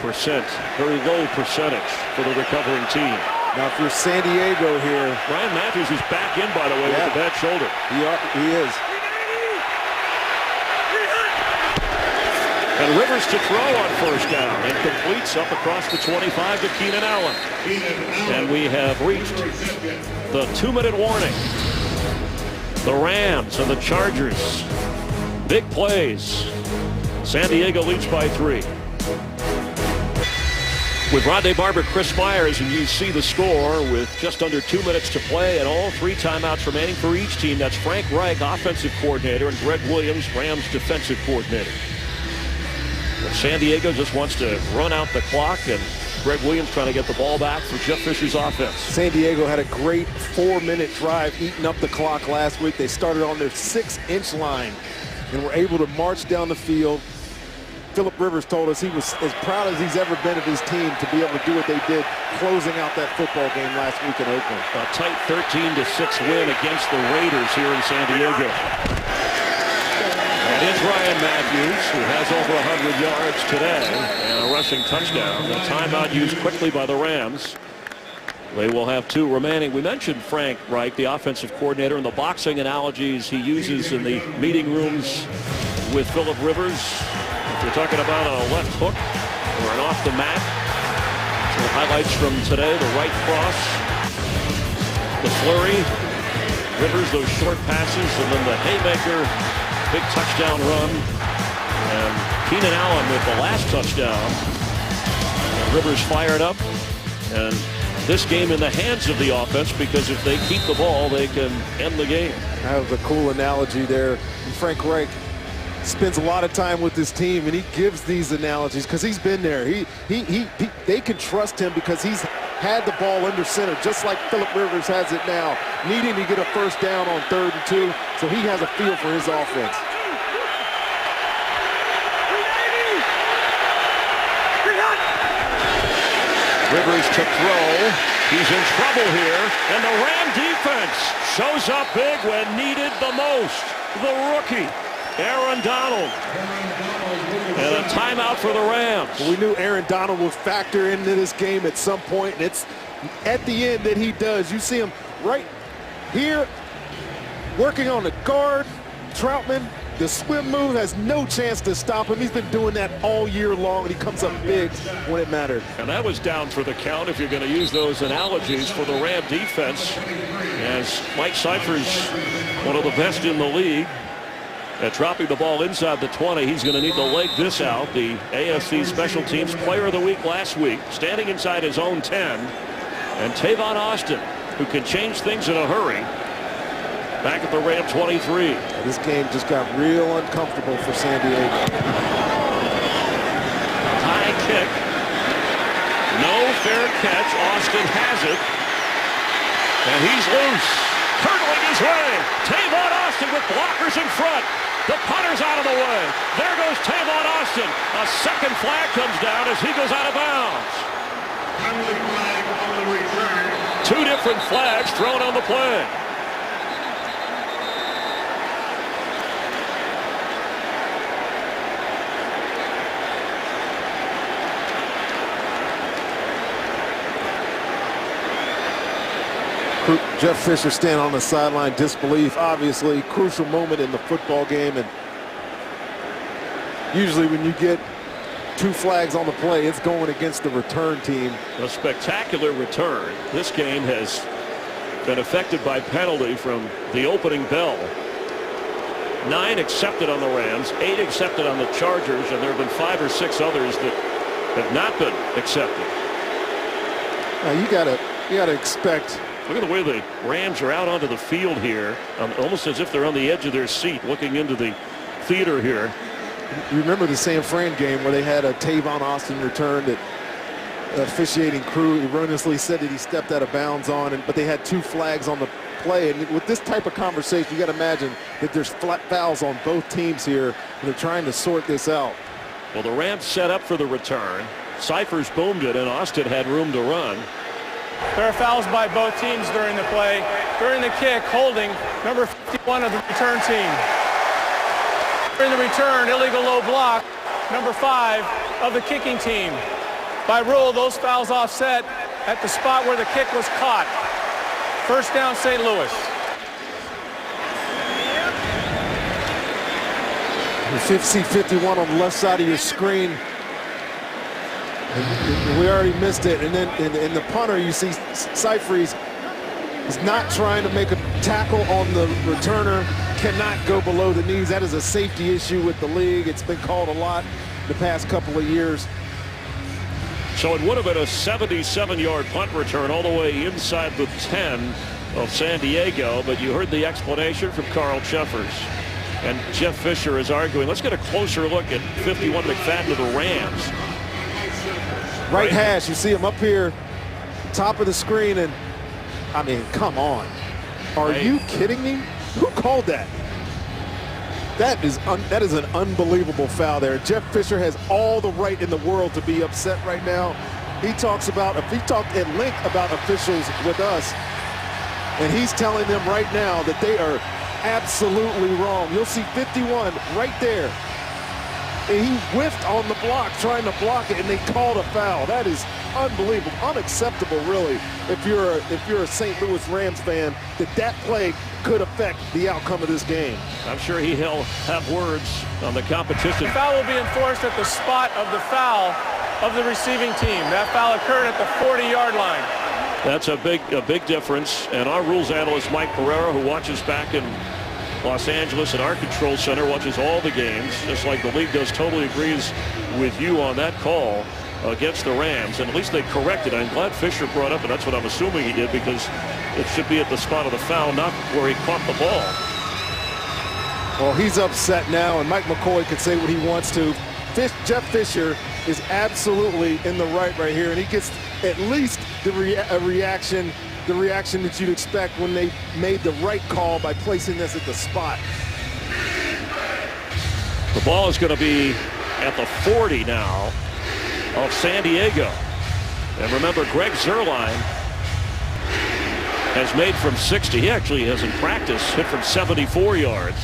Very low percentage for the recovering team. Now, if you're San Diego here. Ryan Matthews is back in, by the way, with a bad shoulder. He is. And Rivers to throw on first down and completes up across the 25 to Keenan Allen. And we have reached the 2-minute warning. The Rams and the Chargers. Big plays. San Diego leads by 3. With Rondé Barber, Chris Myers, and you see the score with just under 2 minutes to play and all 3 timeouts remaining for each team. That's Frank Reich, offensive coordinator, and Greg Williams, Rams defensive coordinator. San Diego just wants to run out the clock, and Greg Williams trying to get the ball back for Jeff Fisher's offense. San Diego had a great 4-minute drive eating up the clock last week. They started on their 6-inch line and were able to march down the field. Philip Rivers told us he was as proud as he's ever been of his team to be able to do what they did, closing out that football game last week in Oakland. A tight 13-6 win against the Raiders here in San Diego. It is Ryan Matthews, who has over 100 yards today and a rushing touchdown. The timeout used quickly by the Rams. They will have 2 remaining. We mentioned Frank Reich, the offensive coordinator, and the boxing analogies he uses in the meeting rooms with Philip Rivers. If you're talking about a left hook or an off the mat, some highlights from today, the right cross, the flurry, Rivers, those short passes, and then the haymaker. Big touchdown run, and Keenan Allen with the last touchdown. And Rivers fired up, and this game in the hands of the offense, because if they keep the ball, they can end the game. That was a cool analogy there. And Frank Reich spends a lot of time with his team, and he gives these analogies because he's been there. They can trust him because he's had the ball under center, just like Philip Rivers has it now, needing to get a first down on 3rd and 2, so he has a feel for his offense. Rivers to throw. He's in trouble here, and the Ram defense shows up big when needed the most. The rookie, Aaron Donald. And a timeout for the Rams. Well, we knew Aaron Donald would factor into this game at some point, and it's at the end that he does. You see him right here working on the guard. Troutman, the swim move, has no chance to stop him. He's been doing that all year long, and he comes up big when it mattered. And that was down for the count if you're going to use those analogies for the Ram defense, as Mike Cypher's one of the best in the league at dropping the ball inside the 20. He's going to need to leg this out. The AFC Special Teams Player of the Week last week, standing inside his own 10. And Tavon Austin, who can change things in a hurry, back at the Ram 23. This game just got real uncomfortable for San Diego. High kick. No fair catch. Austin has it. And he's loose. Hurdling his way. Tavon Austin with blockers in front. The punter's out of the way. There goes Tavon Austin. A second flag comes down as he goes out of bounds. Two different flags thrown on the play. Jeff Fisher standing on the sideline, disbelief. Obviously, crucial moment in the football game, and usually when you get two flags on the play, it's going against the return team. A spectacular return. This game has been affected by penalty from the opening bell. 9 accepted on the Rams, 8 accepted on the Chargers, and there have been 5 or 6 others that have not been accepted. Now you gotta expect. Look at the way the Rams are out onto the field here, almost as if they're on the edge of their seat looking into the theater here. You remember the San Fran game where they had a Tavon Austin return that officiating crew erroneously said that he stepped out of bounds on, but they had 2 flags on the play. And with this type of conversation, you got to imagine that there's flat fouls on both teams here, and they're trying to sort this out. Well, the Rams set up for the return. Cyphers boomed it, and Austin had room to run. There are fouls by both teams during the play. During the kick, holding number 51 of the return team. During the return, illegal low block, number 5 of the kicking team. By rule, those fouls offset at the spot where the kick was caught. First down, St. Louis. You see 51 on the left side of your screen. And we already missed it. And then in the punter, you see Cyphers is not trying to make a tackle on the returner, cannot go below the knees. That is a safety issue with the league. It's been called a lot the past couple of years. So it would have been a 77-yard punt return all the way inside the 10 of San Diego, but you heard the explanation from Carl Cheffers. And Jeff Fisher is arguing, let's get a closer look at 51 McFadden to the Rams. Right hash, you see him up here, top of the screen, and I mean, come on. Are you kidding me? Who called that? That is an unbelievable foul there. Jeff Fisher has all the right in the world to be upset right now. He talked at length about officials with us, and he's telling them right now that they are absolutely wrong. You'll see 51 right there. And he whiffed on the block, trying to block it, and they called a foul. That is unbelievable, unacceptable, really. If you're a St. Louis Rams fan, that play could affect the outcome of this game. I'm sure he'll have words on the competition. The foul will be enforced at the spot of the foul of the receiving team. That foul occurred at the 40-yard line. That's a big difference. And our rules analyst, Mike Pereira, who watches back in Los Angeles at our control center, watches all the games, just like the league does, totally agrees with you on that call against the Rams. And at least they corrected. I'm glad Fisher brought up, and that's what I'm assuming he did, because it should be at the spot of the foul, not where he caught the ball. Well, he's upset now, and Mike McCoy can say what he wants to. Jeff Fisher is absolutely in the right here, and he gets at least the reaction that you'd expect when they made the right call by placing this at the spot. The ball is going to be at the 40 now of San Diego. And remember, Greg Zuerlein has made from 60. He actually has in practice hit from 74 yards.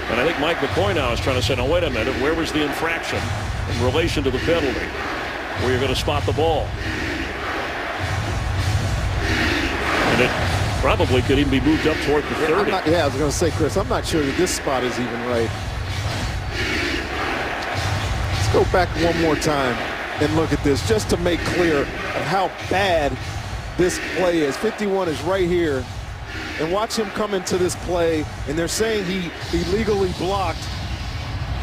And I think Mike McCoy now is trying to say, now wait a minute, where was the infraction in relation to the penalty where you're going to spot the ball? And it probably could even be moved up toward the 30. I was going to say, Chris, I'm not sure that this spot is even right. Let's go back one more time and look at this just to make clear of how bad this play is. 51 is right here. And watch him come into this play, and they're saying he illegally blocked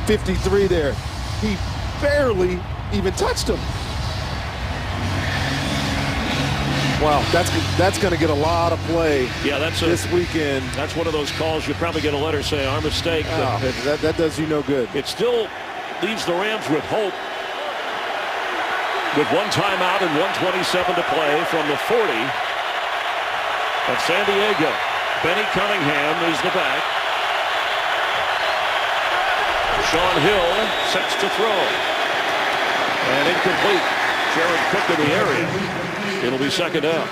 53 there. He barely even touched him. Wow, that's going to get a lot of play. Yeah, this weekend. That's one of those calls you probably get a letter saying our mistake. That does you no good. It still leaves the Rams with hope. With one timeout and 1:27 to play from the 40 of San Diego. Benny Cunningham is the back. Sean Hill sets to throw. And incomplete. Jared Cook in the area. It'll be second down.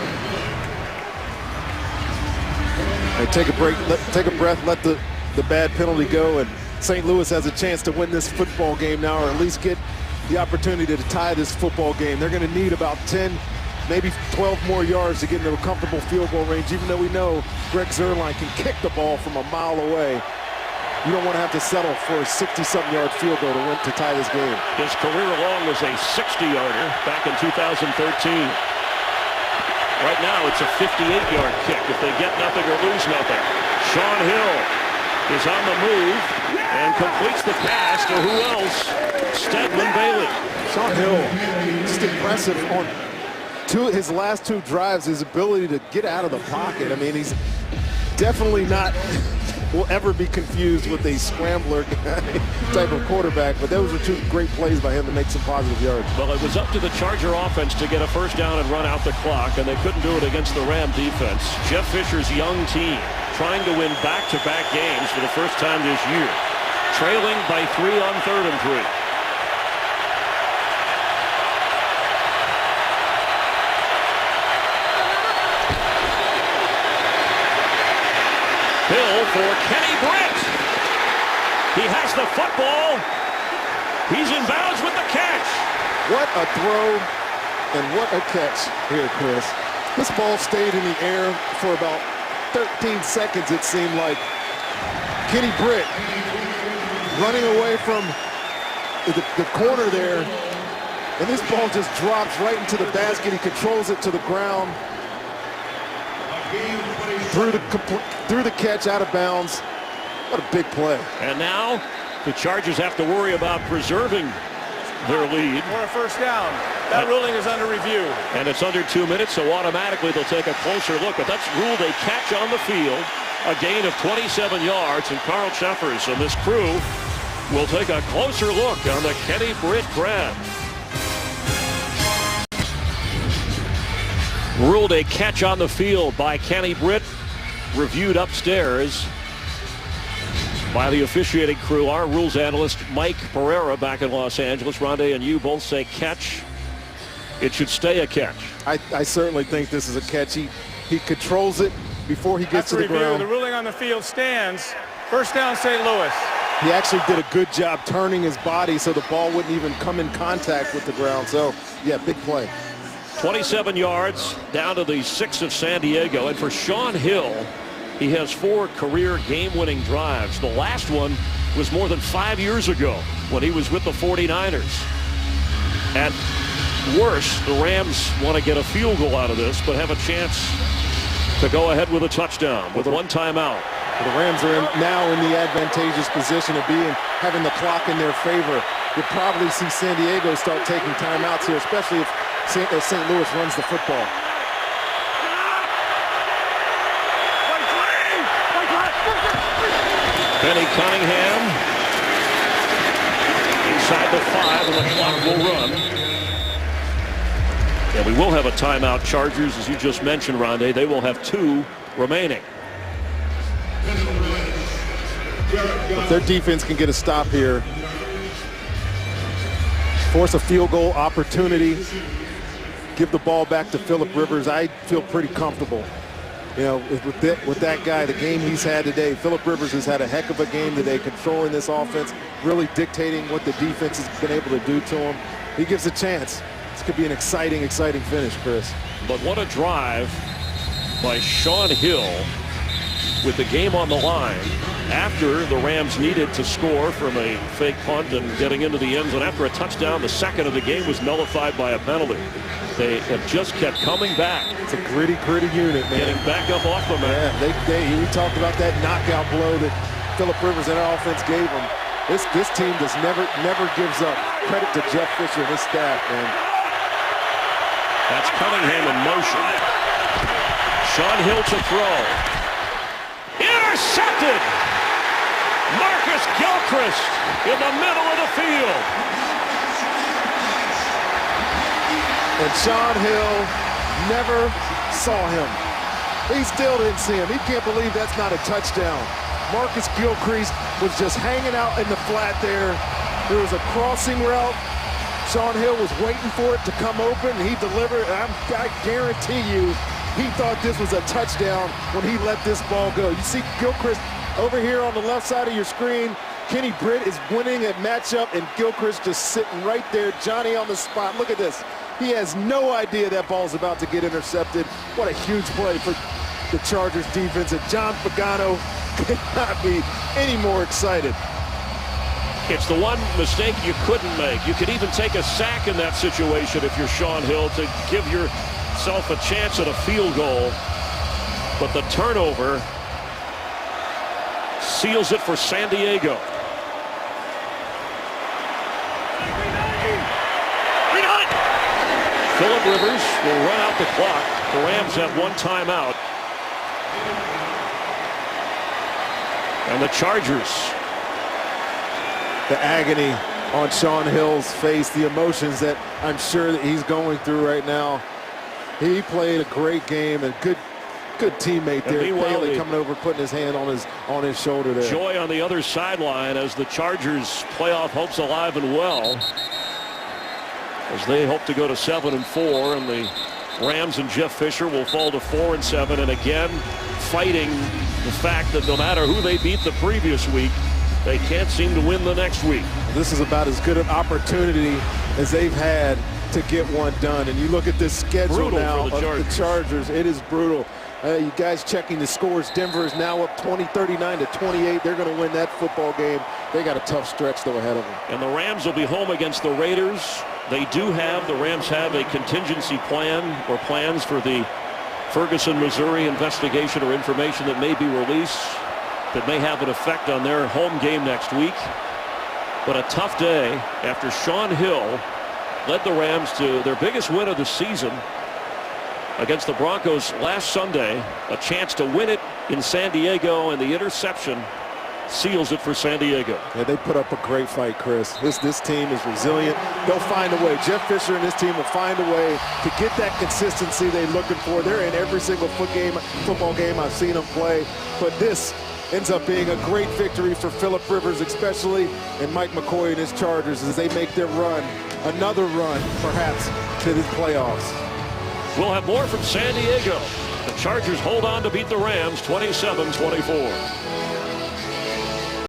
Hey, take a break, take a breath, let the bad penalty go, and St. Louis has a chance to win this football game now, or at least get the opportunity to tie this football game. They're going to need about 10, maybe 12 more yards to get into a comfortable field goal range, even though we know Greg Zuerlein can kick the ball from a mile away. You don't want to have to settle for a 60-something yard field goal to tie this game. His career long was a 60-yarder back in 2013. Right now, it's a 58-yard kick if they get nothing or lose nothing. Sean Hill is on the move and completes the pass to who else? Stedman Bailey. Shaun Hill, just impressive on his last 2 drives, his ability to get out of the pocket. I mean, he's definitely not will ever be confused with a scrambler type of quarterback, but those were 2 great plays by him to make some positive yards. Well, it was up to the Charger offense to get a first down and run out the clock, and they couldn't do it against the Ram defense. Jeff Fisher's young team trying to win back-to-back games for the first time this year, trailing by 3 on 3rd and 3. Hill for Kenny Britt. He has the football. He's in bounds with the catch. What a throw and what a catch here, Chris. This ball stayed in the air for about 13 seconds, it seemed like. Kenny Britt running away from the corner there, and this ball just drops right into the basket. He controls it to the ground. Through the catch, out of bounds. What a big play. And now the Chargers have to worry about preserving their lead. For a first down. That ruling is under review. And it's under 2 minutes, so automatically they'll take a closer look. But that's ruled a catch on the field, a gain of 27 yards, and Carl Cheffers and this crew will take a closer look on the Kenny Britt grab. Ruled a catch on the field by Kenny Britt, reviewed upstairs by the officiating crew. Our rules analyst Mike Pereira back in Los Angeles. Rondé and you both say catch. It should stay a catch. I certainly think this is a catch. He controls it before he gets to the ground. The ruling on the field stands. First down, St. Louis. He actually did a good job turning his body so the ball wouldn't even come in contact with the ground. So, yeah, big play. 27 yards down to the 6 of San Diego. And for Shaun Hill, he has 4 career game-winning drives. The last one was more than 5 years ago when he was with the 49ers. At worst, the Rams want to get a field goal out of this, but have a chance to go ahead with a touchdown with 1 timeout. The Rams are now in the advantageous position of having the clock in their favor. You'll probably see San Diego start taking timeouts here, especially if St. Louis runs the football. Benny Cunningham inside the 5, and the clock will run. And we will have a timeout. Chargers, as you just mentioned, Rondé, they will have 2 remaining. If their defense can get a stop here, force a field goal opportunity, give the ball back to Philip Rivers, I feel pretty comfortable. You know, with that guy, the game he's had today, Philip Rivers has had a heck of a game today, controlling this offense, really dictating what the defense has been able to do to him. He gives a chance. This could be an exciting finish, Chris. But what a drive by Shaun Hill with the game on the line after the Rams needed to score from a fake punt and getting into the end zone. After a touchdown, the second of the game was nullified by a penalty. They have just kept coming back. It's a gritty unit, man. Getting back up off the mat. Yeah, we talked about that knockout blow that Philip Rivers and our offense gave him. This team just never gives up. Credit to Jeff Fisher and his staff, man. That's Cunningham in motion. Shaun Hill to throw. Intercepted! Marcus Gilchrist in the middle of the field. And Shaun Hill never saw him. He still didn't see him. He can't believe that's not a touchdown. Marcus Gilchrist was just hanging out in the flat there. There was a crossing route. Shaun Hill was waiting for it to come open, and he delivered. I guarantee you, he thought this was a touchdown when he let this ball go. You see Gilchrist over here on the left side of your screen. Kenny Britt is winning a matchup, and Gilchrist just sitting right there. Johnny on the spot. Look at this. He has no idea that ball's about to get intercepted. What a huge play for the Chargers defense, and John Pagano cannot be any more excited. It's the one mistake you couldn't make. You could even take a sack in that situation if you're Shaun Hill to give yourself a chance at a field goal. But the turnover seals it for San Diego. Phillip Rivers will run out the clock. The Rams have one timeout. And the Chargers. The agony on Shaun Hill's face, the emotions that I'm sure that he's going through right now. He played a great game, and good teammate there. Bailey coming over, putting his hand on his shoulder there. Joy on the other sideline as the Chargers playoff hopes alive and well, as they hope to go to 7-4, and the Rams and Jeff Fisher will fall to 4-7, and again fighting the fact that no matter who they beat the previous week, they can't seem to win the next week. This is about as good an opportunity as they've had to get one done. And you look at this schedule now of the Chargers, it is brutal. You guys checking the scores. Denver is now up 39 to 28. They're going to win that football game. They got a tough stretch though ahead of them. And the Rams will be home against the Raiders. The Rams have a contingency plan or plans for the Ferguson, Missouri investigation or information that may be released that may have an effect on their home game next week. But a tough day after Shaun Hill led the Rams to their biggest win of the season against the Broncos last Sunday. A chance to win it in San Diego, and the interception seals it for San Diego. Yeah, they put up a great fight, Chris. This team is resilient. They'll find a way. Jeff Fisher and his team will find a way to get that consistency they're looking for. They're in every single football game I've seen them play. But this ends up being a great victory for Phillip Rivers especially, and Mike McCoy and his Chargers as they make their run, another run perhaps, to the playoffs. We'll have more from San Diego. The Chargers hold on to beat the Rams 27-24.